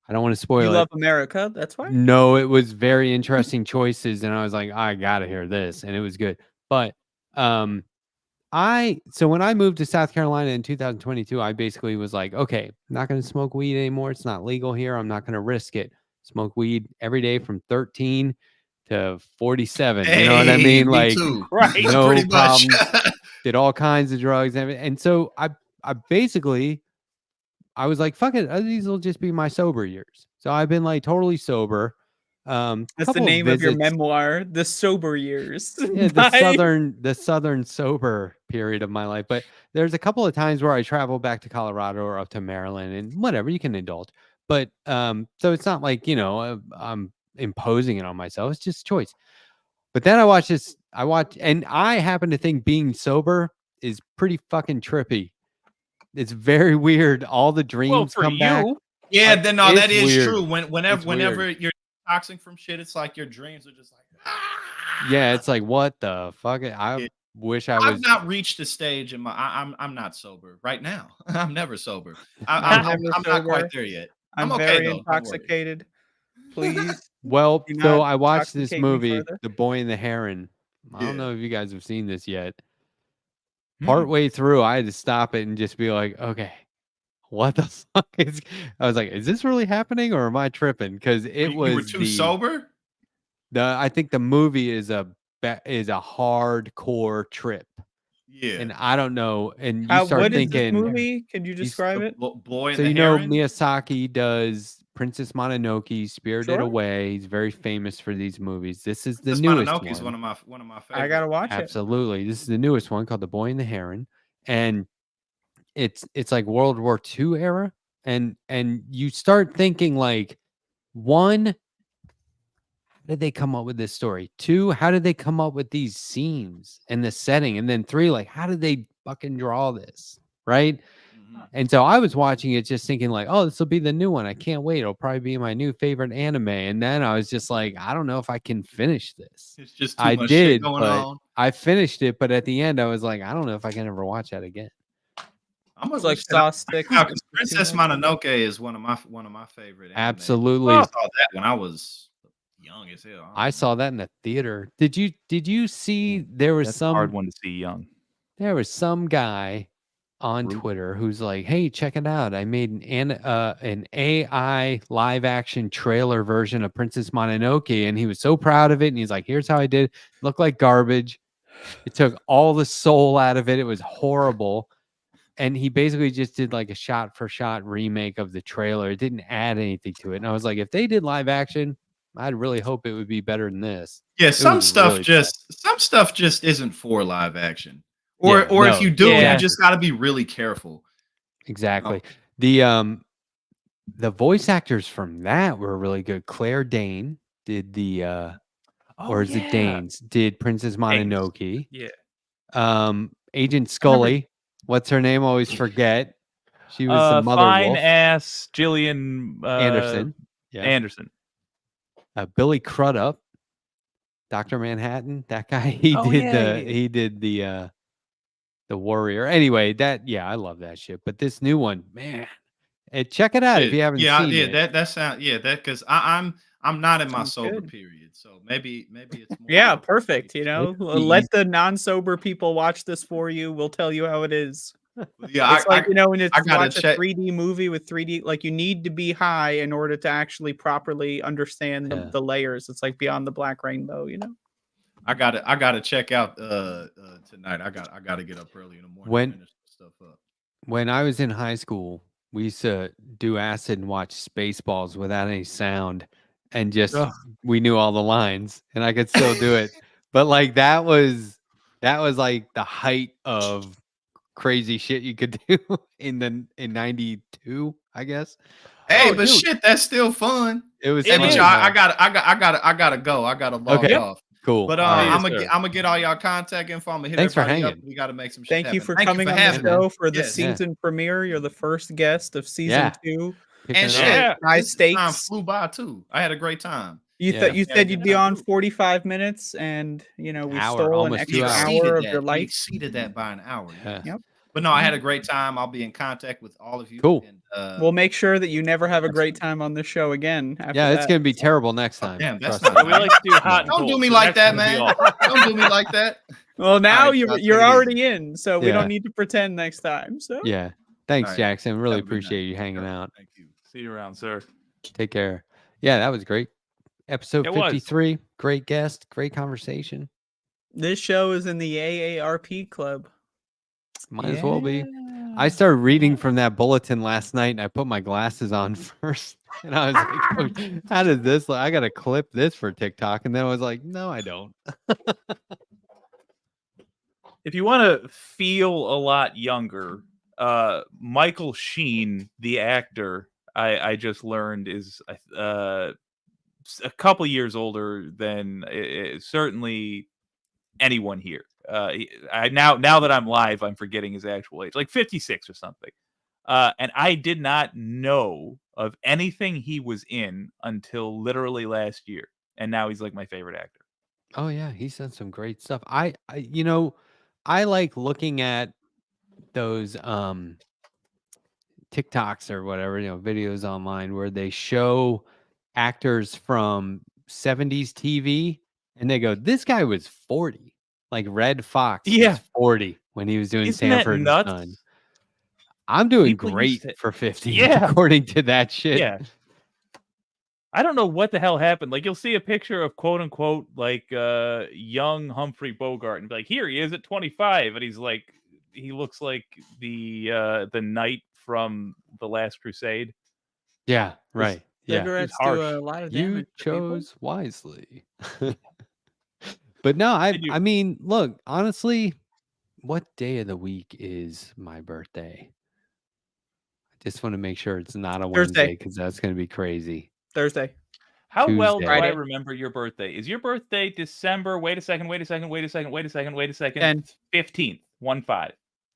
I don't want to You spoil it. love America, that's why. No, it was very interesting choices, and I was like, I gotta hear this, and it was good. But so when I moved to South Carolina in 2022, I basically was like, okay, I'm not gonna smoke weed anymore. It's not legal here. I'm not gonna risk it. Smoke weed every day from 13 to 47. You know what I Hey, mean? me Like, too. Right. no Pretty much. problem. Did all kinds of drugs, and so I basically I was like, fuck it, these will just be my sober years. So I've been like totally sober. That's the couple of name of your visits- memoir, The Sober Years. Yeah, by- the southern sober period of my life. But there's a couple of times where I travel back to Colorado or up to Maryland, and whatever, you can indulge. But so it's not like, I'm imposing it on myself. It's just choice. But then I watch, and I happen to think being sober is pretty fucking trippy. It's very weird. All the dreams Well, for come back. you, Yeah, then no, that It's is weird. true. Whenever It's weird. you're toxing from shit, it's like your dreams are just like. Yeah, it's like, what the fuck? I Yeah. wish I I've was. not reached a stage in my. I'm not sober right now. I'm never sober. I'm I'm never not sober. quite there yet. I'm okay, very though, don't worry. intoxicated. Please. Well, Do so not I watched this intoxicate me movie, further. The Boy and the Heron. I don't Yeah. know if you guys have seen this yet. Hmm. Partway through, I had to stop it and just be like, okay, what the fuck is. I was like, is this really happening or am I tripping? Because it You was were too sober. I think the movie is a hardcore trip, Yeah. and I don't know. And you start What is this thinking, movie? Could you describe The it? Boy and so the you know Heron? Miyazaki does Princess Mononoke, Spirited Sure. Away. He's very famous for these movies. This is the Princess newest Mononoke is one. one of my favorites. I gotta watch it. Absolutely, this is the newest one called The Boy and the Heron, and it's like World War II era, and you start thinking like, one, how did they come up with this story? Two, how did they come up with these scenes and the setting? And then three, like, how did they fucking draw this? Right? And so I was watching it just thinking like, oh, this will be the new one. I can't wait. It'll probably be my new favorite anime. And then I was just like, I don't know if I can finish this. It's just too I much did, shit going but on. I finished it. But at the end, I was like, I don't know if I can ever watch that again. I'm It's like Saw 6. because Princess Mononoke is one of my favorite. Anime. Absolutely. I saw that when I was young as hell. I saw that in the theater. Did you see there was That's a hard some one to see young. there was some guy on Rude. Twitter who's like, "Hey, check it out! I made an AI live action trailer version of Princess Mononoke," and he was so proud of it. And he's like, "Here's how I did. It. Looked like garbage. It took all the soul out of it. It was horrible." And he basically just did like a shot for shot remake of the trailer. It didn't add anything to it. And I was like, if they did live action, I'd really hope it would be better than this. Yeah, some was stuff really just isn't for live action. Or Yeah, or if no, you do, yeah. you just got to be really careful. Exactly. The voice actors from that were really good. Claire Dane did the or is it Danes did Princess Mononoke. Yeah. Agent Scully, what's her name? Always forget. She was the mother fine wolf. ass Jillian Anderson. Yeah. Anderson. Billy Crudup, Dr. Manhattan. That guy, he Oh, did yeah, he did the warrior. Anyway, I love that shit. But this new one, man, check it out if you haven't seen it. that sound that because I'm not in my Sounds sober good. period, so maybe it's more Yeah, perfect. You know, It's let the non-sober people watch this for you. We'll tell you how it is. Yeah, It's like, when it's I gotta watch a check. 3D movie with 3D, like you need to be high in order to actually properly understand Yeah. the layers. It's like Beyond the Black Rainbow, I gotta check out tonight. I gotta get up early in the morning. When- to finish stuff up. When I was in high school, we used to do acid and watch Spaceballs without any sound, and just Ugh. we knew all the lines, and I could still do it. But like that was like the height of crazy shit you could do in '92, I guess. Hey, Oh, but dude. shit, that's still fun. It was. It Hey, but is. y'all, fun, I though. gotta go. I gotta log Okay. off. Cool. But All right. I'm Yes, sir. gonna get all y'all contact info. I'm gonna hit Thanks for everybody up. hanging. We gotta make some shit Thank you happen. for coming on the having me. show for the Yes. season premiere. You're the first guest of season Yeah. 2. Picking And it shit, up. Yeah. High this time stakes. flew by too. I had a great time. You Yeah. said you Yeah, said you'd be yeah. on 45 minutes, and we Hour, stole an almost extra 2 hours. hour of that. your We life. exceeded that by an hour. Yeah. Yep. But no, I had a great time. I'll be in contact with all of you. Cool. And, We'll make sure that you never have a great time on the show again. After Yeah, it's that. gonna be terrible next Oh, time. damn, that's Trust not me. We like to do hot and Don't cold. do me so like that's that, gonna be man. awful. Don't do me like that. Well, now right, you're y'all take you're it already in, so we Yeah. don't need to pretend next time. So Yeah. Thanks, All right. Jackson. Really Have a good night. appreciate you hanging out. Thank you. See you around, sir. Take care. Yeah, that was great. Episode It was. 53. Great guest. Great conversation. this show is in the AARP club. Might as well be. I started reading from that bulletin last night, and I put my glasses on first, and I was like, "Oh, how did this look? I got to clip this for TikTok." And then I was like, no, I don't. If you want to feel a lot younger, Michael Sheen, the actor, I just learned is a couple years older than certainly anyone here. Now that I'm live, I'm forgetting his actual age, like 56 or something. And I did not know of anything he was in until literally last year, and now he's like my favorite actor. Oh yeah, he's done some great stuff. I I like looking at those TikToks or whatever, videos online where they show actors from 70s TV and they go, this guy was 40. Like Red Fox Yeah. was 40 when he was doing Isn't that Sanford and nuts? Son. I'm doing People used great to- for 50 Yeah. according to that shit. Yeah. I don't know what the hell happened. Like you'll see a picture of quote unquote like young Humphrey Bogart and be like, here he is at 25, and he's like, he looks like the knight from The Last Crusade. Yeah, right. Yeah. Cigarettes harsh. do a lot of You damage to people. chose wisely. But no, Did you- I mean, look, honestly, what day of the week is my birthday? I just want to make sure it's not a Thursday. Wednesday because that's going to be crazy. Thursday. How well do Tuesday. I Friday. remember your birthday? Is your birthday December? Wait a second. 10th. 15th. 1/5.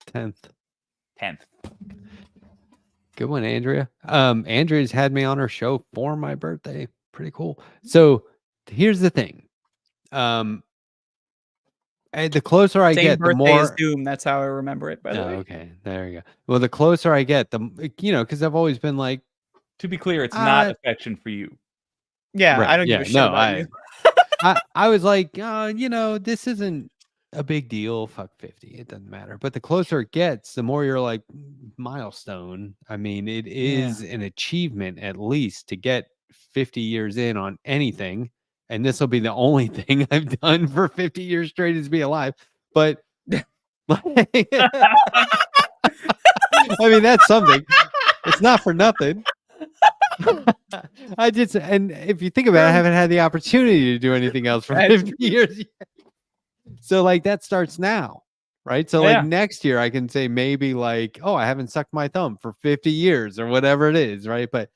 10th. 10th. Good one, Andrea. Andrea's had me on her show for my birthday. Pretty cool. So here's the thing. And the closer I Same get, the birthday as more. Doom. That's how I remember it, by the Oh, way. okay, there you go. Well, the closer I get, because I've always been like, To be clear, it's not Uh, affection for you. Yeah, right, I don't give yeah, a shit no, about you. I was like, this isn't a big deal. Fuck 50, it doesn't matter. But the closer it gets, the more you're like milestone. I mean, it is an achievement at least to get 50 years in on anything, and this will be the only thing I've done for 50 years straight is be alive. But like, I mean, that's something. It's not for nothing. And if you think about it, I haven't had the opportunity to do anything else for 50 years yet. So like that starts now, right? So like next year I can say maybe like, oh, I haven't sucked my thumb for 50 years or whatever it is, right? But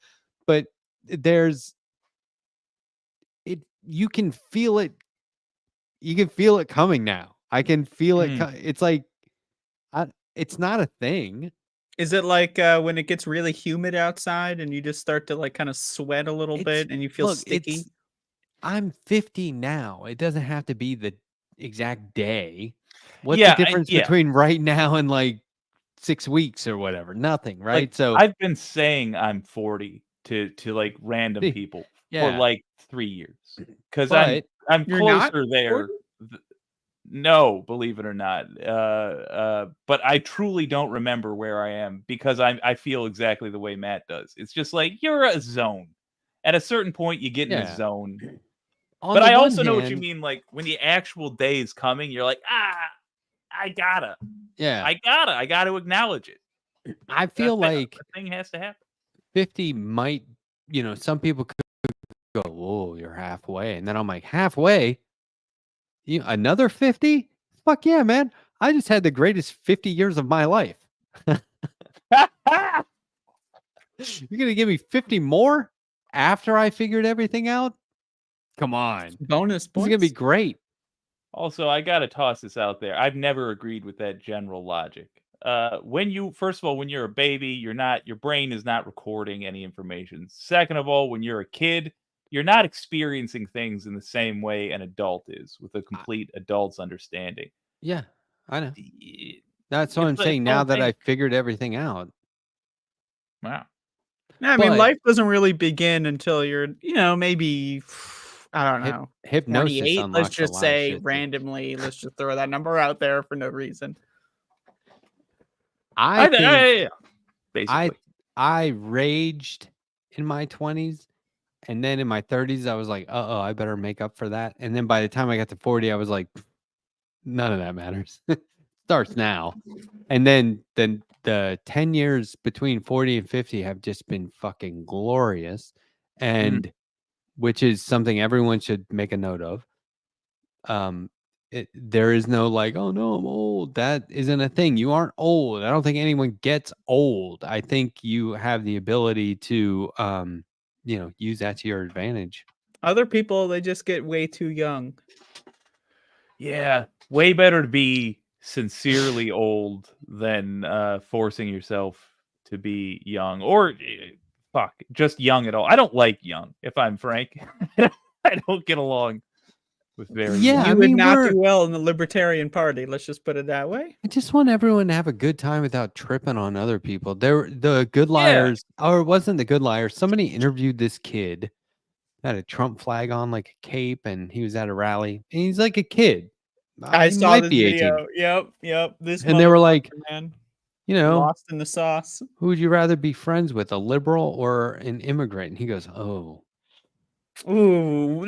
there's it, you can feel it. You can feel it coming now. I can feel it. It's like, it's not a thing. Is it like when it gets really humid outside and you just start to like kind of sweat a little bit and you feel sticky? I'm 50 now. It doesn't have to be the exact day. What's Yeah, the difference between right now and like 6 weeks or whatever? Nothing, right? Like, So I've been saying I'm 40 to like random people for like 3 years because I'm You're not closer there. 40? No, believe it or not. But I truly don't remember where I am because I feel exactly the way Matt does. It's just like you're a zone. At a certain point, you get in a zone. But I also know what you mean. Like when the actual day is coming, you're like, I gotta acknowledge it. I feel like the thing has to happen. 50 might, some people could go, "Whoa, you're halfway," and then I'm like, halfway. Another 50? Fuck yeah, man. I just had the greatest 50 years of my life. You're going to give me 50 more after I figured everything out? Come on. Bonus This points. is going to be great. Also, I got to toss this out there. I've never agreed with that general logic. First of all, when you're a baby, your brain is not recording any information. Second of all, when you're a kid, you're not experiencing things in the same way an adult is with a complete adult's understanding. Yeah, I know. That's what I'm saying now that I figured everything out. Wow. I mean, life doesn't really begin until you're, maybe, I don't know, hypnosis 28. unlocks Let's a just lot of say shit, randomly, let's just throw that number out there for no reason. I basically. I raged in my 20s. And then in my 30s, I was like, I better make up for that. And then by the time I got to 40, I was like, none of that matters. Starts now. And then the 10 years between 40 and 50 have just been fucking glorious. And which is something everyone should make a note of. There is no like, oh no, I'm old. That isn't a thing. You aren't old. I don't think anyone gets old. I think you have the ability to use that to your advantage. Other people, they just get way too young. Yeah, way better to be sincerely old than forcing yourself to be young or just young at all. I don't like young, if I'm frank. I don't get along with very young. You would not do well in the Libertarian Party. Let's just put it that way. I just want everyone to have a good time without tripping on other people. The Good Liars, or it wasn't the Good Liars. Somebody interviewed this kid, had a Trump flag on like a cape, and he was at a rally. And he's like a kid. I saw this video. Yep. And they were like, man, lost in the sauce. Who would you rather be friends with, a liberal or an immigrant? And he goes, oh. Ooh.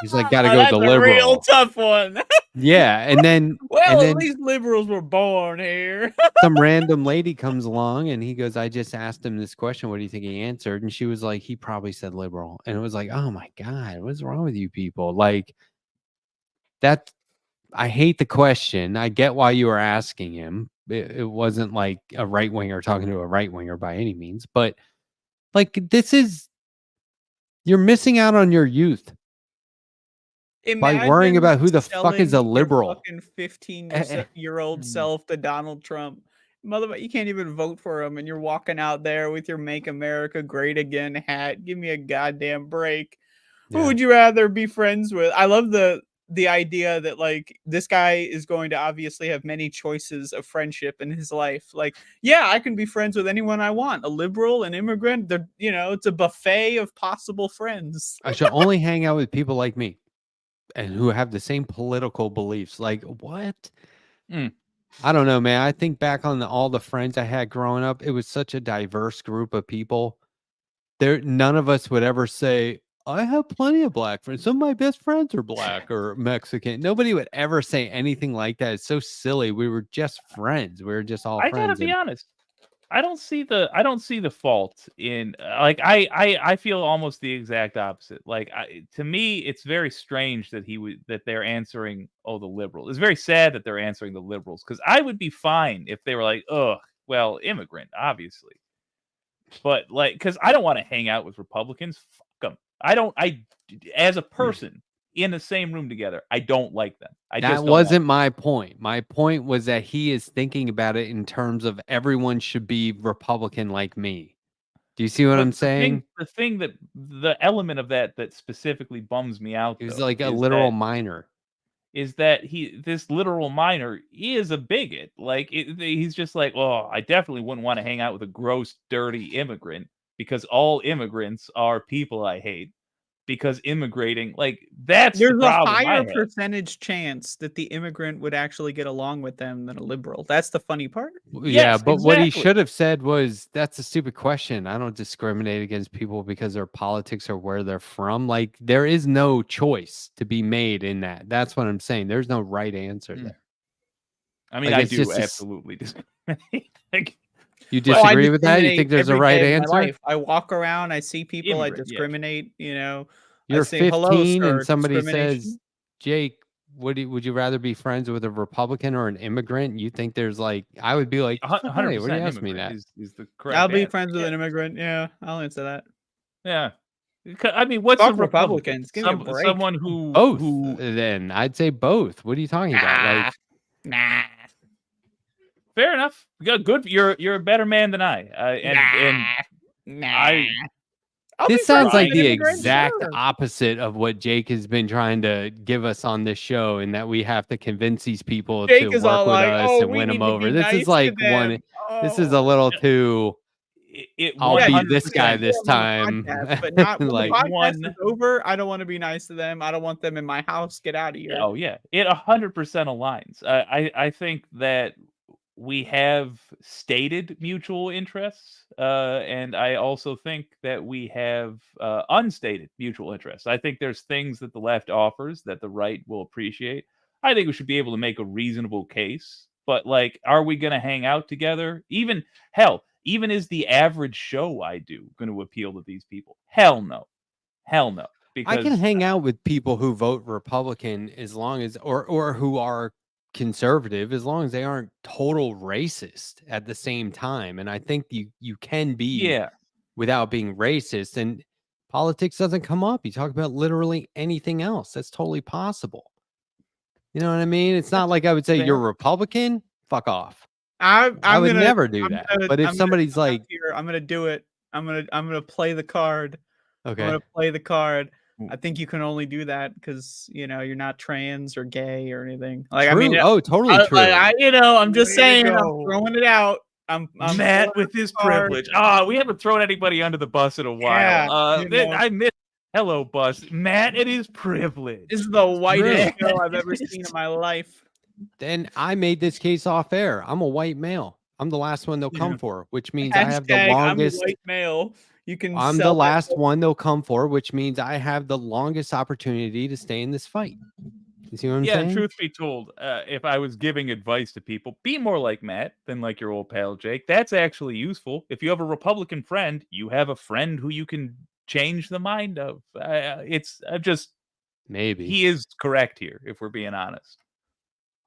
He's like, gotta go with the liberal. Real tough one. Yeah, and then at least liberals were born here. Some random lady comes along and he goes, I just asked him this question. What do you think he answered? And she was like, he probably said liberal. And it was like, oh my God, what's wrong with you people? Like that. I hate the question. I get why you were asking him. It wasn't like a right winger talking to a right winger by any means, but like you're missing out on your youth. By worrying about who the fuck is a liberal. Fucking 15-year-old self to Donald Trump Mother, you can't even vote for him, and you're walking out there with your "Make America Great Again" hat. Give me a goddamn break. Who Yeah. would you rather be friends with? I love the idea that like this guy is going to obviously have many choices of friendship in his life. Like, yeah, I can be friends with anyone I want. A liberal, an immigrant, it's a buffet of possible friends. I should only hang out with people like me and who have the same political beliefs. Like, what? Mm. I don't know, man. I think back on all the friends I had growing up. It was such a diverse group of people. None of us would ever say, I have plenty of black friends. Some of my best friends are black or Mexican. Nobody would ever say anything like that. It's so silly. We were just friends. We were just all I gotta friends. be honest. I don't see the fault in like I feel almost the exact opposite. Like to me, it's very strange that that they're answering the liberals. It's very sad that they're answering the liberals because I would be fine if they were like, well, immigrant, obviously, but like because I don't want to hang out with Republicans. Fuck them. As a person in the same room together, I don't like them. That wasn't my point. My point was that he is thinking about it in terms of everyone should be Republican like me. Do you see what I'm saying? The element of that specifically bums me out. He was like a literal minor. Is that this literal minor is a bigot? Like he's just like, oh, I definitely wouldn't want to hang out with a gross, dirty immigrant because all immigrants are people I hate. Because immigrating, like that's there's the problem a higher percentage chance that the immigrant would actually get along with them than a liberal. That's the funny part. Yeah, Yes, but what he exactly. should have said was, that's a stupid question. I don't discriminate against people because their politics or where they're from. Like, there is no choice to be made in that. That's what I'm saying. There's no right answer there. I mean, Like, I it's do just absolutely discriminate. Like, you disagree with that? You think discriminate there's a every right day of my answer? life. I walk around, I see people, I Immigrant, yeah. discriminate, You're I say, "Hello, 15 sir," and somebody discrimination. says, Jake, would you rather be friends with a Republican or an immigrant? You think there's like, I would be like, 100% why do you ask me that? is the correct I'll be answer. friends with Yeah. an immigrant. Yeah, I'll answer that. Yeah. I mean, what's Fuck a Republican? Republicans. Give me a break. Someone who Both. Then I'd say both. What are you talking about? Like, Nah. fair enough. Good. You're a better man than I. I'll be this sounds friends like with the an immigrant, exact sure. opposite of what Jake has been trying to give us on this show, and that we have to convince these people Jake to is work all with like, us "Oh, and we win them need to over. be This nice is to like them." this is a little too. I'll be 100% this guy this on the time. podcast, but not when Like, the podcast one- is over. I don't want to be nice to them. I don't want them in my house. Get out of here. Oh yeah, it 100% aligns. I think that we have stated mutual interests, and I also think that we have unstated mutual interests. I think there's things that the left offers that the right will appreciate. I think we should be able to make a reasonable case, but like, are we going to hang out together? Even is the average show I do going to appeal to these people? Hell no. Because I can hang out with people who vote Republican as long as, or who are conservative, as long as they aren't total racist at the same time. And I think you can be without being racist, and politics doesn't come up. You talk about literally anything else. That's totally possible. You know what I mean? It's not like I would say fair. you're Republican, fuck off. I would gonna, never do I'm that. gonna- But if I'm gonna somebody's come out like, here, I'm gonna do it. I'm gonna play the card. I'm okay, gonna play the card. Mm. I think you can only do that because you're not trans or gay or anything. Like, true. I mean, Oh, totally true. I'm just Way to saying. I'm go. throwing it out. I'm Matt throwing with his card. privilege. We haven't thrown anybody under the bus in a Yeah, while. you know. I miss hello bus. Matt and his privilege. This is the whitest True. show I've ever seen in my life. Then I made this case off air. I'm a white male. I'm the last one they'll come for, which means I have the Hashtag, longest. I'm a white male. You can. I'm sell the that last book. one they'll come for, which means I have the longest opportunity to stay in this fight. You see what I'm Yeah, saying? and truth be told, if I was giving advice to people, be more like Matt than like your old pal Jake. That's actually useful. If you have a Republican friend, you have a friend who you can change the mind of. Maybe. He is correct here, if we're being honest.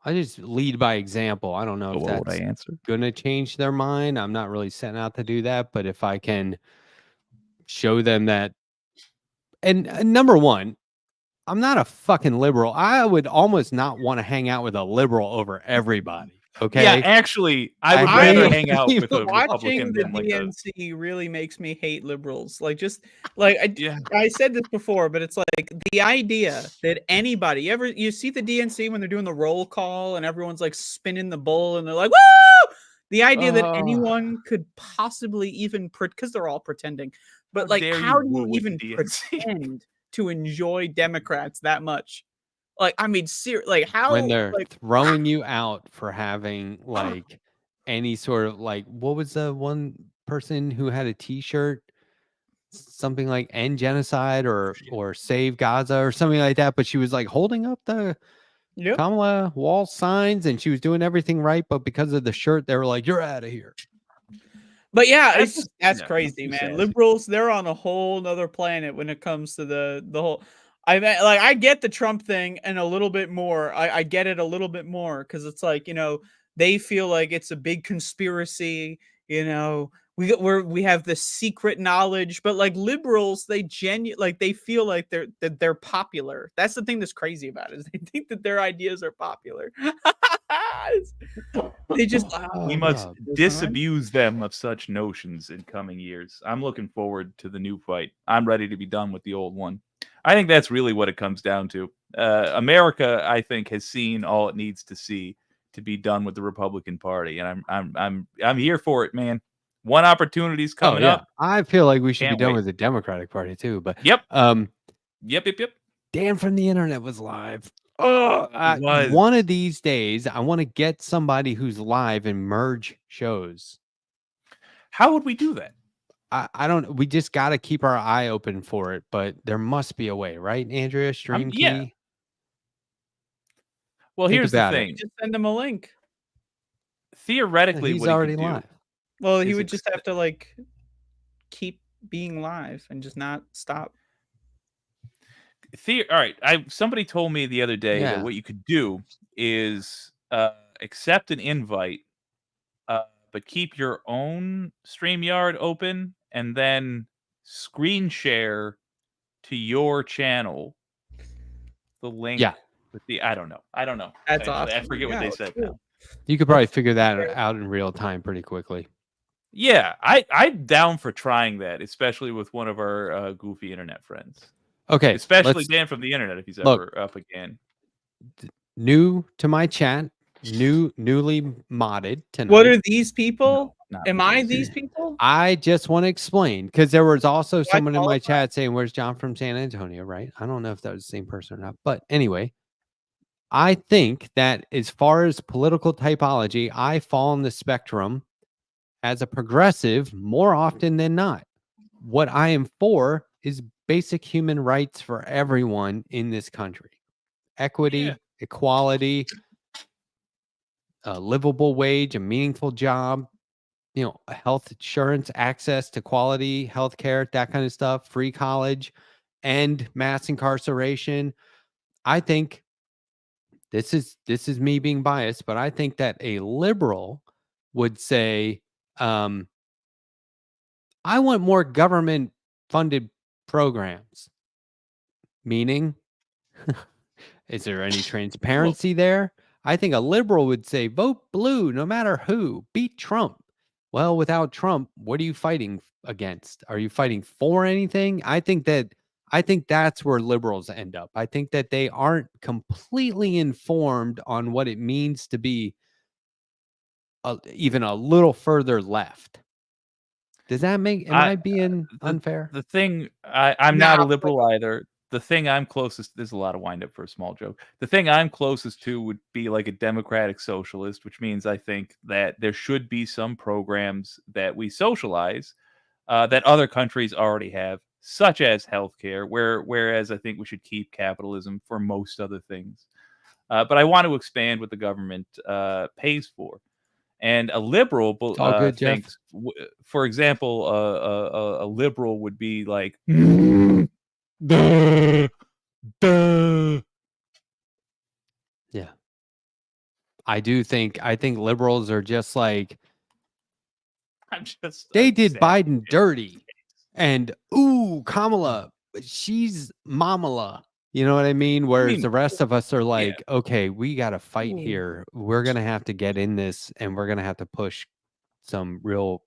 I just lead by example. I don't know if What would I that's answer? going to change their mind. I'm not really setting out to do that. But if I can show them that. And number one, I'm not a fucking liberal. I would almost not want to hang out with a liberal over everybody. Okay. Yeah, actually, I I would hate rather hang out with a Watching Republican the than like a DNC really makes me hate liberals. Like, just like yeah. I said this before, but it's like the idea that anybody you see the DNC when they're doing the roll call and everyone's like spinning the bowl and they're like, woo! The idea that anyone could possibly even because they're all pretending, but How like, dare how you do you woo with even the DNC? pretend to enjoy Democrats that much? Like, I mean, like how when they're like throwing you out for having like any sort of like what was the one person who had a t-shirt something like end genocide or save Gaza or something like that, but she was like holding up the Yep. Kamala wall signs and she was doing everything right, but because of the shirt they were like, you're out of here. But yeah, That's that's yeah, crazy, too man. sassy. Liberals, they're on a whole nother planet when it comes to the whole. I mean, like, I get the Trump thing and a little bit more. I get it a little bit more because it's like, they feel like it's a big conspiracy. We have the secret knowledge, but like liberals, they like they feel like they're popular. That's the thing that's crazy about it, is they think that their ideas are popular. They just We Oh, must Rob. disabuse them of such notions in coming years. I'm looking forward to the new fight. I'm ready to be done with the old one. I think that's really what it comes down to. America, I think, has seen all it needs to see to be done with the Republican Party, and I'm here for it, man. One opportunity's coming up. I feel like we should be Can't done wait. with the Democratic Party too, but Yep. um Yep. Dan from the internet was live. Oh, was. one of these days, I want to get somebody who's live and merge shows. How would we do that? I don't. We just got to keep our eye open for it, but there must be a way, right, Andrea? Stream key. Yeah. Well, Think here's the about it. thing. just send them a link. Theoretically, He's what he already could do, live. Well, he is would just have to like keep being live and just not stop. all right. Somebody told me the other day Yeah. that what you could do is accept an invite, but keep your own StreamYard open and then screen share to your channel the link. Yeah. With the I don't know. That's Actually, I awesome. forget what Yeah, they let's said do it. now. You could probably figure that out in real time pretty quickly. Yeah, I'm down for trying that, especially with one of our goofy internet friends. Okay, Especially Dan from the internet if he's look. ever up again. New to my chat, newly modded tonight. What are these people? No, not Am the I DNC. these people? I just want to explain because there was also someone in my qualify? chat saying, "Where's John from San Antonio?" Right? I don't know if that was the same person or not, but anyway, I think that as far as political typology, I fall on the spectrum as a progressive more often than not. What I am for is basic human rights for everyone in this country: equity, Yeah. equality, a livable wage, a meaningful job, health insurance, access to quality health care, that kind of stuff, free college, and mass incarceration. I think this is me being biased, but I think that a liberal would say, I want more government funded programs. Meaning, is there any transparency there? I think a liberal would say, vote blue no matter who, beat Trump. Well, without Trump, what are you fighting against? Are you fighting for anything? I think that's where liberals end up. I think that they aren't completely informed on what it means to be even a little further left. Does that make? Am I being unfair? The thing I'm not a No. liberal either. The thing I'm closest, there's a lot of wind up for a small joke. The thing I'm closest to would be like a democratic socialist, which means I think that there should be some programs that we socialize that other countries already have, such as healthcare, whereas I think we should keep capitalism for most other things. But I want to expand what the government pays for. And a liberal all good, Jeff. thinks, for example, a liberal would be like, Yeah. I think liberals are just like, I'm just they did sad. Biden dirty. And ooh, Kamala, she's Mamala. You know what I mean? Whereas mean, the rest of us are yeah. like, okay, we got to fight Ooh. here. We're going to have to get in this and we're going to have to push some real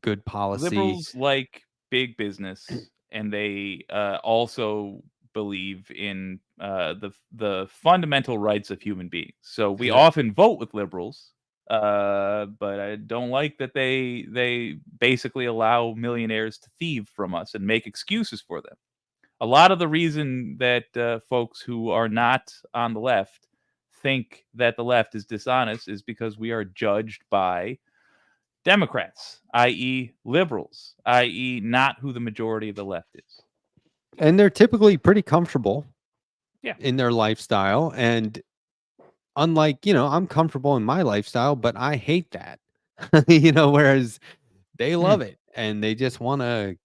good policy. Liberals like big business, and they also believe in the fundamental rights of human beings. So we Yeah. often vote with liberals, but I don't like that they basically allow millionaires to thieve from us and make excuses for them. A lot of the reason that folks who are not on the left think that the left is dishonest is because we are judged by Democrats, i.e., liberals, i.e., not who the majority of the left is. And they're typically pretty comfortable Yeah. in their lifestyle. And unlike, I'm comfortable in my lifestyle, but I hate that. Whereas they love it and they just want to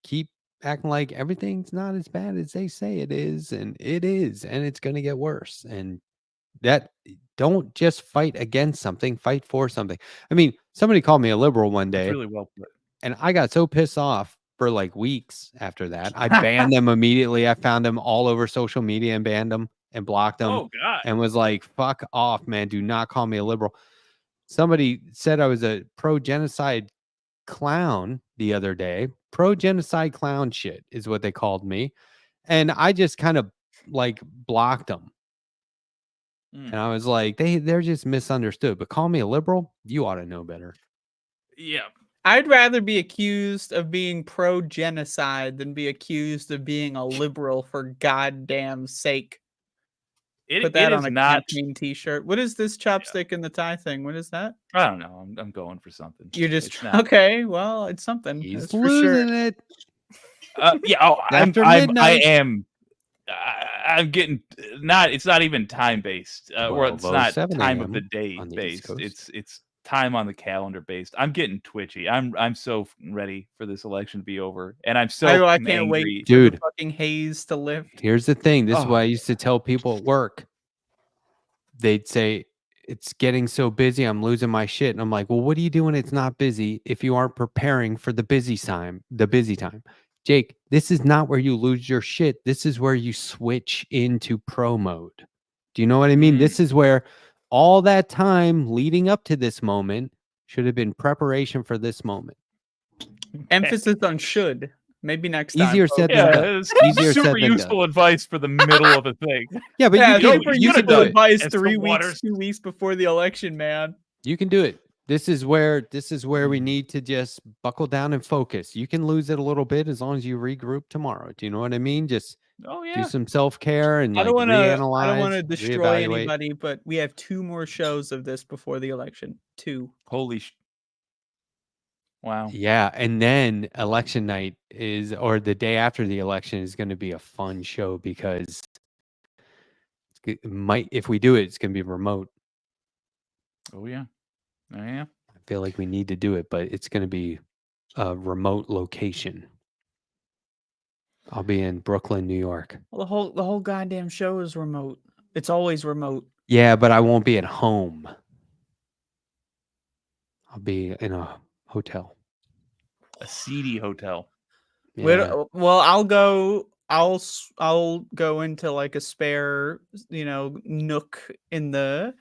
keep acting like everything's not as bad as they say it is, and it's going to get worse. And that, don't just fight against something, fight for something. I mean, somebody called me a liberal one It's day, really well put. and I got so pissed off for like weeks after that. I banned them immediately. I found them all over social media and banned them and blocked them. Oh God! And was like, fuck off, man. Do not call me a liberal. Somebody said I was a pro-genocide clown the other day. Pro-genocide clown shit is what they called me. And I just kind of like blocked them. And I was like, they're just misunderstood. But call me a liberal? You ought to know better. Yeah. I'd rather be accused of being pro-genocide than be accused of being a liberal, for goddamn sake. Put that It on is a not. campaign t-shirt. What is this chopstick in the tie thing? What is that? I don't know. I'm going for something. You're It's just not. okay. Well, it's something. He's That's for sure. losing it. Yeah. Oh, After I midnight. am. I'm getting not. It's not even time based, or it's not 12:07 time of the a.m. day on the East based. Coast. It's time on the calendar based. I'm getting twitchy. I'm so ready for this election to be over, and I'm so I can't angry. wait for Dude. the fucking haze to lift. Here's the thing. This is Oh. what I used to tell people at work. They'd say, it's getting so busy, I'm losing my shit. And I'm like, well, what are you doing? It's not busy if you aren't preparing for the busy time. Jake, this is not where you lose your shit. This is where you switch into pro mode. Do you know what I mean? This is where all that time leading up to this moment should have been preparation for this moment. Emphasis on should. Maybe next time. Easier folks. said than Yeah, done. it's Easier said super than done. useful advice for the middle of a thing. Yeah, but Yeah, you can, super you can useful do it. advice As 3 the weeks, waters- 2 weeks before the election, man. You can do it. This is where we need to just buckle down and focus. You can lose it a little bit as long as you regroup tomorrow. Do you know what I mean? Just Oh do yeah. some self-care and I don't want to. reanalyze. I don't want to destroy reevaluate. anybody, but we have 2 more shows of this before the election. 2. Holy wow. Yeah, and then election night or the day after the election is going to be a fun show because if we do it, it's going to be remote. Oh yeah. Oh yeah. I feel like we need to do it, but it's going to be a remote location. I'll be in Brooklyn, New York. Well, the whole goddamn show is remote. It's always remote. Yeah, but I won't be at home. I'll be in a hotel. A seedy hotel. Yeah. Well, I'll go into like a spare, nook in the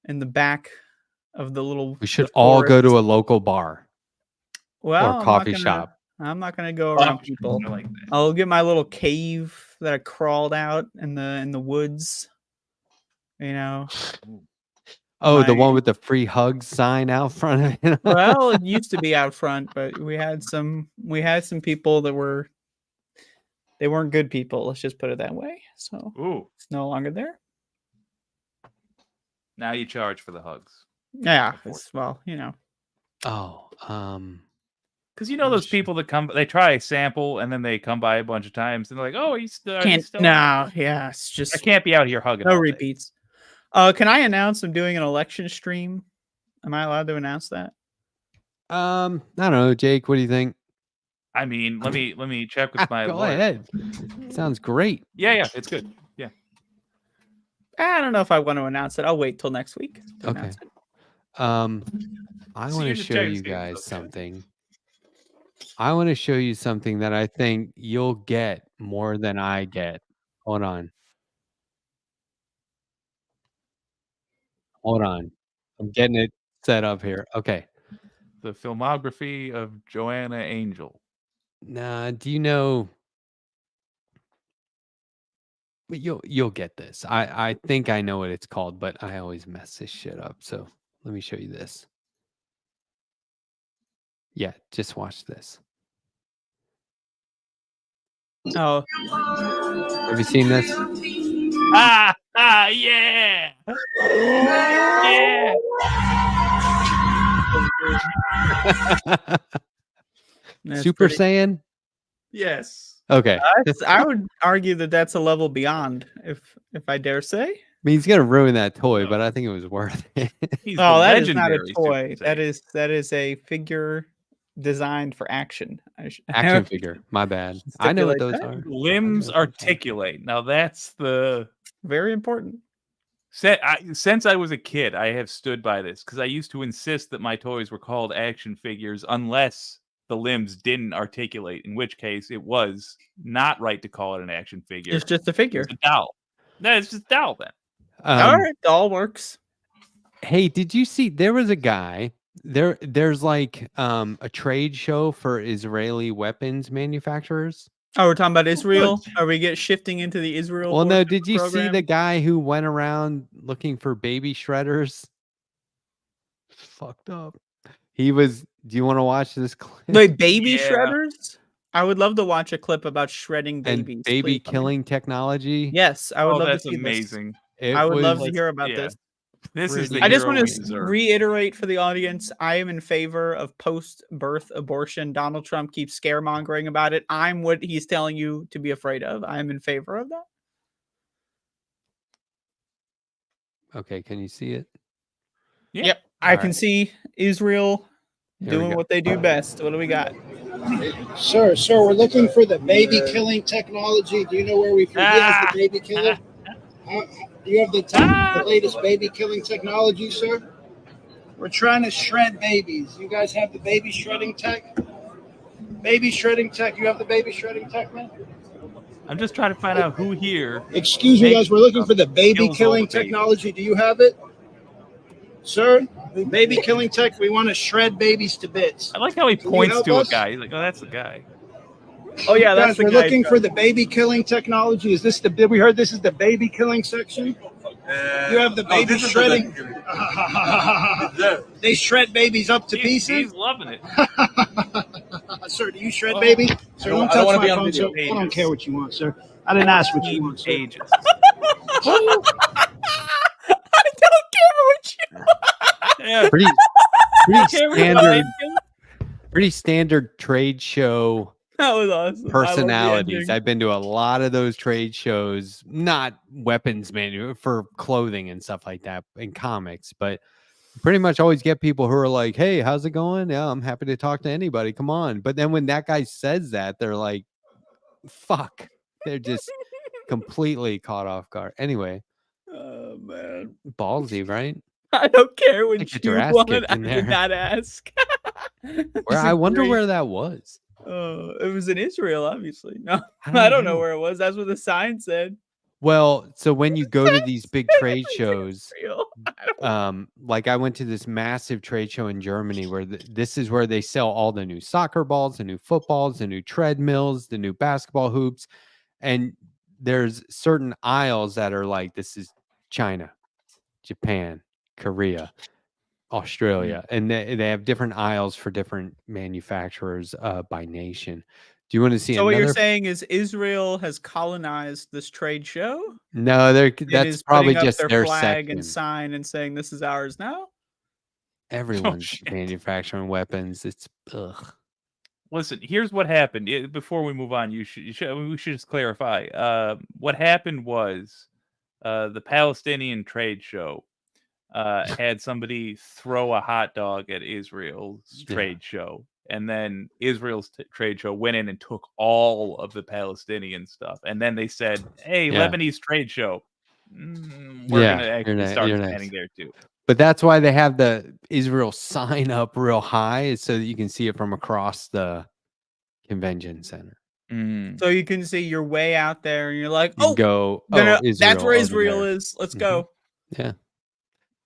back of the little. We should the all go to forest. a local bar Well, or I'm not coffee gonna- shop. I'm not gonna go Wow. around people. I like that. I'll get my little cave that I crawled out in the woods. Oh, the my- one with the free hugs sign out front of it. Well, it used to be out front, but we had some people that weren't good people. Let's just put it that way. So Ooh. it's no longer there. Now you charge for the hugs. Yeah. Before. Oh, Because those people that come, they try a sample and then they come by a bunch of times and they're like, "Oh, he's still." No, yeah, it's just I can't be out here hugging. no all day. repeats. Can I announce I'm doing an election stream? Am I allowed to announce that? I don't know, Jake. What do you think? I mean, let me check with my Go lawyer. ahead. Sounds great. Yeah, it's good. Yeah. I don't know if I want to announce it. I'll wait till next week. To Okay. announce it. I So want to you're the show Giants you game, guys okay. something. I want to show you something that I think you'll get more than I get. Hold on. Hold on. I'm getting it set up here. Okay. The filmography of Joanna Angel. Nah, do you know? But you'll get this. I think I know what it's called, but I always mess this shit up. So let me show you this. Yeah, just watch this. Oh, Have you seen this? Yeah. Yeah. that's Super pretty- Saiyan? Yes. Okay. I would argue that that's a level beyond, if I dare say. I mean, he's gonna ruin that toy, but I think it was worth it. He's Oh, the that is not a legendary Super toy. That Saiyan. is a figure designed for action. Action figure. My bad. I know what those Stipulate are. Limbs articulate. Now that's the Very important. since I was a kid, I have stood by this because I used to insist that my toys were called action figures unless the limbs didn't articulate, in which case it was not right to call it an action figure. It's just a figure. It's a doll. No, it's just a doll then. All right, all works. Hey, did you see there was a guy there's like a trade show for Israeli weapons manufacturers? Oh, we're talking about Israel. Are we shifting into the Israel? Well, no, portion did of the you see program? the guy who went around looking for baby shredders? Fucked up. He was do you want to watch this clip? Wait, baby Yeah. shredders? I would love to watch a clip about shredding And babies. baby please let me- killing technology? Yes, I would Oh, love that's to see amazing. It I would love was- to hear about yeah. this. This is the pretty I just hero want we to deserve. reiterate for the audience, I am in favor of post-birth abortion. Donald Trump keeps scaremongering about it. I'm what he's telling you to be afraid of. I'm in favor of that. Okay, can you see it? Yeah. Yep. I All can right. see Israel Here we doing go. what they do best. What do we got? Sir, we're looking for the baby killing technology. Do you know where we can Ah! the baby killer? Do you have the latest baby killing technology, sir? We're trying to shred babies. You guys have the baby shredding tech? Baby shredding tech. You have the baby shredding tech, man? I'm just trying to find out who here. Excuse me, guys. We're looking for the baby Kills all killing the babies. technology. Do you have it? Sir, baby killing tech. We want to shred babies to bits. I like how he Can you points help to a us? guy. He's like, "Oh, that's the guy." Oh yeah, Guys, that's the we're guy. looking for the baby killing technology. Is this we heard this is the baby killing section? You have the baby shredding. They shred babies up to He's pieces. loving it. Sir, do you shred baby? Sir, don't touch my phone, sir. I Pages. don't care what you want, sir. I didn't ask what you want, sir. Pages. I don't care what you Yeah. Pretty care what standard you pretty standard trade show That was awesome. I love the personalities. ending. I've been to a lot of those trade shows, not weapons for clothing and stuff like that in comics, but pretty much always get people who are like, "Hey, how's it going? Yeah, I'm happy to talk to anybody. Come on." But then when that guy says that, they're like, "Fuck." They're just completely caught off guard. Anyway, Oh man. ballsy, right? I don't care what Get you your ass wanted. kicked I in did there. not ask. Where I wonder where that was. It was in Israel, obviously. No, I I don't know where it was. That's what the sign said. Well, so when you go to these big trade shows, Israel. like I went to this massive trade show in Germany where this is where they sell all the new soccer balls, the new footballs, the new treadmills, the new basketball hoops, and there's certain aisles that are like, this is China, Japan, Korea, Australia, and they have different aisles for different manufacturers by nation. Do you want to see So what another? you're saying is Israel has colonized this trade show? No, It that's is probably putting up just their flag section. and sign and saying this is ours now? Everyone's shit. manufacturing weapons. It's ugh. Listen, here's what happened. Before we move on, we should just clarify. What happened was the Palestinian trade show had somebody throw a hot dog at Israel's Yeah. trade show, and then Israel's trade show went in and took all of the Palestinian stuff, and then they said, "Hey, Yeah. Lebanese trade show, we're Yeah, gonna you're actually next, start you're next." expanding there too." But that's why they have the Israel sign up real high, is so that you can see it from across the convention center. Mm. So you can see you're way out there and you're like, You oh, go, that's Israel where over Israel there. is. Let's Mhm. go. Yeah.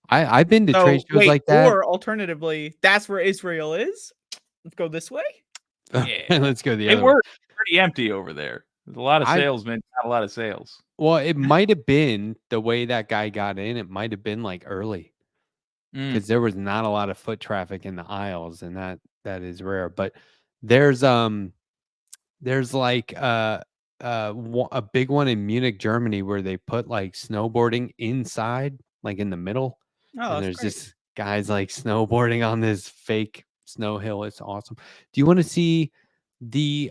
I've been to So trade shows wait, like that. or alternatively, that's where Israel is. Let's go this way. Yeah. Let's go the They other way. were pretty empty over there. There's a lot of I- salesmen, not a lot of sales. Well, it might have been the way that guy got in. It might have been like early Mm. because there was not a lot of foot traffic in the aisles, and that is rare. But there's like a big one in Munich, Germany, where they put like snowboarding inside, like in the middle, Oh, and that's there's great. just guys like snowboarding on this fake snow hill. It's awesome. Do you want to see the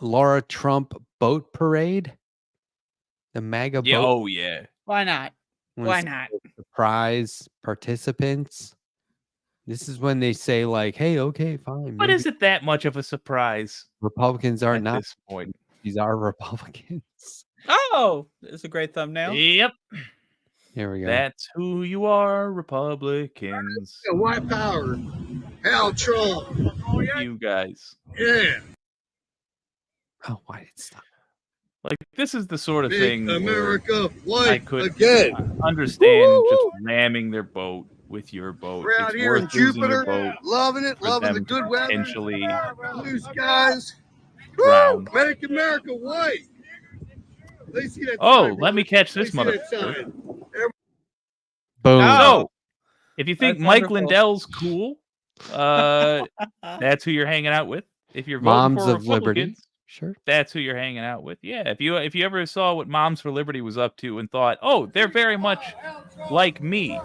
Laura Trump boat parade? The MAGA Yeah. boat Oh yeah. Why not? when Why it's not? surprise participants. This is when they say like, "Hey, okay, fine." But maybe is it that much of a surprise Republicans are at not? this point? These are Republicans. Oh, it's a great thumbnail. Yep. Here we go. That's who you are, Republicans. Yeah, white power. Hell, Trump. You guys. Yeah. Oh, why did it stop? Like, this is the sort of Make thing where America I white could again. understand just ramming their boat with your boat. We're out It's here in worth losing your Jupiter, boat loving it, for loving the them to good weather, potentially blue skies. Woo! drown. Make America white. They see that Oh, sign, let me brother. catch They this see that motherfucker. sign. Boom. Oh. So, if you think That's Mike wonderful. Lindell's cool, that's who you're hanging out with. If you're voting Moms for of Liberty. Republicans, Sure. that's who you're hanging out with. Yeah, if you ever saw what Moms for Liberty was up to and thought, oh, they're very much like me,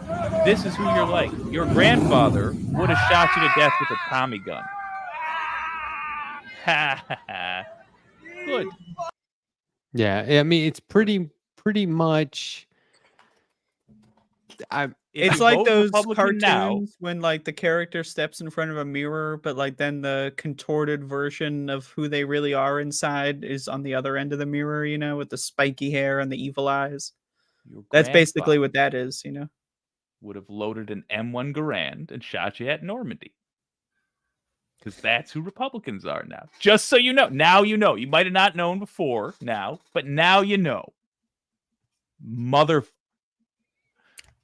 this is who you're like. Your grandfather would have shot you to death with a Tommy gun. Ha ha ha. Good. Yeah, I mean it's pretty much. If It's you like vote those Republican cartoons when like the character steps in front of a mirror, but like then the contorted version of who they really are inside is on the other end of the mirror, you know, with the spiky hair and the evil eyes. your That's basically grandfather what that is, you know. would have loaded an M1 Garand and shot you at Normandy. Because that's who Republicans are now. Just so you know. Now you know. You might have not known before now, but now you know. Mother.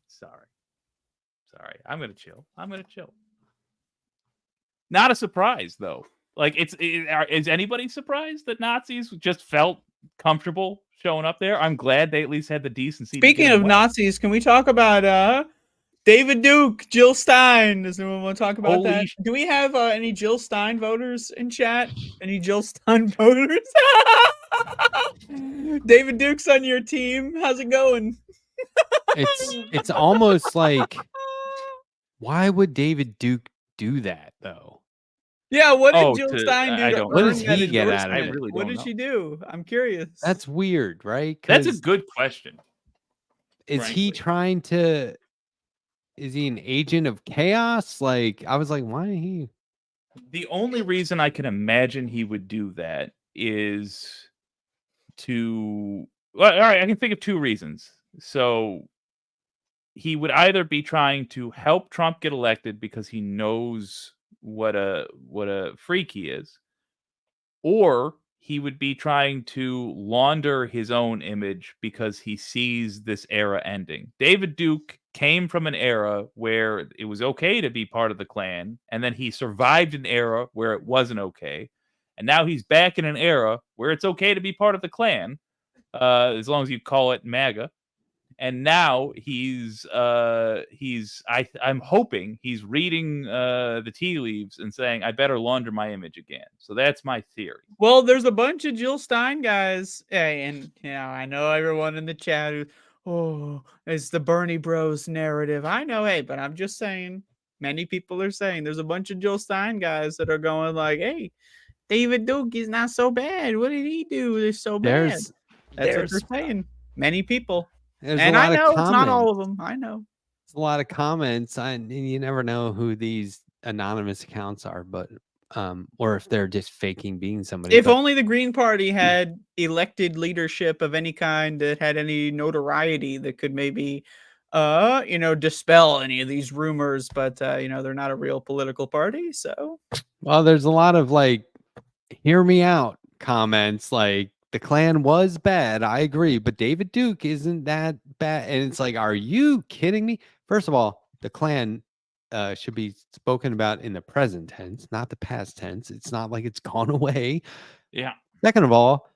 Sorry. I'm going to chill. Not a surprise, though. Like, is anybody surprised that Nazis just felt comfortable showing up there? I'm glad they at least had the decency to Speaking get of away. Nazis, can we talk about David Duke, Jill Stein? Does anyone want to talk about Holy that? sh- Do we have any Jill Stein voters in chat? Any Jill Stein voters? David Duke's on your team. How's it going? It's almost like, why would David Duke do that though? Yeah, what did Oh, Jill to- Stein do I to don't What earn does that he get out of endorsement? it? I really What don't did she know. do? I'm curious. That's weird, right? That's a 'Cause good question. is he frankly. trying to? Is he an agent of chaos? Like I was like, why he? The only reason I can imagine he would do that is to. Well, all right, I can think of two reasons. So he would either be trying to help Trump get elected because he knows what a freak he is, or he would be trying to launder his own image because he sees this era ending. David Duke came from an era where it was okay to be part of the Klan, and then he survived an era where it wasn't okay. And now he's back in an era where it's okay to be part of the Klan, as long as you call it MAGA. And now I'm hoping he's reading the tea leaves and saying, I better launder my image again. So that's my theory. Well, there's a bunch of Jill Stein guys, and you know, I know everyone in the chat who, it's the Bernie Bros narrative. I know, hey, but I'm just saying, many people are saying there's a bunch of Jill Stein guys that are going like, hey, David Duke is not so bad. What did he do? They're so bad. That's what there's they're saying. Many people. There's And a I lot know of it's not all comments. of them. I know. There's a lot of comments. And you never know who these anonymous accounts are, but or if they're just faking being somebody. If but only the Green Party had elected leadership of any kind that had any notoriety that could maybe, dispel any of these rumors. But, they're not a real political party. So Well, there's a lot of like, hear me out comments. Like, the Klan was bad. I agree. But David Duke isn't that bad. And it's like, are you kidding me? First of all, the Klan should be spoken about in the present tense, not the past tense. It's not like it's gone away. Yeah. Second of all,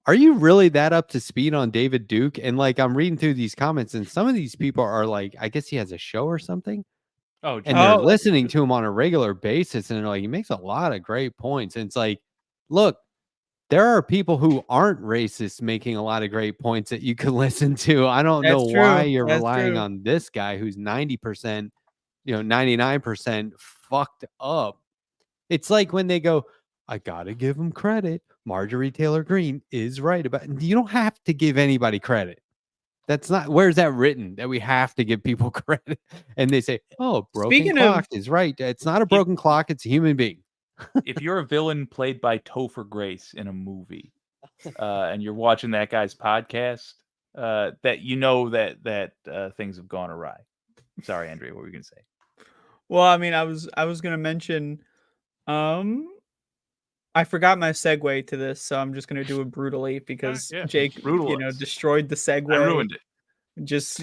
are you really that up to speed on David Duke? And like, I'm reading through these comments, and some of these people are like, I guess he has a show or something. Oh, And they're Oh. listening to him on a regular basis, and they're like, he makes a lot of great points. And it's like, look, there are people who aren't racist making a lot of great points that you could listen to. I don't know That's why true. you're That's relying true. on this guy who's 90%, 99% fucked up. It's like when they go, I gotta give him credit. Marjorie Taylor Greene is right about. You don't have to give anybody credit. That's not, where's that written that we have to give people credit? And they say, oh, broken Speaking of- clock is right. It's not a broken clock, it's a human being. If you're a villain played by Topher Grace in a movie, and you're watching that guy's podcast, that you know that things have gone awry. Sorry, Andrea, what were you gonna say? Well, I mean, I was gonna mention, I forgot my segue to this, so I'm just gonna do it brutally because yeah, Jake, brutalize. destroyed the segue. I ruined it. Just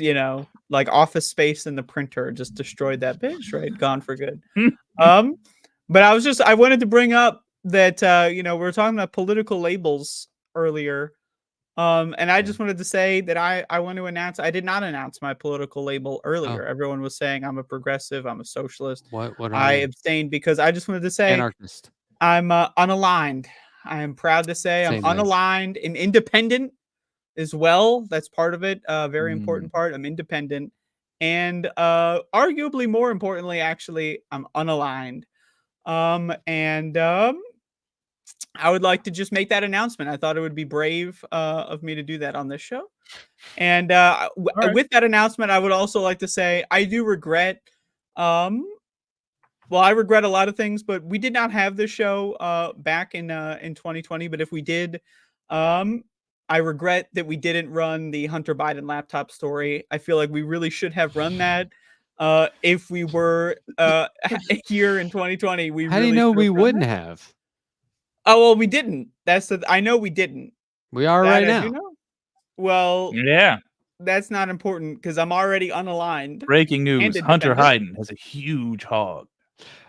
like Office Space in the printer, just destroyed that bitch. Right, gone for good. But I wanted to bring up that we were talking about political labels earlier. And I just wanted to say that I want to announce I did not announce my political label earlier. Everyone was saying I'm a progressive, I'm a socialist. What are I you? abstained because I just wanted to say Anarchist. I'm unaligned. I am proud to say I'm Same as. unaligned and independent as well. That's part of it. Very important part. I'm independent. And arguably more importantly, actually, I'm unaligned. I would like to just make that announcement. I thought it would be brave of me to do that on this show. And with that announcement, I would also like to say I do regret. Well, I regret a lot of things, but we did not have this show back in 2020. But if we did, I regret that we didn't run the Hunter Biden laptop story. I feel like we really should have run that. If we were here in 2020, How really do you know should we have run wouldn't that. have? Oh well, we didn't. I know we didn't. We are That right I now. do know. Well, Yeah. that's not important because I'm already unaligned. Breaking news: And Hunter independent. Biden has a huge hog.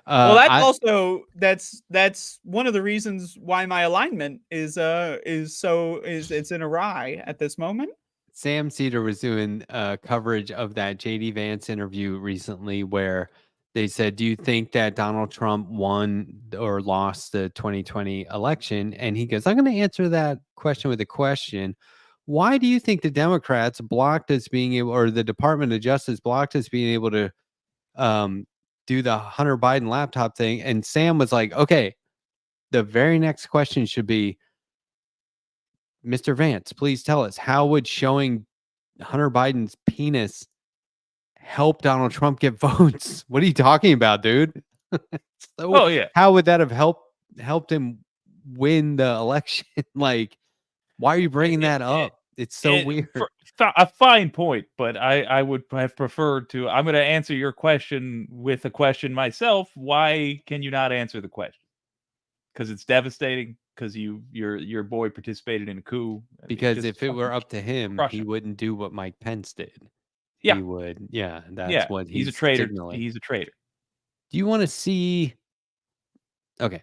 Well, that's I- also that's one of the reasons why my alignment is it's in awry at this moment. Sam Cedar was doing coverage of that JD Vance interview recently where they said, do you think that Donald Trump won or lost the 2020 election? And he goes, I'm going to answer that question with a question. Why do you think the Democrats blocked us being able, or the Department of Justice blocked us being able to do the Hunter Biden laptop thing? And Sam was like, okay, the very next question should be, Mr. Vance, please tell us, how would showing Hunter Biden's penis help Donald Trump get votes? What are you talking about, dude? So, Oh yeah. how would that have helped him win the election? Like, why are you bringing that up? It's so weird. A fine point, but I would have preferred to. I'm going to answer your question with a question myself. Why can you not answer the question? Because it's devastating. Because your boy participated in a coup. I mean, Because just if it were fucking up to him, crush he him. wouldn't do what Mike Pence did. Yeah. He would. Yeah, that's Yeah, what he's a traitor. signaling. He's a traitor. Do you want to see? Okay,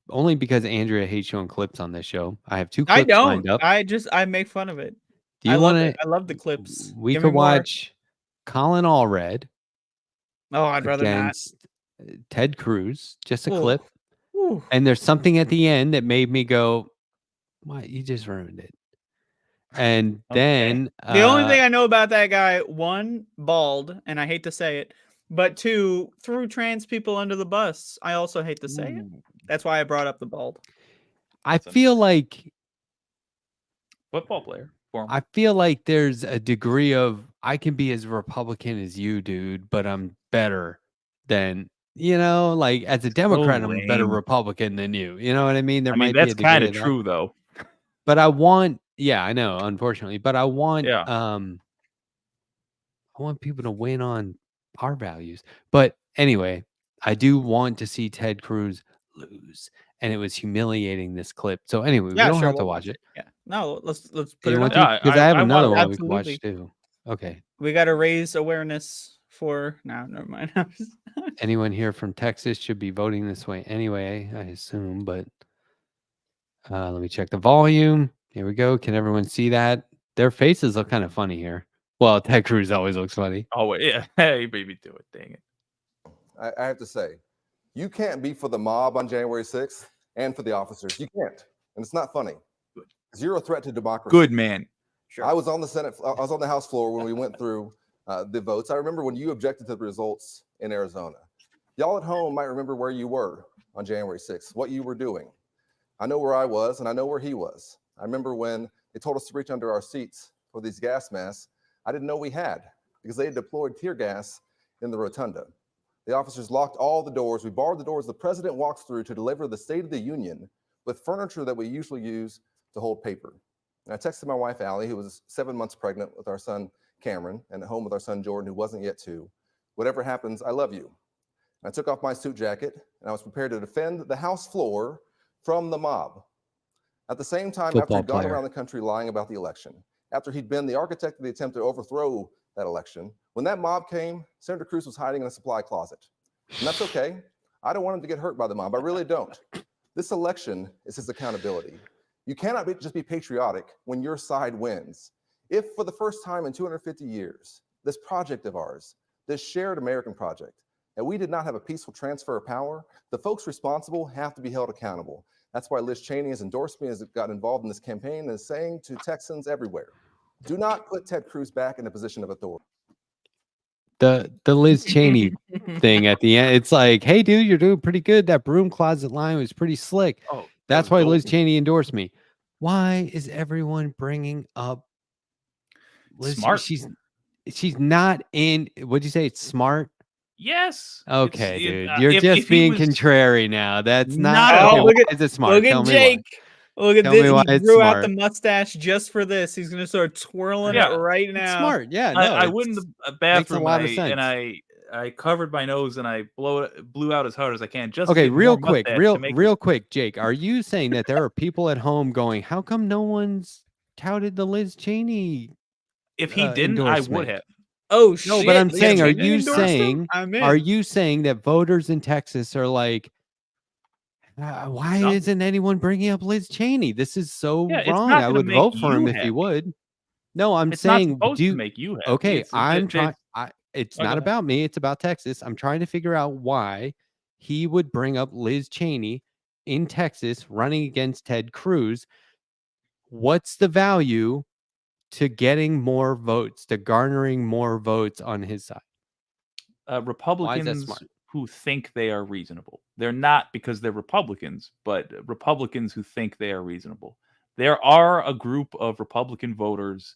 only because Andrea hates showing clips on this show. I have 2 clips I don't. lined up. I make fun of it. Do you I love want it. to? I love the clips. We Give me could more. watch Colin Allred Oh, I'd rather not. against Ted Cruz. Just a Ooh. clip. Ooh. And there's something at the end that made me go, "What? You just ruined it." And Okay. then The only thing I know about that guy, 1, bald, and I hate to say it, but 2, threw trans people under the bus. I also hate to say it. Ooh, That's why I brought up the bald. I feel like football player. Former. I feel like there's a degree of I can be as Republican as you, dude, but I'm better than like as a Democrat, I'm a better lame. Republican than you. You know what I mean? There I mean, might be that's a degree kind of of that. true though. But I want, yeah, I know, unfortunately, but I want, Yeah. I want people to win on our values. But anyway, I do want to see Ted Cruz lose, and it was humiliating, this clip. So anyway, we Yeah, don't sure, have to we'll watch it. Yeah. No, let's Do put you it want on. to? Yeah, Because I have I another wanna one we can watch Absolutely. too. Okay. We got to raise awareness for. No, never mind. Anyone here from Texas should be voting this way anyway, I assume. But let me check the volume. Here we go. Can everyone see that? Their faces look kind of funny here. Well, Ted Cruz always looks funny. Oh wait, yeah. Hey, baby, do it. Dang it. I have to say, you can't be for the mob on January 6th and for the officers. You can't. And it's not funny. Good. 'Cause you're a threat to democracy. Good man. I was on the House floor when we went through the votes. I remember when you objected to the results in Arizona. Y'all at home might remember where you were on January 6th, what you were doing. I know where I was, and I know where he was. I remember when they told us to reach under our seats for these gas masks. I didn't know we had, because they had deployed tear gas in the rotunda. The officers locked all the doors. We barred the doors the president walks through to deliver the State of the Union with furniture that we usually use to hold paper. And I texted my wife, Allie, who was 7 months pregnant with our son, Cameron, and at home with our son, Jordan, who wasn't yet 2. Whatever happens, I love you. And I took off my suit jacket, and I was prepared to defend the House floor from the mob. At the same time, after he'd gone around the country lying about the election, after he'd been the architect of the attempt to overthrow that election, when that mob came, Senator Cruz was hiding in a supply closet. And that's okay. I don't want him to get hurt by the mob. I really don't. This election is his accountability. You cannot just be patriotic when your side wins. If for the first time in 250 years, this project of ours, this shared American project, and we did not have a peaceful transfer of power, the folks responsible have to be held accountable. That's why Liz Cheney has endorsed me, has gotten involved in this campaign, and is saying to Texans everywhere, do not put Ted Cruz back in a position of authority. The Liz Cheney thing at the end, it's like, hey, dude, you're doing pretty good. That broom closet line was pretty slick. Oh, that's why Liz golden. Cheney endorsed me. Why is everyone bringing up Liz? Smart. She's not in. What'd you say? It's smart. Yes. Okay, dude. You're just being contrary now. That's not. Oh, Okay, look why at- is it smart? Look Tell at me Jake. Look at Tell me this. why He it's grew out the smart. mustache just for this. He's gonna start twirling Yeah. it right It's now. smart. Yeah. No, I went in the bathroom lot of and I covered my nose and I blew out as hard as I can. Just to Okay, get real more quick, mustache to make real quick, Jake. Are you saying that there are people at home going, "How come no one's touted the Liz Cheney?" If he didn't, I would endorsement? have. Oh No, shit! but I'm Liz saying, are Cheney you endorsed him? saying, I'm in. are you saying that voters in Texas are like, why No. isn't anyone bringing up Liz Cheney? This is so Yeah, it's wrong. not I gonna would make vote for you him if he happy. would. No, I'm It's not saying, supposed to make you happy. okay, It's- I'm it- trying. It's Oh, go not ahead. about me. It's about Texas. I'm trying to figure out why he would bring up Liz Cheney in Texas running against Ted Cruz. What's the value to getting more votes, to garnering more votes on his side? Republicans smart? who think they are reasonable. They're not because they're Republicans, but Republicans who think they are reasonable. There are a group of Republican voters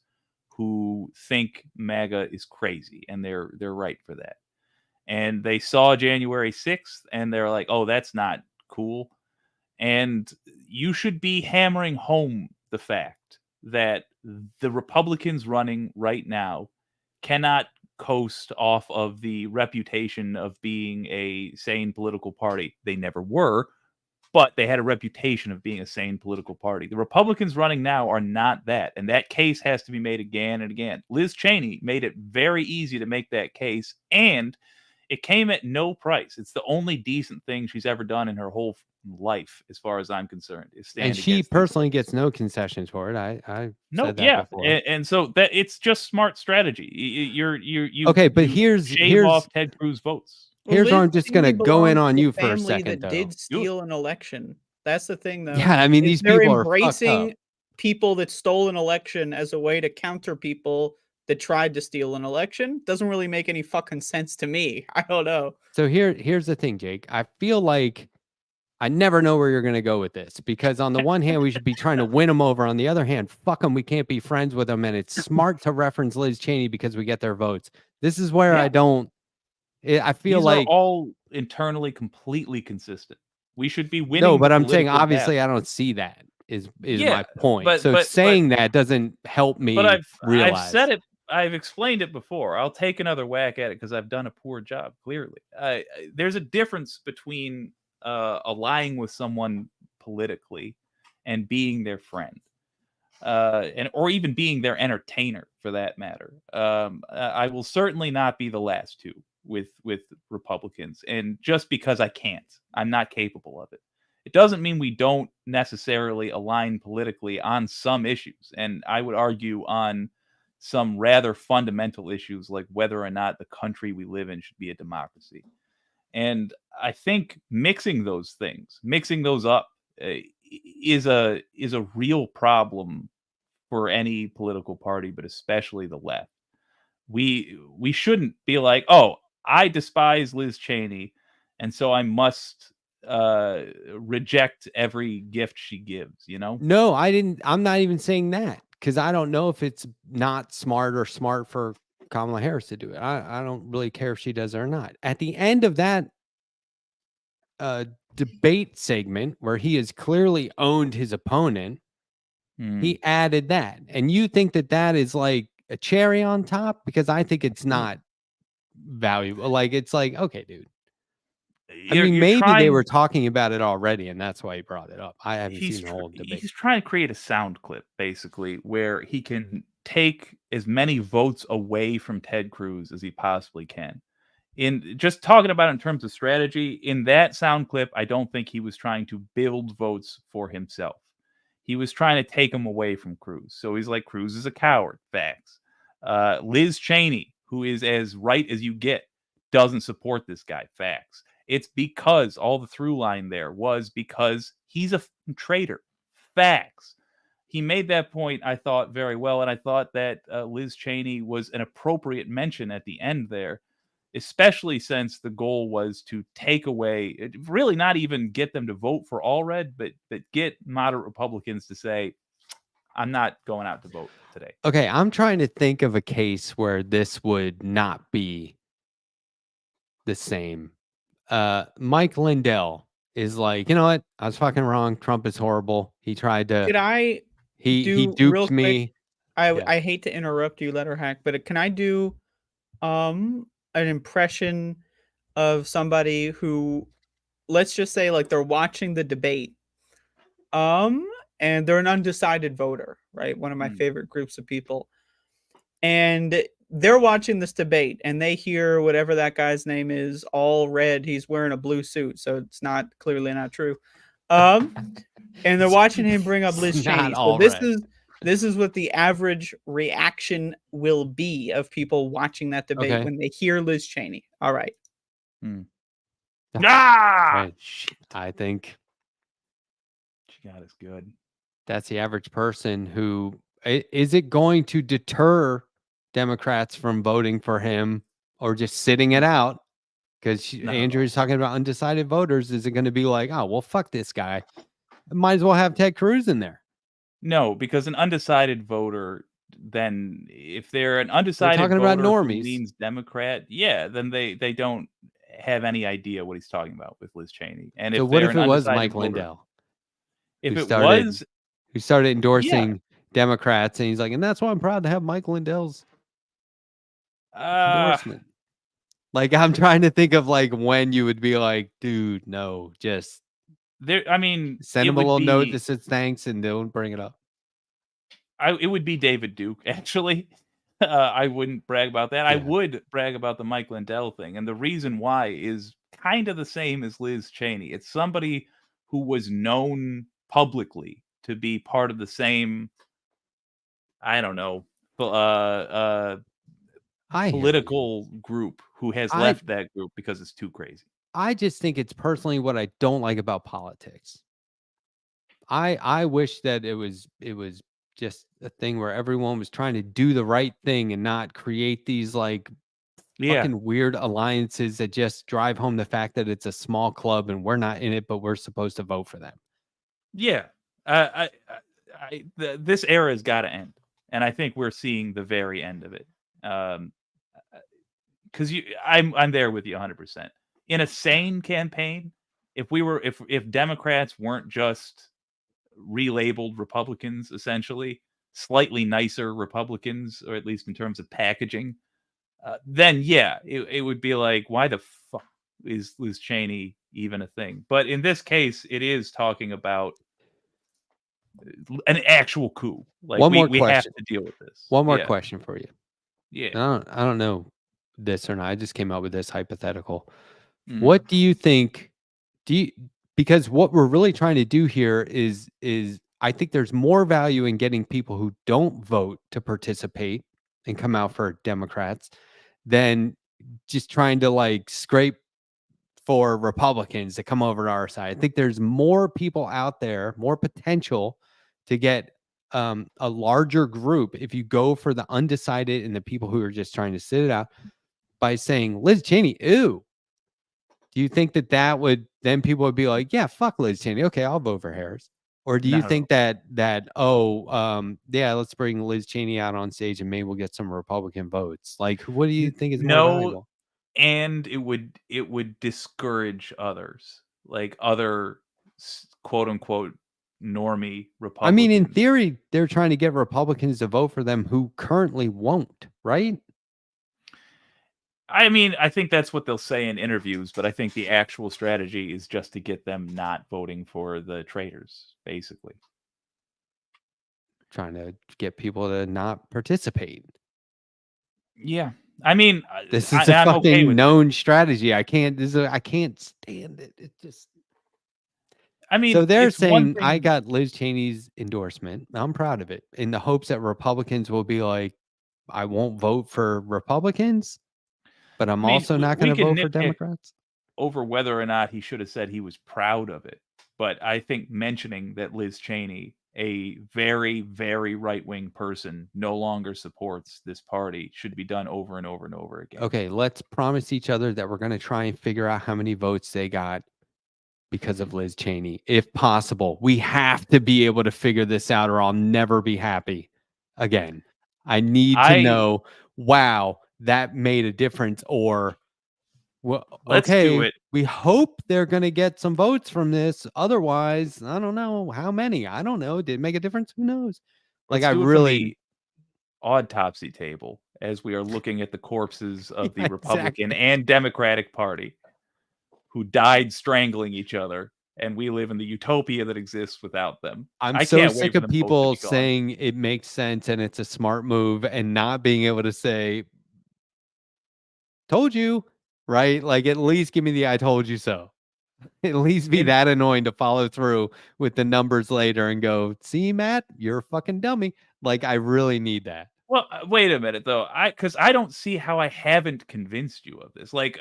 who think MAGA is crazy, and they're right for that. And they saw January 6th, and they're like, "Oh, that's not cool." And you should be hammering home the fact that the Republicans running right now cannot coast off of the reputation of being a sane political party. They never were, but they had a reputation of being a sane political party. The Republicans running now are not that, and that case has to be made again and again. Liz Cheney made it very easy to make that case, and it came at no price. It's the only decent thing she's ever done in her whole life, as far as I'm concerned. Is stand And she against these personally folks. gets no concessions for it. I No, said that yeah, before. and so that it's just smart strategy. You Okay, but you here's shave off Ted Cruz votes. Here's where Liz I'm just Cheney gonna go in belongs on to you for a family second, that though. did steal an election. That's the thing, though. Yeah, I mean, is these they're people are fucked embracing up. people that stole an election as a way to counter people that tried to steal an election. Doesn't really make any fucking sense to me. I don't know. So here's the thing, Jake. I feel like I never know where you're going to go with this, because on the one hand, we should be trying to win them over. On the other hand, fuck them. We can't be friends with them. And it's smart to reference Liz Cheney because we get their votes. This is where I don't. I feel These like are all internally completely consistent. We should be winning. no, but the I'm saying political obviously battle. I don't see that. Is Yeah, my point. but So saying that doesn't help me But I've realize. said it I've explained it before. I'll take another whack at it because I've done a poor job. Clearly, there's a difference between allying with someone politically and being their friend, and or even being their entertainer for that matter. I will certainly not be the last two with Republicans, and just because I can't, I'm not capable of it. It doesn't mean we don't necessarily align politically on some issues, and I would argue on some rather fundamental issues like whether or not the country we live in should be a democracy. And I think mixing those things, mixing those up, is a real problem for any political party, but especially the left. We shouldn't be like, oh, I despise Liz Cheney, and so I must reject every gift she gives. You know? No, I didn't. I'm not even saying that because I don't know if it's not smart or smart for Kamala Harris to do it. I don't really care if she does it or not. At the end of that debate segment where he has clearly owned his opponent, he added that. And you think that that is like a cherry on top? Because I think it's not valuable. Like, it's like, okay, dude. I mean, maybe they were talking about it already, and that's why he brought it up. I haven't seen the whole debate. He's trying to create a sound clip, basically, where he can take as many votes away from Ted Cruz as he possibly can. In just talking about it in terms of strategy, in that sound clip, I don't think he was trying to build votes for himself. He was trying to take them away from Cruz. So he's like, Cruz is a coward. Facts. Liz Cheney, who is as right as you get, doesn't support this guy. Facts. It's because all the through line there was because he's a traitor. Facts. He made that point, I thought, very well. And I thought that Liz Cheney was an appropriate mention at the end there, especially since the goal was to take away, really not even get them to vote for Allred, but get moderate Republicans to say, I'm not going out to vote today. Okay, I'm trying to think of a case where this would not be the same. Mike Lindell is like, you know what? I was fucking wrong. Trump is horrible. He tried to. Did I? He duped me. I hate to interrupt you, Letterhack, but can I do an impression of somebody who, let's just say, like, they're watching the debate, and they're an undecided voter, right? One of my favorite groups of people, and they're watching this debate and they hear whatever that guy's name is, all red. He's wearing a blue suit, so it's clearly not true. And they're watching him bring up Liz Cheney. So this is what the average reaction will be of people watching that debate when they hear Liz Cheney. All right. Ah! I think she got us good. That's the average person who is it going to deter Democrats from voting for him or just sitting it out? Because Andrew's talking about undecided voters. Is it going to be like, oh, well, fuck this guy? Might as well have Ted Cruz in there. No, because an undecided voter, then if they're an undecided talking voter about normies. who leans Democrat, yeah, then they don't have any idea what he's talking about with Liz Cheney. And so if what they're if an it was undecided Mike voter, Lindell? If it was, who started endorsing Democrats, and he's like, and that's why I'm proud to have Mike Lindell's endorsement. Like, I'm trying to think of like when you would be like, dude, no, just there. I mean, send him a little note that says thanks and don't bring it up. It would be David Duke, actually. I wouldn't brag about that. Yeah. I would brag about the Mike Lindell thing. And the reason why is kind of the same as Liz Cheney. It's somebody who was known publicly to be part of the same, I don't know, political group who has left that group because it's too crazy. I just think it's personally what I don't like about politics. I wish that it was just a thing where everyone was trying to do the right thing and not create these like fucking weird alliances that just drive home the fact that it's a small club and we're not in it, but we're supposed to vote for them. Yeah. This era has got to end. And I think we're seeing the very end of it. Because I'm there with you 100%. In a sane campaign, if Democrats weren't just relabeled Republicans, essentially, slightly nicer Republicans, or at least in terms of packaging, then yeah, it would be like, why the fuck is Liz Cheney even a thing? But in this case, it is talking about an actual coup. Like One more we have question. to deal with this. One more Yeah. question for you. Yeah. I don't know this or not. I just came up with this hypothetical. Mhm. What do you think? Because what we're really trying to do here is I think there's more value in getting people who don't vote to participate and come out for Democrats than just trying to like scrape for Republicans to come over to our side. I think there's more people out there, more potential to get a larger group if you go for the undecided and the people who are just trying to sit it out by saying Liz Cheney, ew. Do you think that would then people would be like, yeah, fuck Liz Cheney. Okay, I'll vote for Harris. Or do you No. think that yeah, let's bring Liz Cheney out on stage and maybe we'll get some Republican votes? Like, what do you think is more No, valuable? and it would discourage others, like other quote unquote normie Republicans. I mean, in theory, they're trying to get Republicans to vote for them who currently won't, right? I mean, I think that's what they'll say in interviews, but I think the actual strategy is just to get them not voting for the traitors, basically. Trying to get people to not participate. Yeah. I mean, This is a I'm fucking okay with known strategy. I can't stand it. It just I mean, so they're it's one saying I thing- got Liz Cheney's endorsement. I'm proud of it in the hopes that Republicans will be like, I won't vote for Republicans, but I'm I mean, also not we going to can vote for nitpick Democrats. over whether or not he should have said he was proud of it. But I think mentioning that Liz Cheney, a very, very right-wing person, no longer supports this party should be done over and over and over again. Okay, let's promise each other that we're going to try and figure out how many votes they got because of Liz Cheney, if possible. We have to be able to figure this out or I'll never be happy again. I need to know, wow, that made a difference, or well, Let's okay, do it. we hope they're going to get some votes from this. Otherwise, I don't know how many. I don't know. Did it make a difference? Who knows? Like, Let's I do it from really the autopsy table as we are looking at the corpses of the Yeah, Republican exactly. and Democratic Party who died strangling each other, and we live in the utopia that exists without them. I'm I so can't wait sick for of them both to people be gone. saying it makes sense and it's a smart move and not being able to say, told you, right? Like, at least give me the I told you so. At least be In- that annoying to follow through with the numbers later and go, see, Matt, you're a fucking dummy. Like, I really need that. Well, wait a minute though. Because I don't see how I haven't convinced you of this. Like,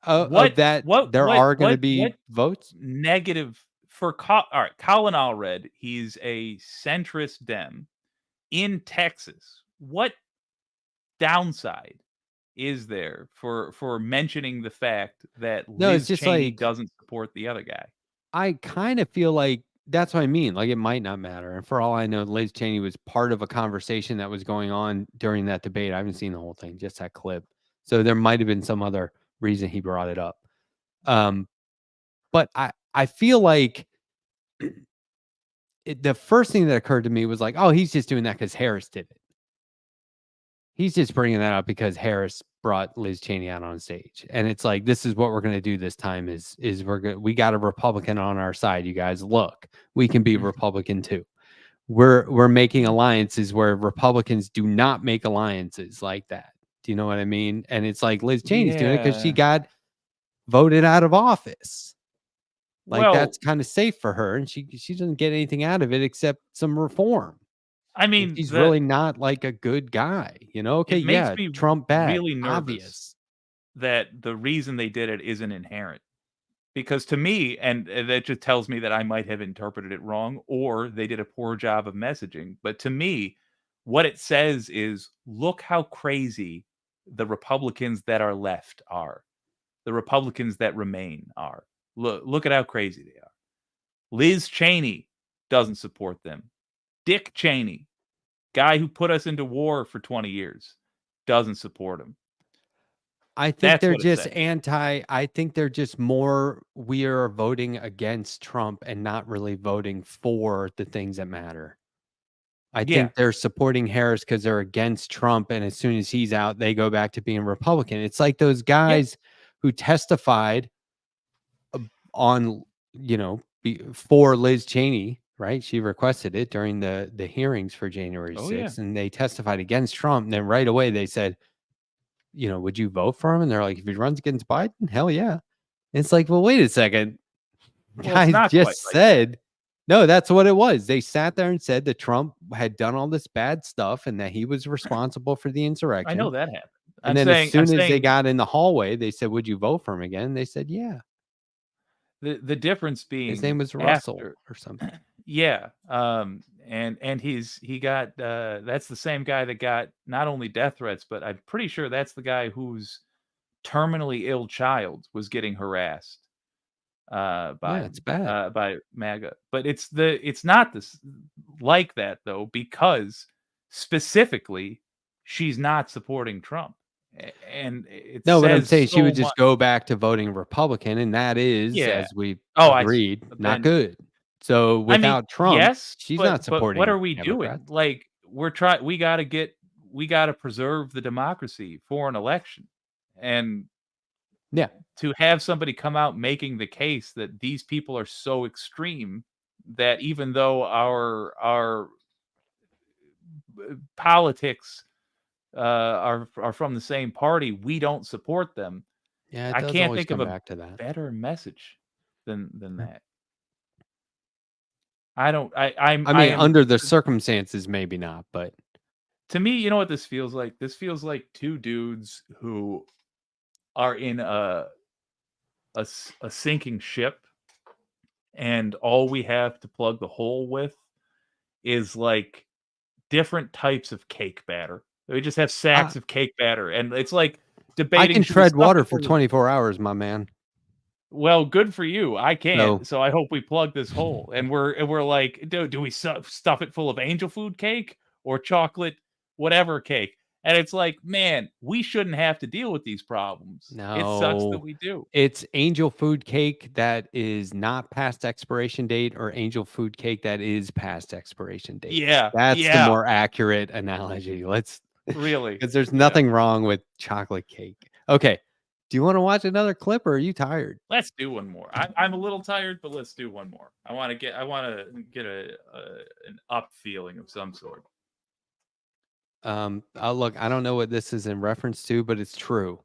Of what that, what there what are going to what be what votes. negative for all right, Colin Allred, he's a centrist Dem in Texas. What downside is there for mentioning the fact that No, it's Liz just Cheney like- doesn't support the other guy? I kind of feel like that's what I mean. Like, it might not matter. And for all I know, Liz Cheney was part of a conversation that was going on during that debate. I haven't seen the whole thing, just that clip. So there might have been some other reason he brought it up. But I feel like the first thing that occurred to me was like, oh, he's just doing that because Harris did it. He's just bringing that up because Harris brought Liz Cheney out on stage. And it's like, this is what we're going to do this time is we got a Republican on our side. You guys, look, we can be Republican too. We're making alliances where Republicans do not make alliances like that. Do you know what I mean? And it's like Liz Cheney's doing it because she Yeah. got voted out of office. Like, Well- that's kind of safe for her, and she doesn't get anything out of it except some reform. I And mean, he's the- really not like a good guy, you know? Okay, makes yeah, me Trump bad, really nervous. obvious. that the reason they did it isn't inherent. Because to me, and that just tells me that I might have interpreted it wrong, or they did a poor job of messaging. But to me, what it says is, look how crazy the Republicans that are left are. The Republicans that remain are. Look at how crazy they are. Liz Cheney doesn't support them. Dick Cheney, guy who put us into war for 20 years, doesn't support him. I think That's they're what it just says. I think they're just more, we are voting against Trump and not really voting for the things that matter. I Yeah. think they're supporting Harris because they're against Trump, and as soon as he's out, they go back to being Republican. It's like those guys who testified on, for Liz Cheney, right? She requested it during the hearings for January 6th, and they testified against Trump. And then right away they said, would you vote for him? And they're like, if he runs against Biden, hell yeah. And it's like, well, wait a second. Well, it's Guys not just quite like that. said, no, that's what it was. They sat there and said that Trump had done all this bad stuff and that he was responsible for the insurrection. I know that happened. And then as soon as they got in the hallway, they said, would you vote for him again? And they said, yeah. The difference being His name was Russell after- or something. Yeah. And he got that's the same guy that got not only death threats, but I'm pretty sure that's the guy whose terminally ill child was getting harassed by it's bad. by MAGA. But it's not this like that though, because specifically she's not supporting Trump. And it No, but I'm says saying she so would just much. go back to voting Republican, and that is, Yeah. as we I see. agreed, But not then- good. So without Trump, yes, she's but, not but supporting. what are we doing? Democrats. Like we got to preserve the democracy for an election, and Yeah. to have somebody come out making the case that these people are so extreme that even though our politics are from the same party, we don't support them. Yeah, it I does can't always think of come a back to that. better message than Hmm. that. I don't. I I mean, am- under the circumstances, maybe not, but to me, you know what this feels like? This feels like two dudes who are in a sinking ship, and all we have to plug the hole with is like different types of cake batter. We just have sacks of cake batter, and it's like debating. I can should we tread stuff water it for full of- 24 hours, my man. Well, good for you. I can't. No. So I hope we plug this hole. And we're like, do we stuff it full of angel food cake or chocolate whatever cake? And it's like, man, we shouldn't have to deal with these problems. It sucks that No. we do. It's angel food cake that is not past expiration date, or angel food cake that is past expiration date. Yeah. That's yeah, the more accurate analogy. really. Because there's nothing wrong with chocolate cake. Okay. Do you want to watch another clip, or are you tired? Let's do one more. I'm a little tired, but let's do one more. I want to get an up feeling of some sort. Look, I don't know what this is in reference to, but it's true.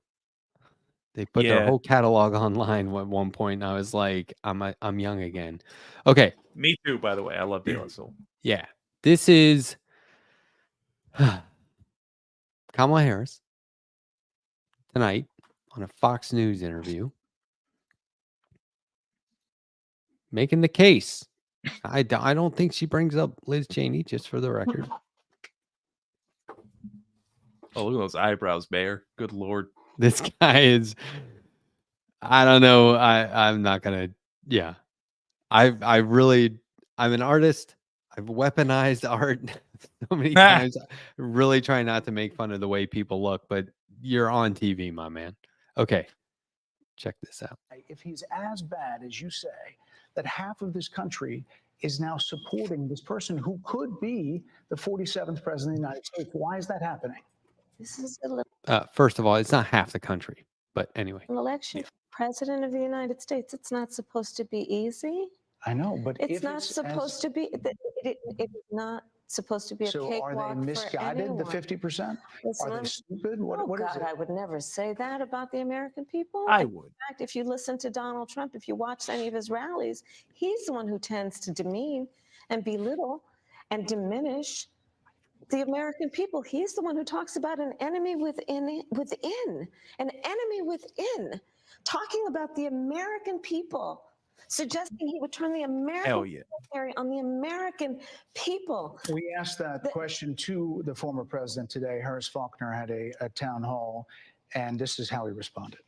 They put their Yeah. whole catalog online at one point, and I was like, I'm young again. Okay. Me too, by the way. I love De La Soul. Yeah. This is Kamala Harris tonight on a Fox News interview making the case. I don't think she brings up Liz Cheney, just for the record. Oh, look at those eyebrows, Mayor. Good Lord. This guy is, I don't know. I'm not gonna. Yeah, I'm an artist. I've weaponized art so many times. Really try not to make fun of the way people look, but you're on TV, my man. Okay, check this out. If he's as bad as you say, that half of this country is now supporting this person who could be the 47th president of the United States. Why is that happening? This is a little First of all, it's not half the country, but anyway. election for president of the United States. It's not supposed to be easy. I know, but It's if not supposed to be. It's not supposed to be a So are cakewalk they misguided, for the anyone. 50%? It's Are they not- stupid? Oh What is God, it? I would never say that about the American people. I In would. fact, if you listen to Donald Trump, if you watch any of his rallies, he's the one who tends to demean and belittle and diminish the American people. He's the one who talks about an enemy within, an enemy within, talking about the American people, suggesting he would turn the Hell American yeah. military on the American people. We asked that question to the former president today. Harris Faulkner had a town hall, and this is how he responded.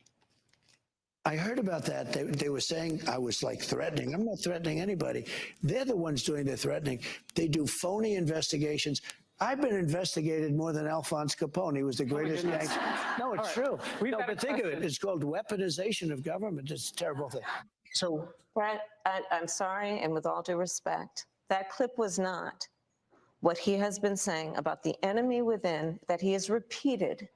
I heard about that. They were saying I was like threatening. I'm not threatening anybody. They're the ones doing the threatening. They do phony investigations. I've been investigated more than Alphonse Capone. He was the greatest gangster. No, it's true. No, but think of it. It's called weaponization of government. It's a terrible thing. So, Brett, I'm sorry, and with all due respect, that clip was not what he has been saying about the enemy within that he has repeated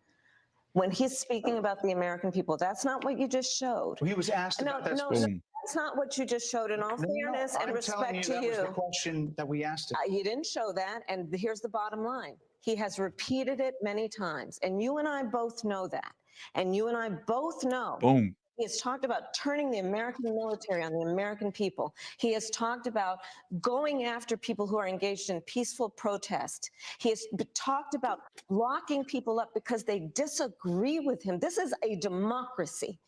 when he's speaking about the American people. That's not what you just showed. He was asked No, about that. no, that's not what you just showed. In all fairness and I'm telling respect you, to that was the you, question that we asked him. you didn't show that. And here's the bottom line. He has repeated it many times. And you and I both know that. And you and I both know. Boom. He has talked about turning the American military on the American people. He has talked about going after people who are engaged in peaceful protest. He has talked about locking people up because they disagree with him. This is a democracy.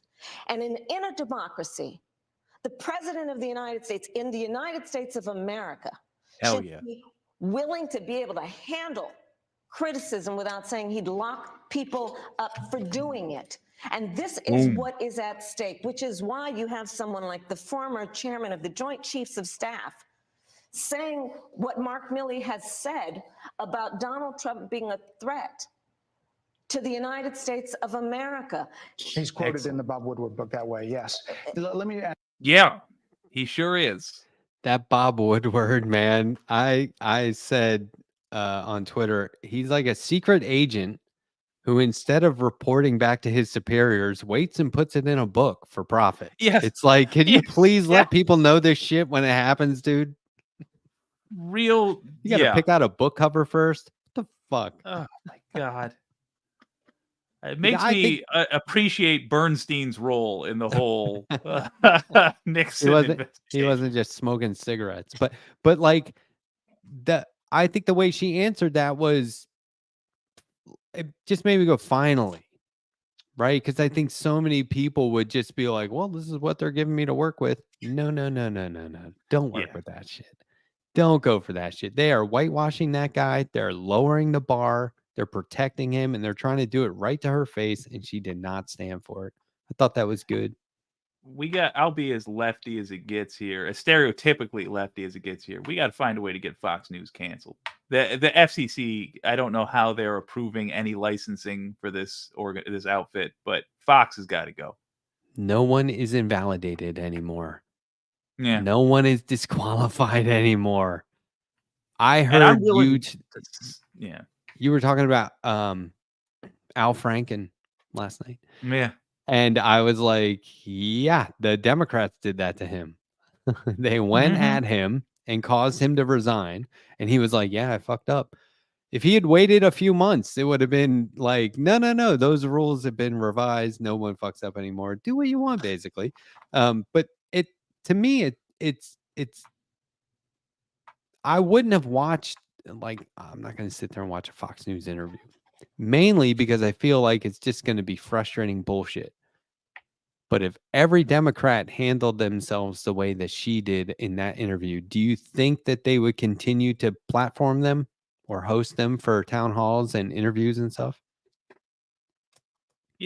And in a democracy, the president of the United States, in the United States of America, Hell should yeah. be willing to be able to handle criticism without saying he'd lock people up for doing it. And this is Boom. what is at stake, which is why you have someone like the former chairman of the Joint Chiefs of Staff saying what Mark Milley has said about Donald Trump being a threat to the United States of America. He's quoted in the Bob Woodward book that way, yes. Let me ask. Yeah, he sure is. That Bob Woodward, man. I said on Twitter, he's like a secret agent who, instead of reporting back to his superiors, waits and puts it in a book for profit. Yes. It's like, can you Yeah. please Yeah. let people know this shit when it happens, dude? Real. You gotta Yeah. pick out a book cover first. What the fuck? Oh my God. It makes I me think- appreciate Bernstein's role in the whole Nixon He investigation. wasn't just smoking cigarettes, but like I think the way she answered that was, it just made me go, finally, right? Because I think so many people would just be like, well, this is what they're giving me to work with. No. Don't work Yeah. with that shit. Don't go for that shit. They are whitewashing that guy. They're lowering the bar. They're protecting him, and they're trying to do it right to her face, and she did not stand for it. I thought that was good. I'll be as lefty as it gets here, as stereotypically lefty as it gets here. We got to find a way to get Fox News canceled. The FCC, I don't know how they're approving any licensing for this outfit, but Fox has got to go. No one is invalidated anymore. Yeah. No one is disqualified anymore. I And heard I'm willing yeah. you were talking about Al Franken last night. Yeah. And I was like, yeah, the Democrats did that to him. They went Mhm. at him and caused him to resign. And he was like, yeah, I fucked up. If he had waited a few months, it would have been like, no, those rules have been revised. No one fucks up anymore. Do what you want, basically. But to me, it's I wouldn't have watched, like, I'm not going to sit there and watch a Fox News interview, mainly because I feel like it's just going to be frustrating bullshit. But if every Democrat handled themselves the way that she did in that interview, do you think that they would continue to platform them or host them for town halls and interviews and stuff?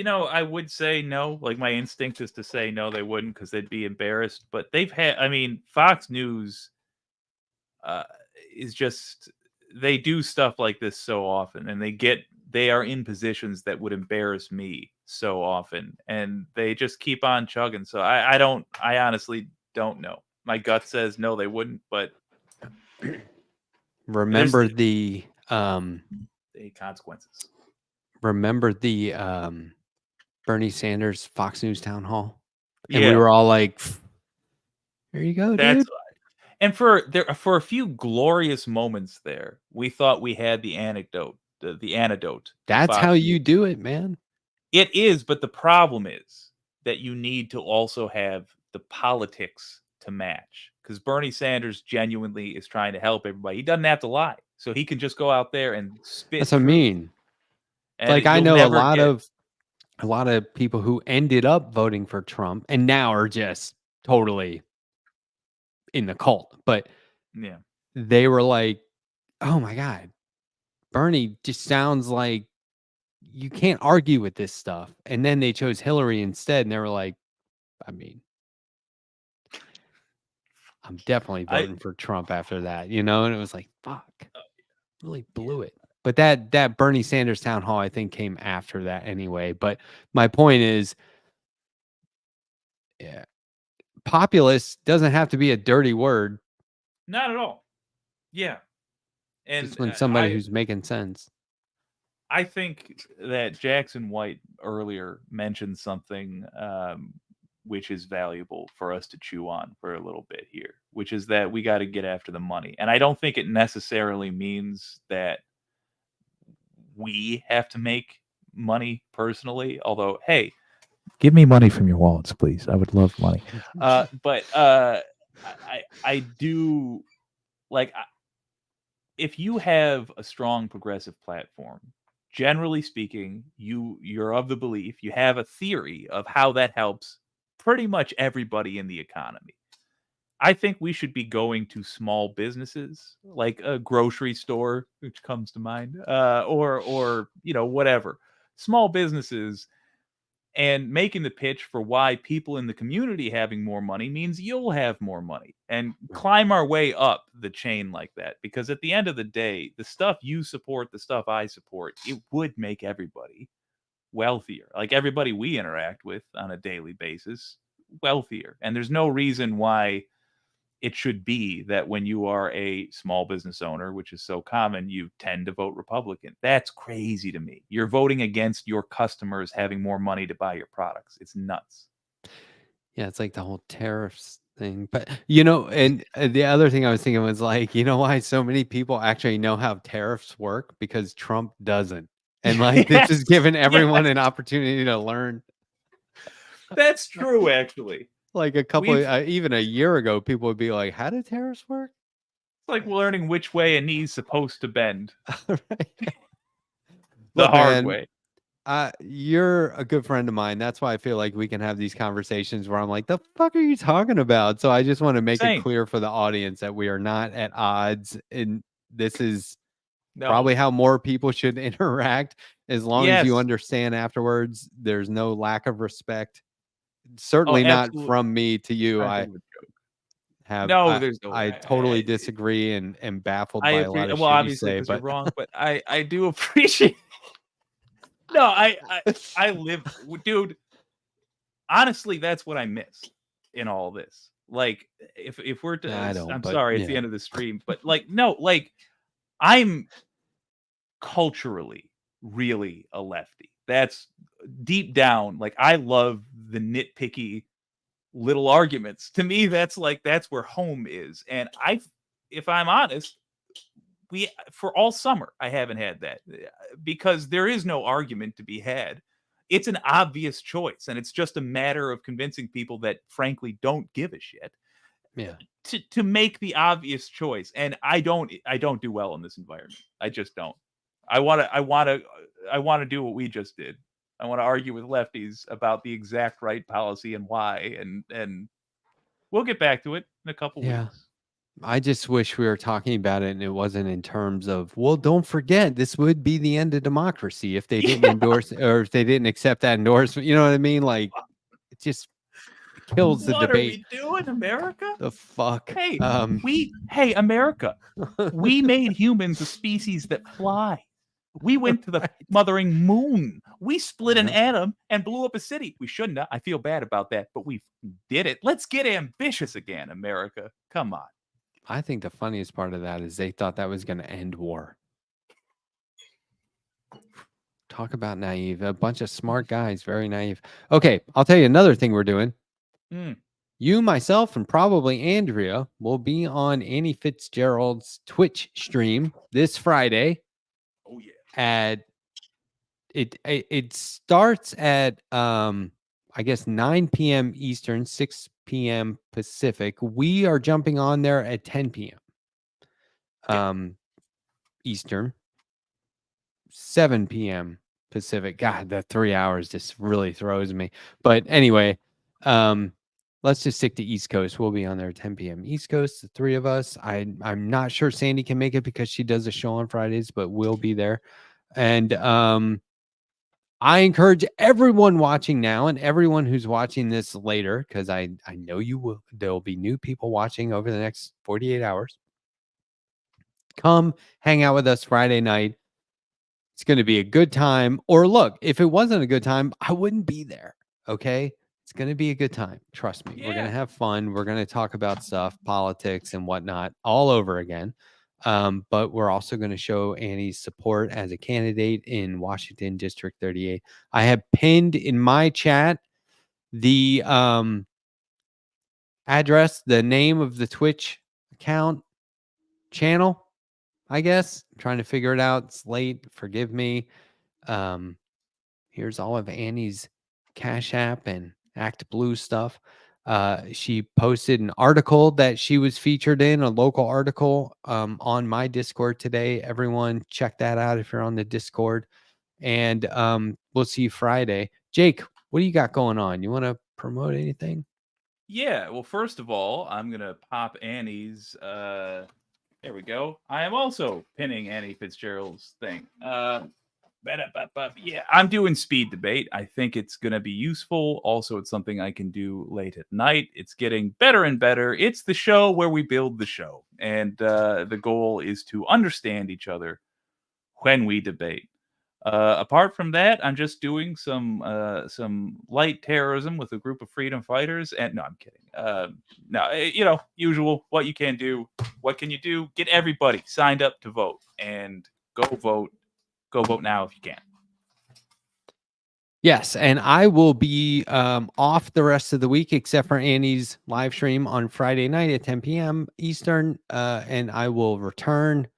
I would say no. Like, my instinct is to say no, they wouldn't, because they'd be embarrassed. But Fox News is just, they do stuff like this so often, and they are in positions that would embarrass me so often, and they just keep on chugging. So I honestly don't know. My gut says no, they wouldn't, but Remember the consequences. Remember the Bernie Sanders Fox News town hall? And we Yeah. were all like, there you go, dude. And for a few glorious moments there, we thought we had the antidote. to That's Fox how News. you do it, man. It is, but the problem is that you need to also have the politics to match, because Bernie Sanders genuinely is trying to help everybody. He doesn't have to lie, so he can just go out there and spit. That's what I truth. mean. And Like, I you'll know never a lot of people who ended up voting for Trump and now are just totally in the cult, but Yeah. they were like, oh my God, Bernie just sounds like you can't argue with this stuff. And then they chose Hillary instead. And they were like, I mean, I'm definitely voting for Trump after that, And it was like, fuck, really blew it. But that Bernie Sanders town hall, I think, came after that anyway. But my point is, yeah, populist doesn't have to be a dirty word. Not at all. Yeah. And Just when somebody I who's making sense. I think that Jackson White earlier mentioned something which is valuable for us to chew on for a little bit here, which is that we got to get after the money. And I don't think it necessarily means that we have to make money personally, although, hey, give me money from your wallets, please. I would love money. But I do like if you have a strong progressive platform, generally speaking, you're of the belief, you have a theory of how that helps pretty much everybody in the economy. I think we should be going to small businesses like a grocery store, which comes to mind, or whatever, small businesses, and making the pitch for why people in the community having more money means you'll have more money, and climb our way up the chain like that. Because at the end of the day, the stuff you support, the stuff I support, it would make everybody wealthier. Like everybody we interact with on a daily basis, wealthier. And there's no reason why it should be that when you are a small business owner, which is so common, you tend to vote Republican. That's crazy to me. You're voting against your customers having more money to buy your products. It's nuts. Yeah, it's like the whole tariffs thing. But, and the other thing I was thinking was like, why so many people actually know how tariffs work? Because Trump doesn't. And like, this is giving everyone an opportunity to learn. That's true, actually. Like even a year ago, people would be like, how do tariffs work? It's like learning which way a knee's supposed to bend. Right. The hard way. You're a good friend of mine. That's why I feel like we can have these conversations where I'm like, the fuck are you talking about? So I just want to make it clear for the audience that we are not at odds. And this is probably how more people should interact. As long as you understand afterwards, there's no lack of respect. Certainly not from me to you. There's no I totally disagree and am baffled by a lot of shit obviously you say, but you're wrong, but I do appreciate. No, I live, dude. Honestly, that's what I miss in all this. Like, if we're to, I'm sorry, it's the end of the stream, but like, no, like, I'm culturally really a lefty. That's deep down. Like, I love the nitpicky little arguments. To me, that's where home is. And if I'm honest, for all summer, I haven't had that because there is no argument to be had. It's an obvious choice, and it's just a matter of convincing people that frankly don't give a shit. Yeah. To make the obvious choice. And I don't do well in this environment. I just don't. I want to do what we just did. I want to argue with lefties about the exact right policy and why, and we'll get back to it in a couple weeks. I just wish we were talking about it and it wasn't in terms of, well, don't forget, this would be the end of democracy if they didn't endorse or if they didn't accept that endorsement. You know what I mean? Like, it just kills the debate. What are we doing, America? The fuck? Hey, America, we made humans a species that fly. We went to the mothering moon. We split an atom and blew up a city. We shouldn't have. I feel bad about that, but we did it. Let's get ambitious again, America. Come on. I think the funniest part of that is they thought that was going to end war. Talk about naive. A bunch of smart guys, very naive. Okay, I'll tell you another thing we're doing. You, myself, and probably Andrea will be on Annie Fitzgerald's Twitch stream this Friday. Oh yeah. It starts at I guess 9 p.m. Eastern, 6 p.m. Pacific. We are jumping on there at 10 p.m. Eastern, 7 p.m. Pacific. God, that 3 hours just really throws me. But anyway, let's just stick to East Coast. We'll be on there at 10 p.m. East Coast, the three of us. I'm not sure Sandy can make it because she does a show on Fridays, but we'll be there. And I encourage everyone watching now and everyone who's watching this later, because I know you will. There will be new people watching over the next 48 hours. Come hang out with us Friday night. It's going to be a good time. Or look, if it wasn't a good time, I wouldn't be there. Okay? It's going to be a good time. Trust me. Yeah. We're going to have fun. We're going to talk about stuff, politics and whatnot all over again. But we're also going to show Annie's support as a candidate in Washington District 38. I have pinned in my chat the address, the name of the Twitch account channel, I guess. I'm trying to figure it out. It's late. Forgive me. Here's all of Annie's Cash App and Act Blue stuff. She posted an article that she was featured in, a local article, on my Discord today. Everyone check that out if you're on the Discord. And we'll see you Friday. Jake, what do you got going on? You want to promote anything? Yeah, well, first of all, I'm going to pop Annie's. There we go. I am also pinning Annie Fitzgerald's thing. Yeah, I'm doing speed debate. I think it's going to be useful. Also, it's something I can do late at night. It's getting better and better. It's the show where we build the show. And the goal is to understand each other when we debate. Apart from that, I'm just doing some light terrorism with a group of freedom fighters. And no, I'm kidding. No, usual. What you can do. What can you do? Get everybody signed up to vote and go vote. Go vote now if you can. Yes, and I will be off the rest of the week except for Annie's live stream on Friday night at 10 p.m. Eastern, and I will return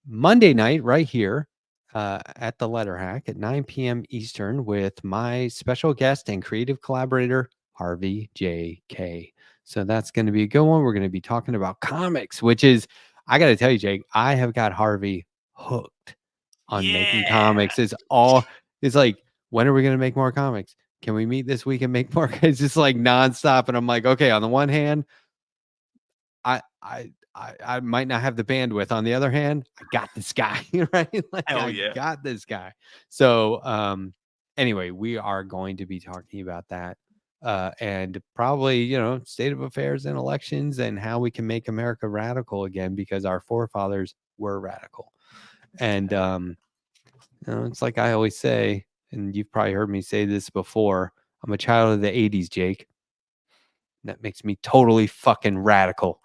Monday night right here at the Letter Hack at 9 p.m. Eastern with my special guest and creative collaborator, Harvey J.K. So that's going to be a good one. We're going to be talking about comics, which is, I got to tell you, Jake, I have got Harvey hooked on making comics. It's like, when are we going to make more comics? Can we meet this week and make more? It's just like nonstop. And I'm like, okay, on the one hand, I might not have the bandwidth. On the other hand, I got this guy, right? Like, Hell yeah. I got this guy. So anyway, we are going to be talking about that. And probably, state of affairs and elections and how we can make America radical again, because our forefathers were radical. And it's like I always say, and you've probably heard me say this before, I'm a child of the 80s, Jake. That makes me totally fucking radical.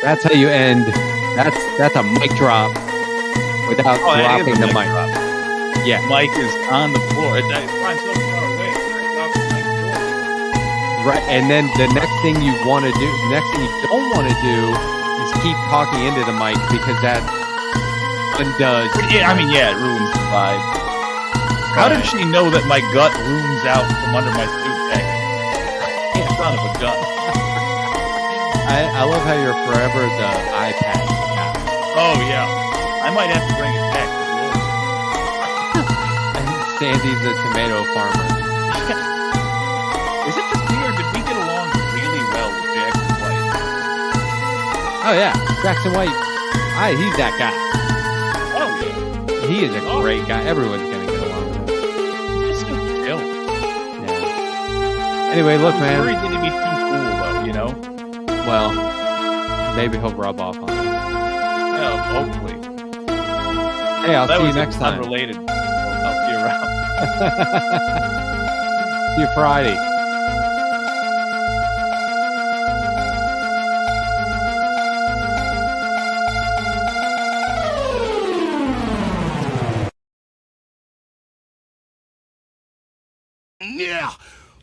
That's how you end. That's a mic drop without dropping the mic. Yeah. Mike is on the floor. It's fine, so far away. Right, and then the next thing you want to do, next thing you don't want to do is keep talking into the mic, because that undoes. Yeah, it ruins the vibe. How did she know that my gut looms out from under my suit jacket? Son of a gun. I love how you're forever the iPad guy. Oh yeah, I might have to bring it back. Sandy's the tomato farmer. Is it just me, or did we get along really well with Jackson White? Oh yeah, Jackson White. He's that guy. Oh yeah, he is a great guy. Everyone's gonna get along with him. Just so chill. Yeah. Anyway, look, man. I'm worried that he'd be too cool, though. Well, maybe he'll rub off on me. Yeah, hopefully. Hey, I'll see you next time. Unrelated. I'll see you around. See you Friday. Yeah,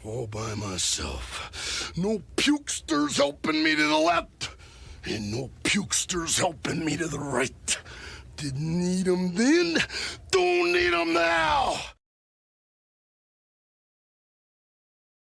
all by myself. No pukesters helping me to the left, and no pukesters helping me to the right. Didn't need them then, don't need them now.